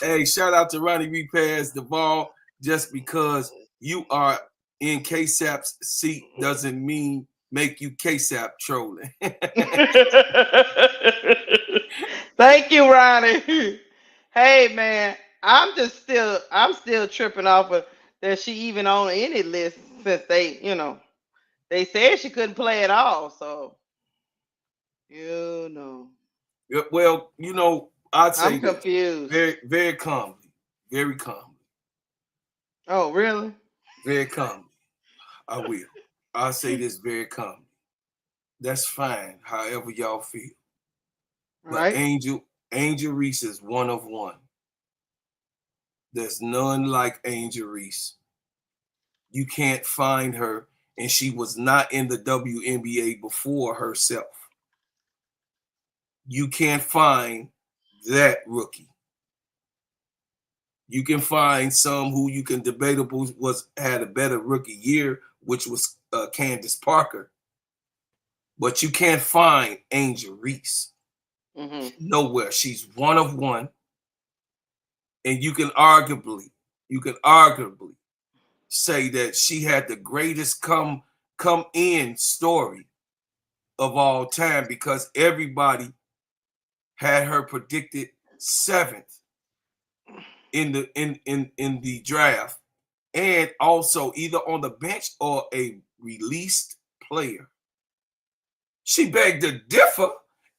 Hey, shout out to Ronnie Repairs Duval. Just because you are in KSAP's seat doesn't mean make you KSAP trolling. Thank you, Ronnie. Hey man, I'm still tripping off of that she even on any list since they said she couldn't play at all. So Well, I'd say I'm confused. Very, very calmly. Very calmly. Oh, really? Very calmly. I will. I'll say this very calmly. That's fine, however y'all feel. Right. But Angel Reese is one of one. There's none like Angel Reese. You can't find her, and she was not in the WNBA before herself. You can't find that rookie. You can find some who you can debatable had a better rookie year, which was Candace Parker. But you can't find Angel Reese nowhere. She's one of one, and you can arguably say that she had the greatest come in story of all time because everybody had her predicted 7th in the draft, and also either on the bench or a released player. She begged to differ,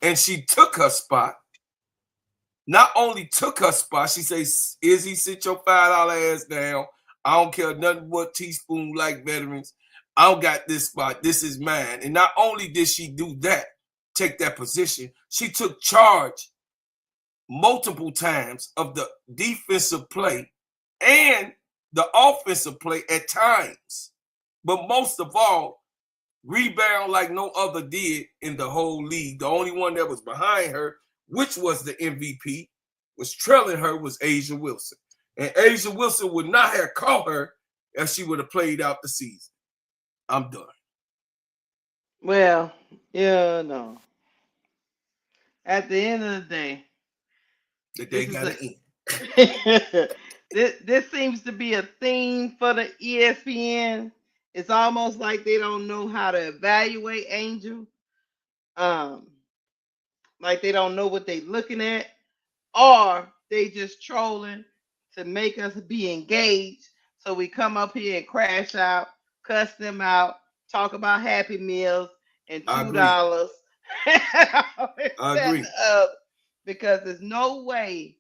and she took her spot. Not only took her spot, she says, "Izzy, sit your $5 ass down. I don't care nothing what teaspoon like veterans. I don't got this spot. This is mine." And not only did she do that, take that position, she took charge multiple times of the defensive play and the offensive play at times. But most of all, rebound like no other did in the whole league. The only one that was behind her, which was the MVP, was trailing her, was Angel Wilson. And Angel Wilson would not have caught her if she would have played out the season. I'm done. Well, yeah, no. At the end of the day, The day got to end. this seems to be a theme for the ESPN. It's almost like they don't know how to evaluate Angel. Um, like they don't know what they're looking at, or they just trolling to make us be engaged. So we come up here and crash out, cuss them out, talk about Happy Meals and $2. I agree. Because there's no way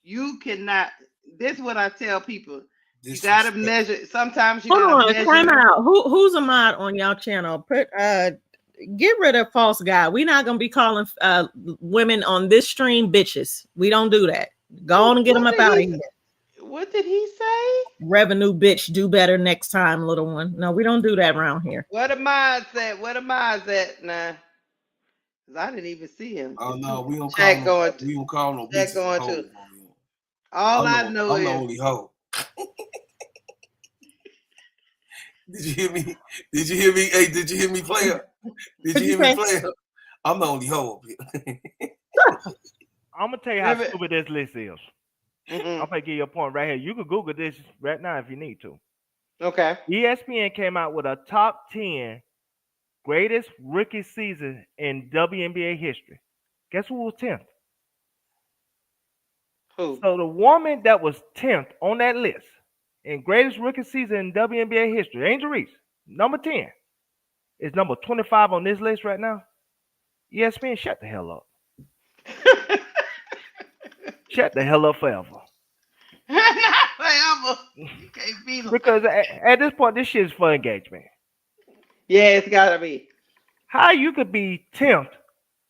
you cannot. This is what I tell people. You gotta measure. Sometimes you gotta measure. Time out. Who's a mod on y'all channel? Get rid of false guy. We're not gonna be calling women on this stream bitches. We don't do that. Go on and get them up out of here. What did he say? Revenue bitch, do better next time, little one. No, we don't do that around here. What am I at? What am I at now? Cause I didn't even see him. Oh no, we don't call no. We don't call no bitches. Going to. All I know I'm is the only hoe. Did you hear me? Did you hear me? Hey, did you hear me, player? Did you hear me, player? I'm the only hoe. I'm gonna tell you how stupid this list is. I'm gonna give you a point right here. You can Google this right now if you need to. Okay. ESPN came out with a top 10 greatest rookie season in WNBA history. Guess who was 10th? Who? So the woman that was 10th on that list in greatest rookie season in WNBA history, Angel Reese, number 10, is number 25 on this list right now. ESPN, shut the hell up. Shut the hell up forever. Not forever. You can't be because at this point, this shit is for engagement. Yeah, it's gotta be. How you could be 10th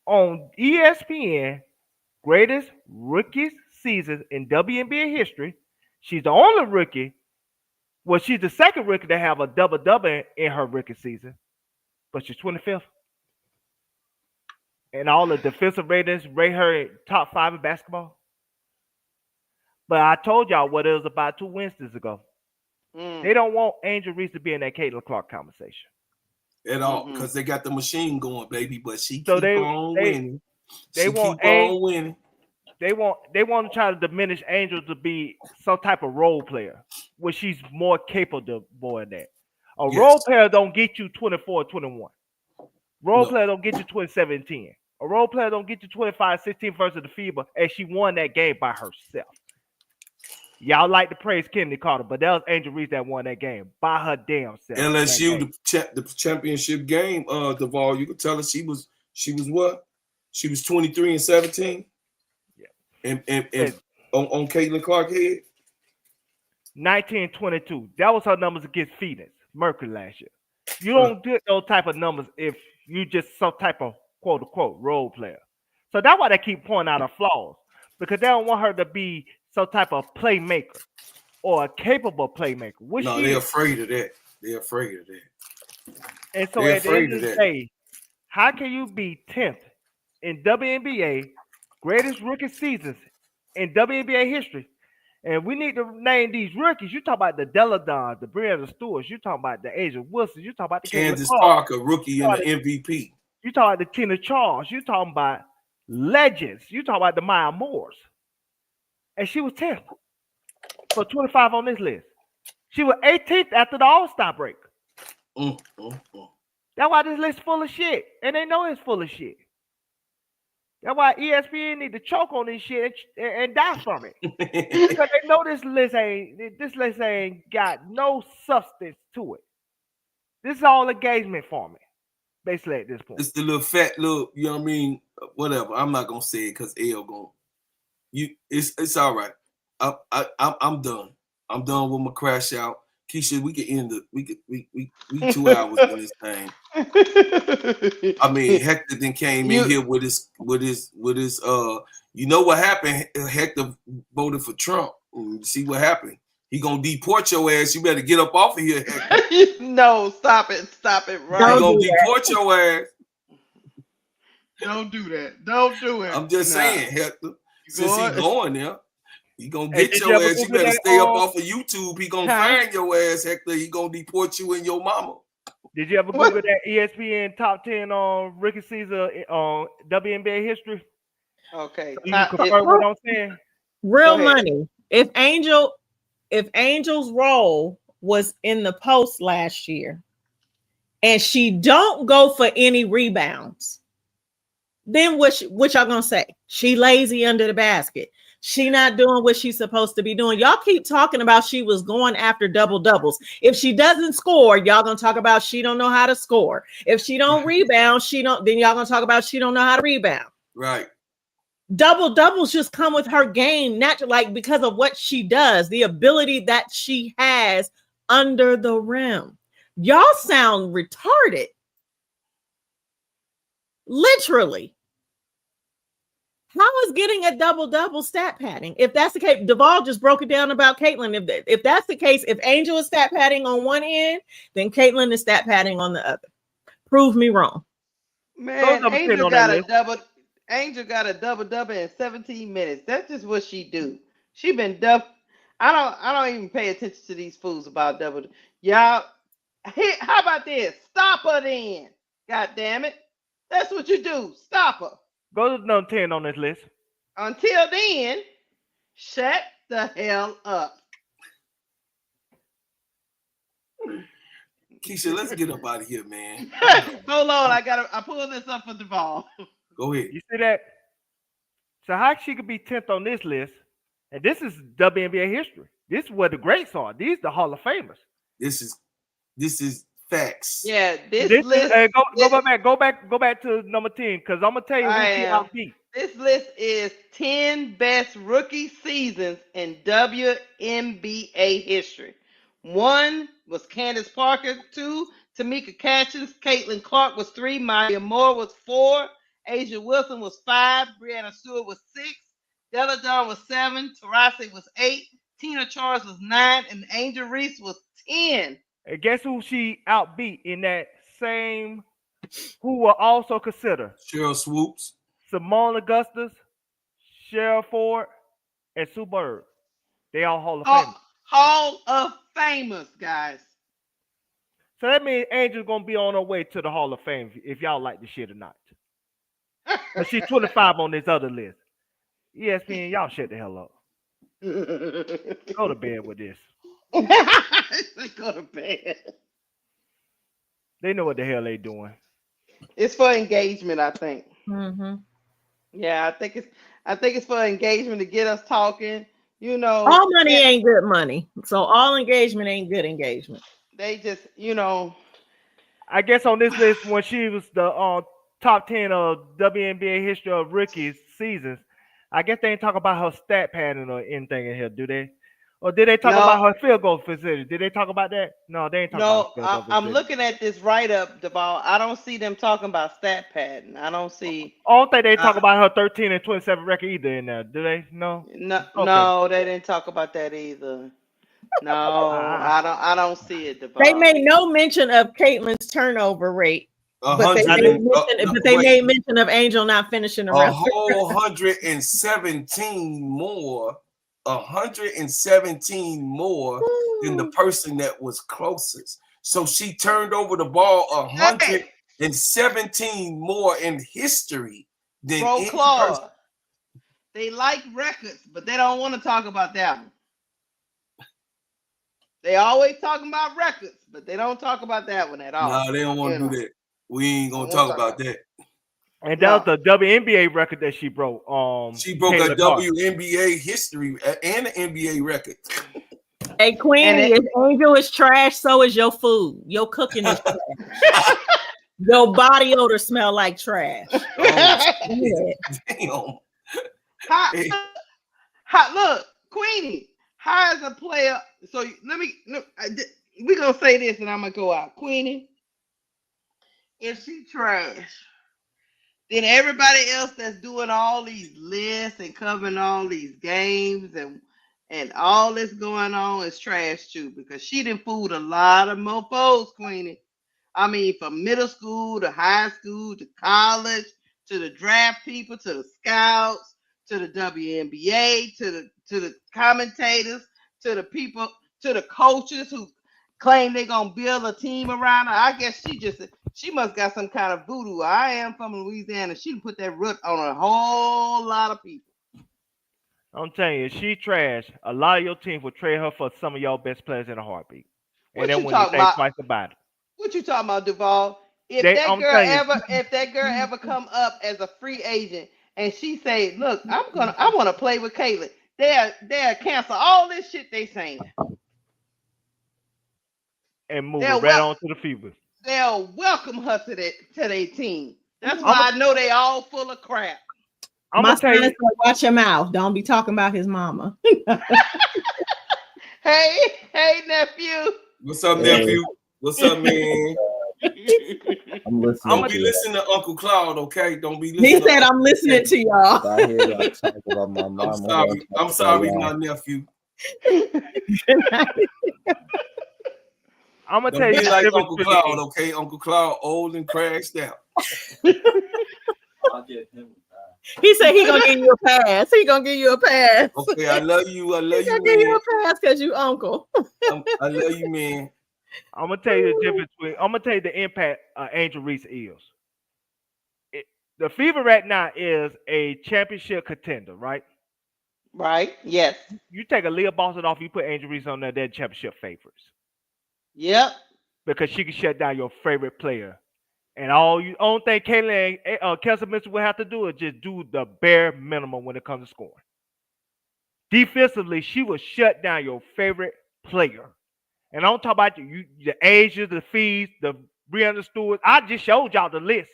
on ESPN greatest rookie season in WNBA history? She's the only rookie. Well, she's the second rookie to have a double-double in her rookie season, but she's 25th. And all the defensive ratings rate her top 5 in basketball. But I told y'all what it was about 2 Wednesdays ago. They don't want Angel Reese to be in that Caitlin Clark conversation. At all, because they got the machine going, baby. But she keep on winning. They want on winning. They want to try to diminish Angel to be some type of role player, where she's more capable than that. A role player don't get you 24-21. Role player don't get you 27-10. A role player don't get you 25-16 versus the FIBA, and she won that game by herself. Y'all like to praise Kennedy Carter, but that was Angel Reese that won that game by her damn self. LSU, the championship game, Duval, you could tell her she was what? She was 23-17. Yeah. And on Caitlin Clark head? 19-22. That was her numbers against Phoenix Mercury last year. You don't get those type of numbers if you just some type of quote unquote role player. So that's why they keep pointing out her flaws, because they don't want her to be some type of playmaker or a capable playmaker. No, they're afraid of that. They're afraid of that. And so at the end of the day, how can you be 10th in WNBA, greatest rookie seasons in WNBA history? And we need to name these rookies. You talk about the Deladon, the Brianna Stewarts. You talk about the Asia Wilson. You talk about the Kansas Parker, rookie and the MVP. You talk about the Tina Charles. You talking about legends. You talk about the Maya Moores. And she was 10th. So 25 on this list. She was 18th after the All-Star break. That's why this list full of shit. And they know it's full of shit. That's why ESPN need to choke on this shit and die from it. Because they know this list ain't got no substance to it. This is all engagement for me. Basically at this point. It's the little fat little, you know what I mean? Whatever. I'm not gonna say it because L gonna. It's all right. I'm done. I'm done with my crash out. Keisha, we could end it. We 2 hours in this thing. I mean, Hector then came in here with his you know what happened? Hector voted for Trump. See what happened. He gonna deport your ass. You better get up off of here, Hector. No, stop it, right? He gonna deport your ass. Don't do that. Don't do it. I'm just saying, Hector. Since he's going there, He gonna Hey, get did you your ever ass. You Google better that? stay up off of YouTube. He gonna Huh? find your ass, Hector. He gonna deport you and your mama. Did you ever What? Google that ESPN top 10 on rookie season on WNBA history? Okay, So you can it, confirm what I'm saying. go Real ahead. money. If Angel's role was in the post last year and she don't go for any rebounds, then what y'all gonna say? She lazy under the basket. She not doing what she's supposed to be doing. Y'all keep talking about she was going after double doubles. If she doesn't score, y'all gonna talk about she don't know how to score. If she don't rebound, then y'all gonna talk about she don't know how to rebound. Right. Double doubles just come with her game, natural, like because of what she does, the ability that she has under the rim. Y'all sound retarded. Literally. How is getting a double stat padding? If that's the case, Duvall just broke it down about Caitlin. If that's the case, if Angel is stat padding on one end, then Caitlin is stat padding on the other. Prove me wrong. Those Man, number 10 Angel on that got a list. double. Angel got a double in 17 minutes. That's just what she do. She been duff. I don't even pay attention to these fools about double. Y'all, how about this? Stop her then. God damn it. That's what you do. Stop her. Go to number 10 on this list. Until then, shut the hell up. Keisha, let's get up out of here, man. Hold on, I pulled this up for Duvall. Go ahead. You see that? So how she could be 10th on this list? And this is WNBA history. This is where the greats are. These the Hall of Famers. This is facts. Yeah, this This is list. go back to number 10 because I'm gonna tell you I who she am. outbeat. This list is 10 best rookie seasons in WNBA history. 1 was Candace Parker. 2, Tamika Catchings. Caitlin Clark was 3. Maya Moore was 4. Asia Wilson was 5. Brianna Stewart was 6. Della Dawn was 7. Tarasi was 8. Tina Charles was 9. And Angel Reese was 10. And guess who she outbeat in that same? Who will also consider Cheryl Swoops. Simone Augustus, Cheryl Ford, and Sue Bird. They all Hall of Famers. Hall of Famers, guys. So that means Angel's gonna be on her way to the Hall of Fame if y'all like the shit or not. But she's 25 on this other list. ESPN, y'all shut the hell up. Go to bed with this. Go to bed. They know what the hell they doing. It's for engagement, I think. Mm-hmm. Yeah, I think it's for engagement to get us talking. You know, all money ain't good money, so all engagement ain't good engagement. They just, you know. I guess on this list, when she was the top 10 of WNBA history of rookies seasons, I guess they ain't talk about her stat pattern or anything in here, do they? Or did they talk about her field goal percentage? Did they talk about that? No, they ain't talking about field goal percentage. I'm looking at this write-up, Duvall. I don't see them talking about stat pattern. I don't see. I don't think they talk about her 13 and 27 record either in there, do they? No. No, Okay. no, they didn't talk about that either. No, I don't see it, Duvall. They made no mention of Caitlin's turnover rate. But they made mention of Angel not finishing the rest. whole 117 more. 117 more than the person that was closest. So she turned over the ball 117 more in history than any person. They like records, but they don't want to talk about that one. They always talking about records, but they don't talk about that one at all. No, they don't want to do that. We ain't gonna talk about that. And that was the WNBA record that she broke. She broke a WNBA history and an NBA record. Hey, Queenie, if Angel is trash, so is your food. Your cooking is trash. Your body odor smell like trash. Damn. Look, Queenie, how is a player? So we're gonna say this, and I'm gonna go out. Queenie, if she trash, then everybody else that's doing all these lists and covering all these games and all this going on is trash too, because she done fooled a lot of mofos, Queenie. I mean, from middle school to high school to college to the draft people to the scouts to the WNBA to to the commentators, to the people, to the coaches who claim they're gonna build a team around her. I guess she must got some kind of voodoo. I am from Louisiana. She put that root on a whole lot of people. I'm telling you, she trash. A lot of your teams will trade her for some of y'all best players in a heartbeat, and What then you when you talking think about? twice about it, What you talking about, Duval? I'm telling you, If that girl ever come up as a free agent and she say, "Look, I want to play with Caitlin," they'll cancel all this shit they saying. and move it They'll right wel- on to the Fever. they'll welcome her to their team. That's I'm why I know they all full of crap. My gonna tell son you, said, watch your mouth. Don't be talking about his mama. Hey, nephew. What's up, Hey, nephew? What's up, man? I'm listening. Don't be to listening to Uncle Cloud, okay? Don't be He listening. said, I'm listening to y'all. I hear y'all talk about my mom. I'm sorry, my nephew. I'm gonna Don't tell you be the like difference Uncle between. Cloud, okay? Uncle Cloud old and crashed out. I'll get him. He said he gonna give you a pass. He gonna give you a pass. Okay, I love you. I love He you, gonna give you man. a pass because you uncle. I love you, man. I'm gonna tell you the difference between. I'm gonna tell you the impact Angel Reese is. The Fever right now is a championship contender, right? Right? Yes. You take a Leah Boston off, you put Angel Reese on there, they're championship favorites Yep. because she can shut down your favorite player. And only thing Caitlin and Kelsey Mitchell will have to do is just do the bare minimum when it comes to scoring. Defensively, she will shut down your favorite player. And I'm talking about the Asia, the Fees, the Brianna Stewart. I just showed y'all the list.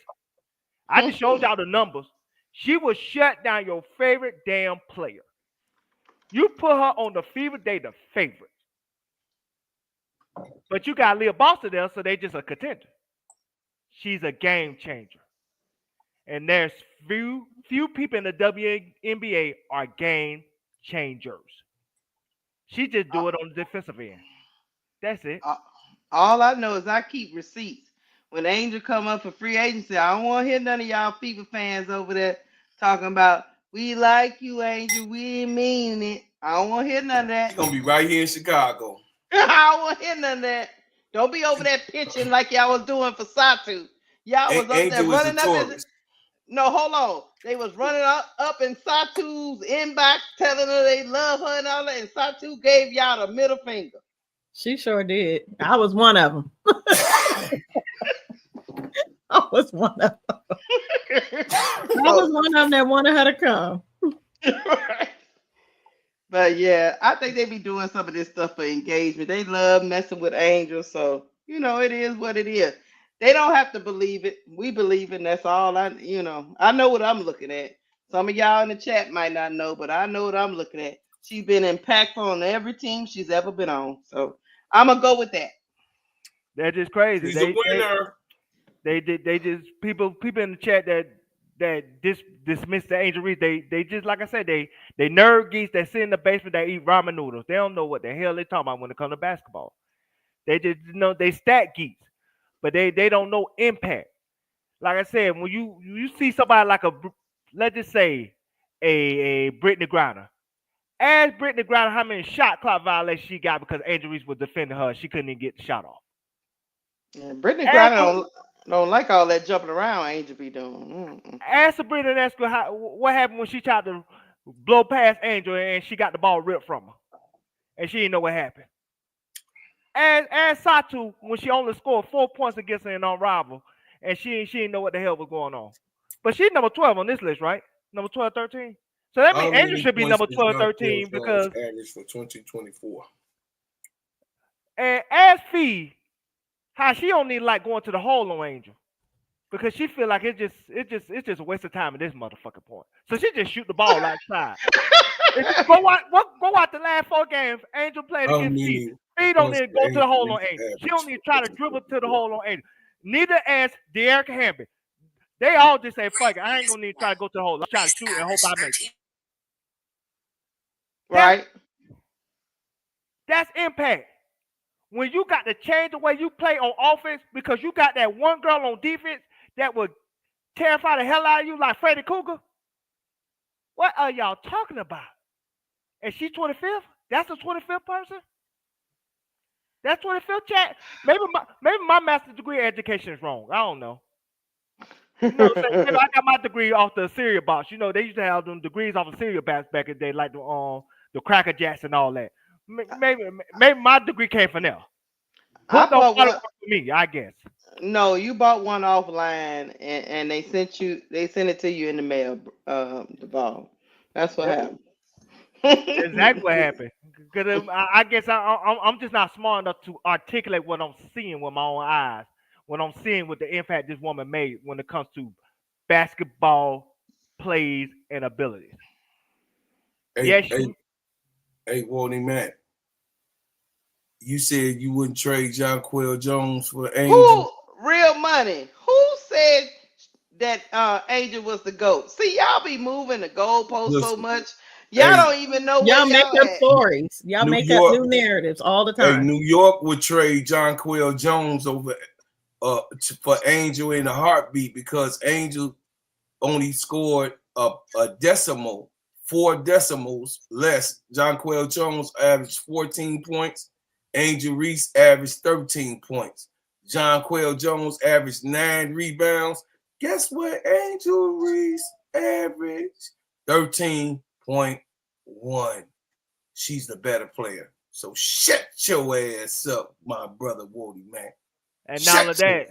I just showed y'all the numbers. She will shut down your favorite damn player. You put her on the Fever, they the favorite. But you got Leah Boston there, so they just a contender. She's a game changer. And there's few people in the WNBA are game changers. She just do it on the defensive end. That's it. All I know is I keep receipts. When Angel come up for free agency, I don't want to hear none of y'all FIFA fans over there talking about we like you, Angel. We ain't mean it. I don't want to hear none of that. She's gonna be right here in Chicago. I don't want to hear none of that. Don't be over there pitching like y'all was doing for Satu. Y'all was up there Angel is a running up. tourist. No, hold on. They was running up in Satu's inbox, telling her they love her and all that, and Satu gave y'all the middle finger. She sure did. I was one of them. I was one of them. I was one of them that wanted her to come. But yeah, I think they be doing some of this stuff for engagement. They love messing with angels, so it is what it is. They don't have to believe it. We believe it, and that's all I know what I'm looking at. Some of y'all in the chat might not know, but I know what I'm looking at. She's been impactful on every team she's ever been on. So I'm gonna go with that. They're just crazy. She's a winner. They just people in the chat that dismiss the Angel Reese. They just like I said, they nerd geeks that sit in the basement that eat ramen noodles. They don't know what the hell they talking about when it comes to basketball. They just know they stat geeks, but they don't know impact. Like I said, when you see somebody like let's just say a Brittany Griner. Ask Brittany Griner how many shot clock violations she got because Angel Reese was defending her. She couldn't even get the shot off. Yeah, Brittany Griner don't like all that jumping around Angel be doing. Ask Sabrina and ask her what happened when she tried to blow past Angel and she got the ball ripped from her. And she didn't know what happened. Ask Satu when she only scored 4 points against an unrival and she didn't know what the hell was going on. But she's number 12 on this list, right? Number 12, 13. So that means Angel should be number 12, 13 because average for 2024. And ask Fee how she don't need like going to the hole on Angel. Because she feel like it's just a waste of time at this motherfucking point. So she just shoot the ball outside. Go watch the last 4 games. Angel played against Fee. Fee don't need to go to the hole on Angel. She don't need to try to dribble to the hole on Angel. Neither as De'Erica Hamby. They all just say, fuck it, I ain't gonna need to try to go to the hole. I'm trying to shoot and hope I make it. Right. That's impact. When you got to change the way you play on offense because you got that one girl on defense that would terrify the hell out of you like Freddy Cougar, what are y'all talking about? And she's 25th. That's the 25th person. That's 25th chat. Maybe my master's degree education is wrong. I don't know. You know, maybe I got my degree off the cereal box. You know, they used to have them degrees off the cereal box back in the day, like the Cracker Jacks and all that. Maybe my degree came from there. I Book don't bought follow one. for me, I guess. No, you bought one offline, and they sent it to you in the mail. Duval. That's what Yep, happened. exactly what happened. Because I guess I'm just not smart enough to articulate what I'm seeing with my own eyes. What I'm seeing with the impact this woman made when it comes to basketball plays and abilities. Hey, Yes, hey, hey, Wally Matt. You said you wouldn't trade Jonquel Jones for Angel. Who real money? Who said that Angel was the GOAT? See, y'all be moving the goalpost so Listen, much. Y'all hey, don't even know where Y'all make y'all up at. stories. Y'all New make up York. new narratives all the Hey, time. New York would trade Jonquel Jones over for Angel in a heartbeat because Angel only scored a decimal, 4 decimals less. Jonquel Jones averaged 14 points. Angel Reese averaged 13 points. Jonquel Jones averaged 9 rebounds. Guess what? Angel Reese averaged 13.1. She's the better player. So shut your ass up, my brother Wody, man. and not only that,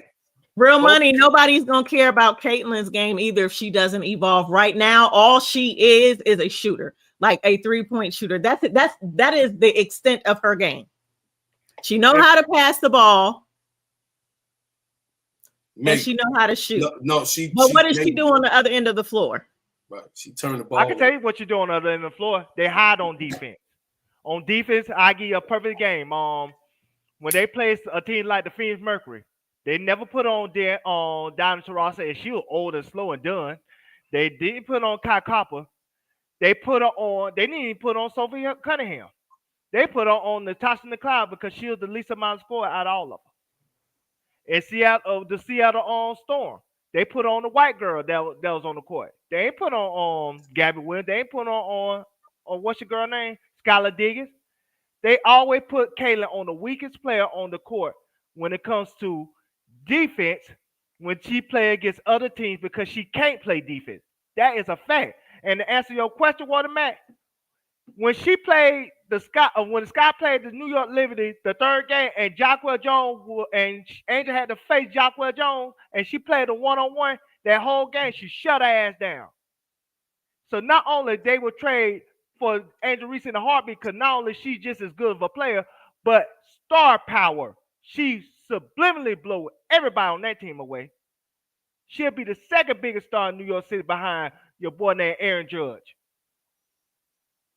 Real both money, nobody's gonna care about Caitlin's game either if she doesn't evolve. Right now, all she is a shooter, like a 3-point shooter. That is the extent of her game. She know if how to pass the ball and Make she know how to shoot. no, But what does she do on the other end of the floor? right. She turned the ball. I can tell you what you're doing other than the floor. They hide on defense. On defense, I give you a perfect game. When they play a team like the Phoenix Mercury, they never put on Diamond Taurasi, and she was old and slow and done. They didn't put on Kai Copper. They put her on. They didn't even put on Sophia Cunningham. They put her on Natasha McLeod because she was the least amount of score out of all of them. And the Seattle Storm, they put on the white girl that was on the court. They ain't put on Gabby Williams. They ain't put on what's your girl name? Skylar Diggins. They always put Kayla on the weakest player on the court when it comes to defense when she play against other teams because she can't play defense. That is a fact. And to answer your question, Walter Matt, when she played when Scott played the New York Liberty, the third game, and Jacquel Jones and Angel had to face Jacquel Jones, and she played a one-on-one that whole game, she shut her ass down. So not only they would trade for Angel Reese in the heartbeat, because not only she's just as good of a player, but star power. She subliminally blew everybody on that team away. She'll be the second biggest star in New York City behind your boy named Aaron Judge.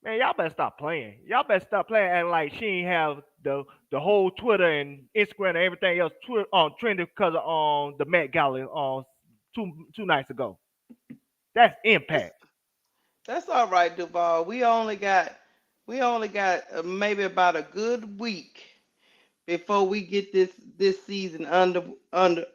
Man, y'all better stop playing. Y'all better stop playing acting like she ain't have the whole Twitter and Instagram and everything else trending because of the Met Gala two nights ago. That's impact. That's all right, Duval. We only got maybe about a good week before we get this season underway,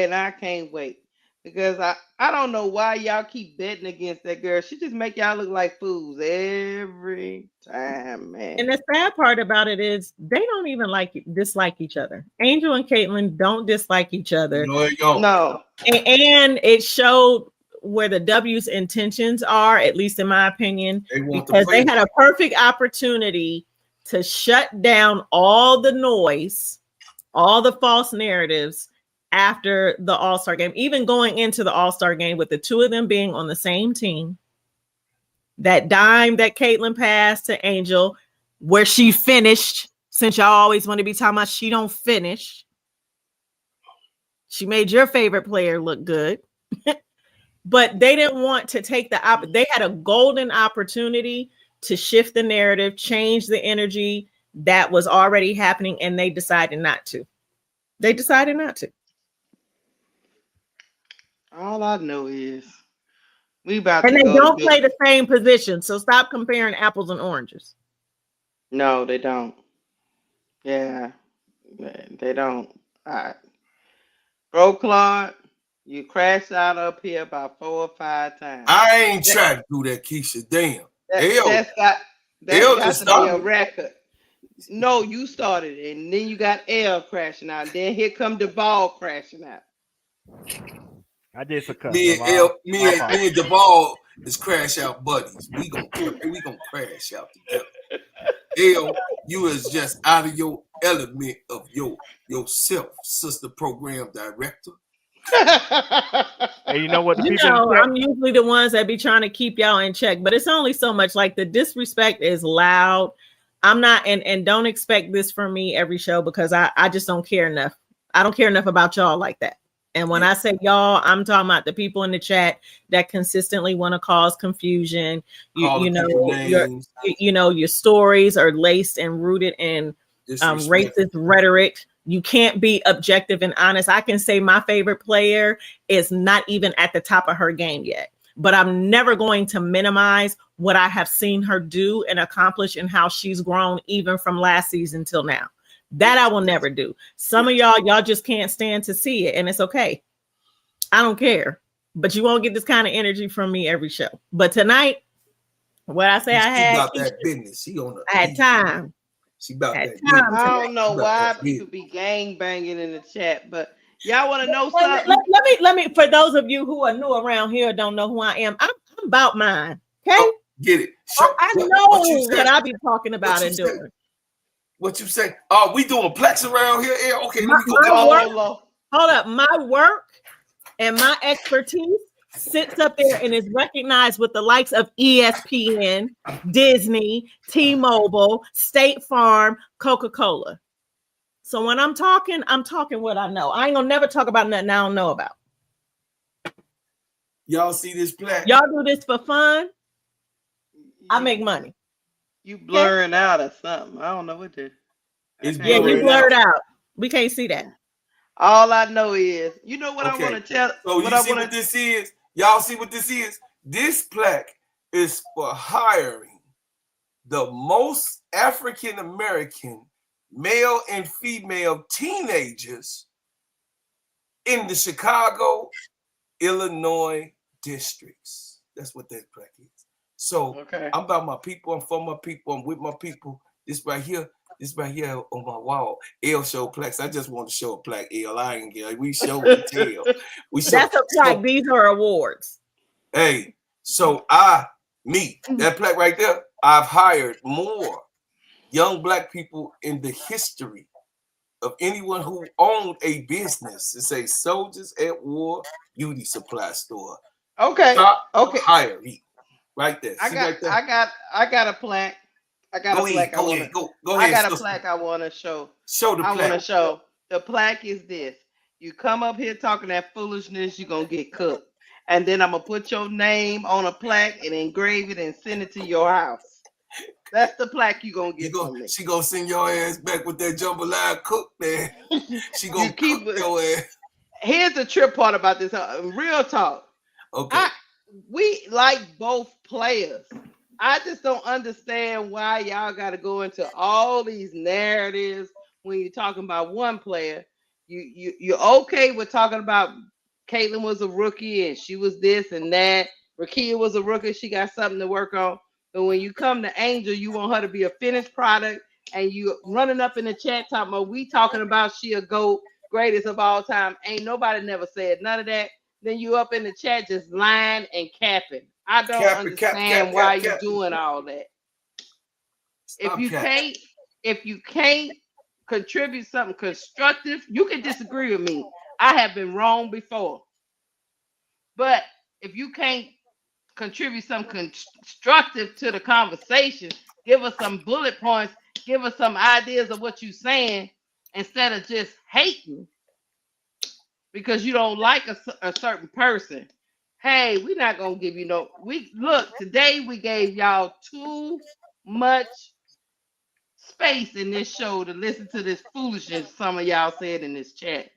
and I can't wait because I don't know why y'all keep betting against that girl. She just make y'all look like fools every time, man. And the sad part about it is they don't even dislike each other. Angel and Caitlin don't dislike each other. No, it don't. No, And it showed where the W's intentions are, at least in my opinion, because they had a perfect opportunity to shut down all the noise, all the false narratives after the All-Star game, even going into the All-Star game with the two of them being on the same team. That dime that Caitlin passed to Angel, where she finished, since y'all always want to be talking about she don't finish. She made your favorite player look good. But they didn't want to take they had a golden opportunity to shift the narrative, change the energy that was already happening, and they decided not to. They decided not to. all I know is we about And to they go to don't bed. play the same position, so stop comparing apples and oranges. No, they don't. Yeah, they don't. All right. Bro, Claude, you crashed out up here about 4 or 5 times. I ain't trying to do that, Keisha. Damn. That's got L to just be a started. record. No, you started it, and then you got L crashing out. Then here come the ball crashing out. I did some Me cussing. and L, My apologies. me and Duvall is crash out buddies. We gonna crash out together. L, you is just out of your element of yourself, sister program director. Hey, you know what? The You people in know, the chat. I'm usually the ones that be trying to keep y'all in check, but it's only so much. Like the disrespect is loud. I'm not, and don't expect this from me every show because I just don't care enough. I don't care enough about y'all like that. And when I say y'all, I'm talking about the people in the chat that consistently want to cause confusion. You know, your stories are laced and rooted in racist rhetoric. You can't be objective and honest. I can say my favorite player is not even at the top of her game yet, but I'm never going to minimize what I have seen her do and accomplish and how she's grown even from last season till now. That I will never do. Some of y'all just can't stand to see it, and it's okay. I don't care, but you won't get this kind of energy from me every show. But tonight, what I say she I had, got that business. She on the. I had time. She about that Time. business. I don't know why people be gang banging in the chat, but y'all want to know something? Let me. For those of you who are new around here, don't know who I am. I'm about mine. Okay, get it. I know what I be talking about and doing. What you say? Oh, we doing plex around here. Yeah, okay, let me go. Hold up, my work and my expertise sits up there and is recognized with the likes of ESPN, Disney, T-Mobile, State Farm, Coca-Cola. So when I'm talking what I know. I ain't gonna never talk about nothing I don't know about. Y'all see this plaque? Y'all do this for fun. I make money. You blurring out or something. I don't know what to. Yeah, you blurred out. We can't see that. All I know is, you know what I want to tell. So you see what this is? Y'all see what this is? This plaque is for hiring the most African American male and female teenagers in the Chicago, Illinois districts. That's what that plaque is. So I'm about my people. I'm for my people. I'm with my people. This right here on my wall. L show plaques. I just want to show a plaque. L, I ain't get. We show and tell. That's a plaque. These are awards. Hey, so that plaque right there. I've hired more young Black people in the history of anyone who owned a business. It's a Soldiers at War beauty supply store. Hiree. Right there. I got a plaque. I got a plaque. I got a plaque I want to show. Show the plaque. I want to show. The plaque is this. You come up here talking that foolishness, you're going to get cooked. And then I'm going to put your name on a plaque and engrave it and send it to your house. That's the plaque you're going to get from me. She going to send your ass back with that jambalaya cook there. She going to keep your ass. Here's the trip part about this. Real talk. Okay. We like both players. I just don't understand why y'all got to go into all these narratives when you're talking about one player. You're okay with talking about Caitlin was a rookie and she was this and that. Rakia was a rookie. She got something to work on. But when you come to Angel, you want her to be a finished product, and you running up in the chat talking about we talking about she a GOAT, greatest of all time. Ain't nobody never said none of that. Then you up in the chat just lying and capping. I don't understand why you're doing all that. If you can't contribute something constructive, you can disagree with me. I have been wrong before. But if you can't contribute something constructive to the conversation, give us some bullet points, give us some ideas of what you're saying instead of just hating because you don't like a certain person. Hey, we're not gonna give you today we gave y'all too much space in this show to listen to this foolishness some of y'all said in this chat.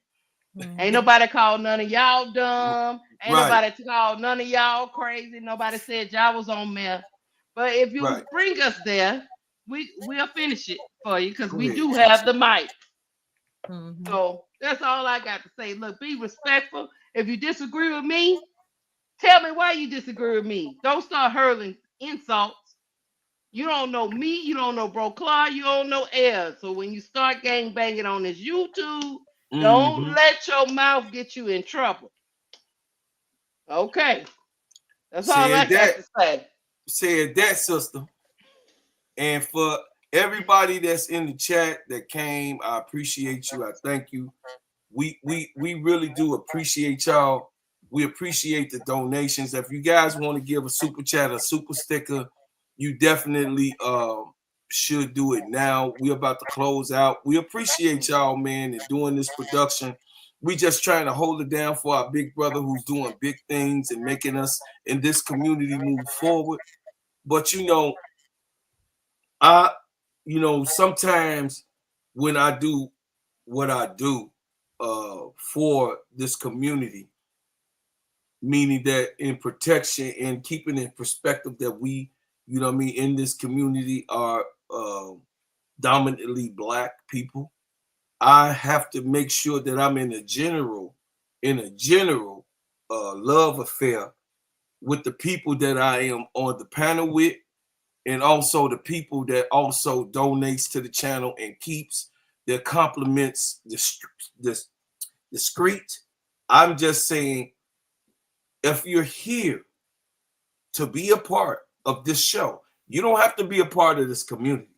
Ain't nobody called none of y'all dumb. Ain't nobody called none of y'all crazy. Nobody said y'all was on meth. But if you bring us there, we'll finish it for you because we do have the mic. So that's all I got to say. Look, be respectful. If you disagree with me, tell me why you disagree with me. Don't start hurling insults. You don't know me. You don't know Bro Clark. You don't know L. So when you start gang banging on this YouTube, don't Mm-hmm. let your mouth get you in trouble. Okay. That's all I Said got that. to say. Said that, sister. And for everybody that's in the chat that came, I appreciate you. I thank you. We really do appreciate y'all. We appreciate the donations. If you guys want to give a super chat, a super sticker, you definitely should do it now. We're about to close out. We appreciate y'all, man, and doing this production. We just trying to hold it down for our big brother who's doing big things and making us in this community move forward. But I, sometimes when I do what I do for this community, meaning that in protection and keeping in perspective that we, in this community are dominantly Black people, I have to make sure that I'm in a general love affair with the people that I am on the panel with, and also the people that also donates to the channel and keeps their compliments discreet. I'm just saying, if you're here to be a part of this show, you don't have to be a part of this community.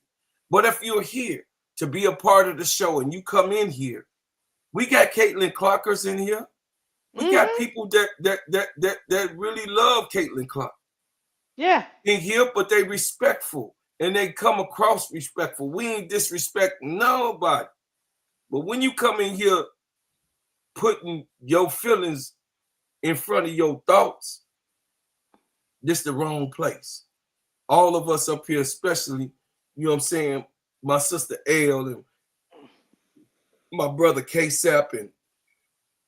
But if you're here to be a part of the show and you come in here, we got Caitlin Clarkers in here. We got people that really love Caitlin Clark. Yeah. In here, but they respectful and they come across respectful. We ain't disrespect nobody. But when you come in here putting your feelings in front of your thoughts, this the wrong place. All of us up here, especially, you know what I'm saying, my sister L and my brother K-Sap and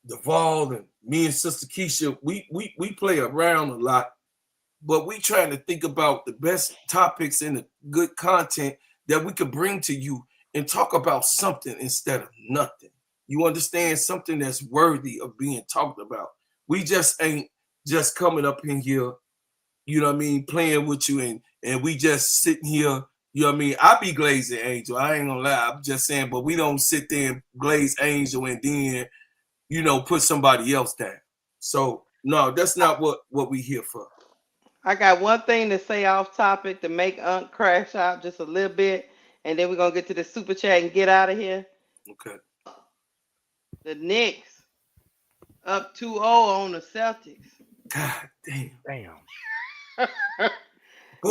Duval and me and Sister Keisha, we play around a lot, but we trying to think about the best topics and the good content that we could bring to you and talk about something instead of nothing. You understand? Something that's worthy of being talked about. We just ain't just coming up in here, you know what I mean, playing with you and we just sitting here, you know what I mean? I be glazing Angel. I ain't gonna lie. I'm just saying, but we don't sit there and glaze Angel and then, put somebody else down. So no, that's not what we here for. I got one thing to say off topic to make Unc crash out just a little bit, and then we're gonna get to the super chat and get out of here. Okay. The Knicks up 2-0 on the Celtics. God damn.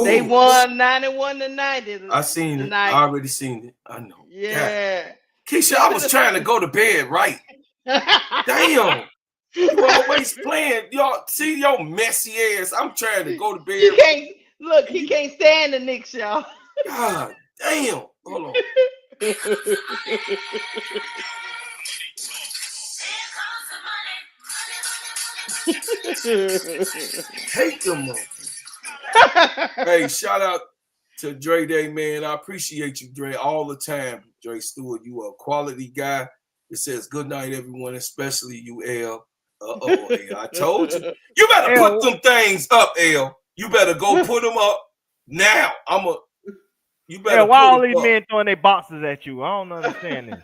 They won 91-90. I seen tonight. it. I already seen it. I know. Yeah. God. Keisha, I was trying to go to bed right. Damn. You always playing. Y'all see your messy ass. I'm trying to go to bed. You can't look, he can't stand the Knicks, y'all. God damn. Hold on. Hate them up. Hey, shout out to Dre Day, man. I appreciate you, Dre, all the time. Dre Stewart, you are a quality guy. It says good night, everyone, especially you, L. L. I told you. You better put them things up, L. You better go put them up now. You better why all put these them men throwing their boxes at you? I don't understand this.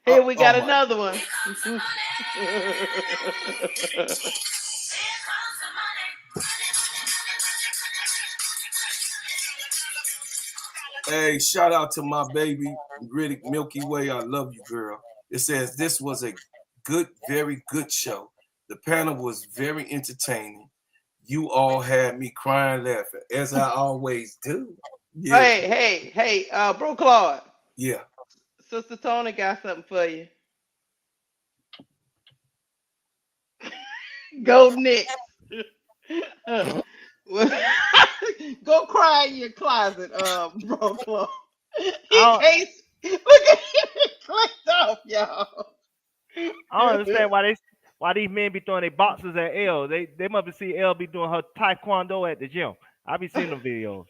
Here we got another one. Hey, shout out to my baby, Riddick Milky Way. I love you, girl. It says this was a good, very good show. The panel was very entertaining. You all had me crying, laughing, as I always do. Yeah. Hey, Bro Claude. Yeah. Sister Tony got something for you. Go Knicks. Go cry in your closet, Bro Claude. He can't look at him clicked off, y'all. I don't understand why these men be throwing their boxes at L. They must be see L be doing her taekwondo at the gym. I be seeing them videos.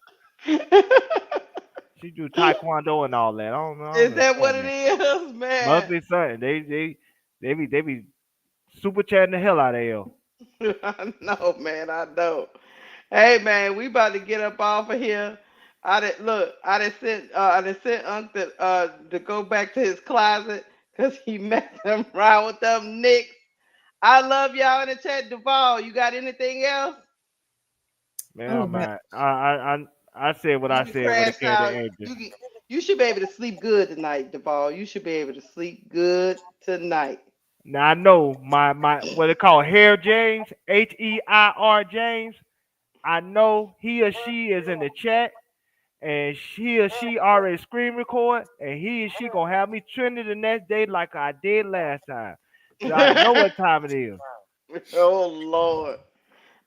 She do taekwondo and all that. I don't know. Is that what it is, man? Must be something. They be super chatting the hell out of L. I know, man. I know. Hey man, we about to get up off of here. I done sent Unc to go back to his closet because he messed him around with them Knicks. I love y'all in the chat. Duval, you got anything else? Yeah, Oh, that man. I said what You I can said when it crash came to out. Angel. You should be able to sleep good tonight, Duval. You should be able to sleep good tonight. Now I know my what they call Hair James, Heir James. I know he or she is in the chat, and he or she already screen record, and he or she gonna have me trending the next day like I did last time. Y'all know what time it is. Oh Lord.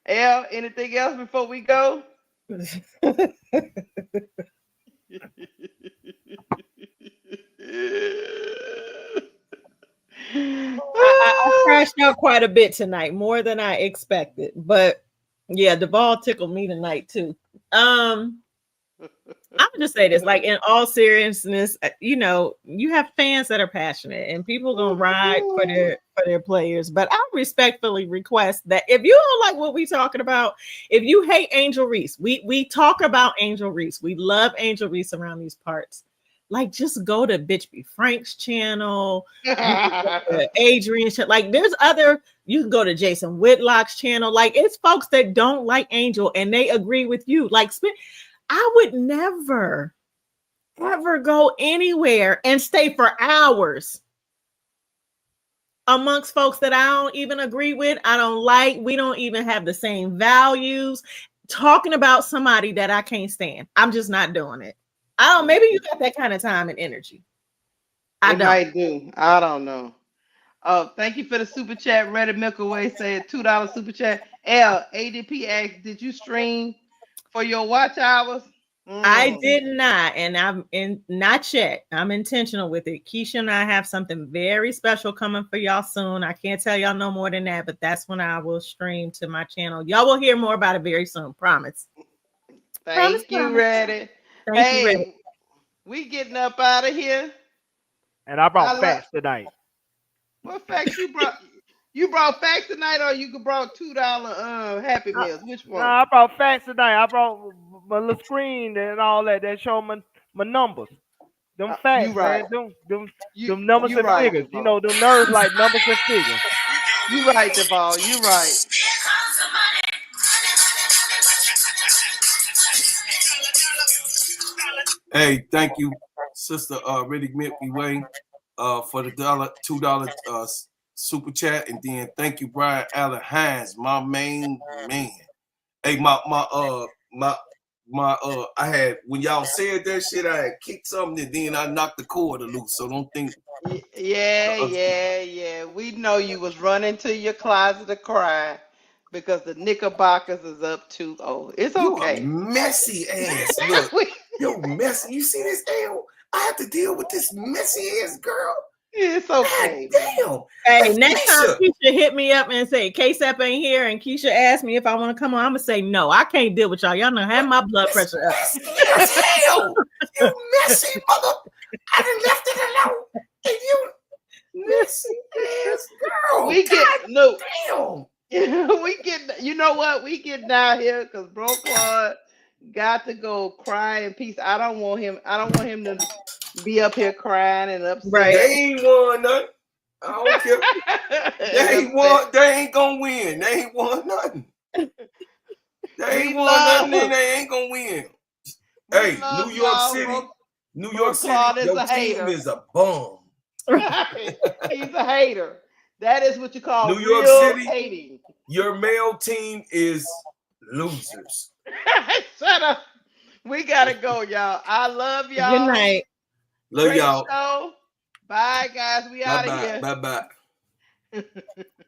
El, anything else before we go? I crashed out quite a bit tonight, more than I expected. But yeah, Duvall tickled me tonight too. I'm gonna just say this, like in all seriousness, you have fans that are passionate, and people gonna ride for their players. But I respectfully request that if you don't like what we talking about, if you hate Angel Reese, we talk about Angel Reese, we love Angel Reese around these parts. Like, just go to Bitch Be Frank's channel. You can go to Adrian's channel. Like, there's other. You can go to Jason Whitlock's channel. Like, it's folks that don't like Angel and they agree with you. Like, I would never, ever go anywhere and stay for hours amongst folks that I don't even agree with. I don't like. We don't even have the same values. Talking about somebody that I can't stand. I'm just not doing it. I don't. Maybe you got that kind of time and energy. I It don't. might do. I don't know. Oh, thank you for the super chat. Reddit Milkaway said $2 super chat. L ADP asked, did you stream for your watch hours? I Mm. did not, and I'm in not yet. I'm intentional with it. Keisha and I have something very special coming for y'all soon. I can't tell y'all no more than that, but that's when I will stream to my channel. Y'all will hear more about it very soon. Promise. Promise, Thank you, promise. Reddit. Thank you, Reddit. Hey, we getting up out of here. And I I brought love facts tonight. what facts you brought. You brought facts tonight, or you could brought $2 Happy I, Meals. Which no, one? I brought facts tonight. I brought my little screen and all that that show my numbers. Them You facts, right. man. Them numbers You and right, figures. You Devon. know, them nerds like numbers and figures. You right, Devon. You right. Here comes the money. Hey, thank you, Sister Riddick Milky Way, for the $2 super chat, and then thank you, Brian Allen Hines, my main man. Hey, I had when y'all said that shit, I had kicked something, and then I knocked the cord loose. So don't think. Yeah. We know you was running to your closet to cry because the Knickerbockers is up 2-0. It's You a okay. messy ass. Look, We- you messy. You see this L? I have to deal with this messy ass girl. it's God okay. damn. Hey, Hey, next time Keisha. Keisha hit me up and say K-Sep ain't here, and Keisha asked me if I want to come on, I'm gonna say no. I can't deal with y'all. Y'all know have my blood It's pressure up. messy as hell. You messy mother. I done left it alone. And you messy ass girl. We God get no. damn. We get. You know what? We get down here because Bro Claude got to go cry in peace. I don't want him. I don't want him to be up here crying and Right. They upset. ain't won nothing. I don't care. And They ain't won. They ain't gonna win. They ain't won nothing. They ain't We won nothing, and love. they ain't gonna win. We Hey, love New York y'all. City, New Bro York City, Claude is your a team hater. is a bum. He's a hater. That is what you call New York real City, hating. your male team is losers. Shut up. We gotta go, y'all. I love Good y'all. night. Love Great y'all. show. Bye, guys. We Bye out of bye. here. Bye bye.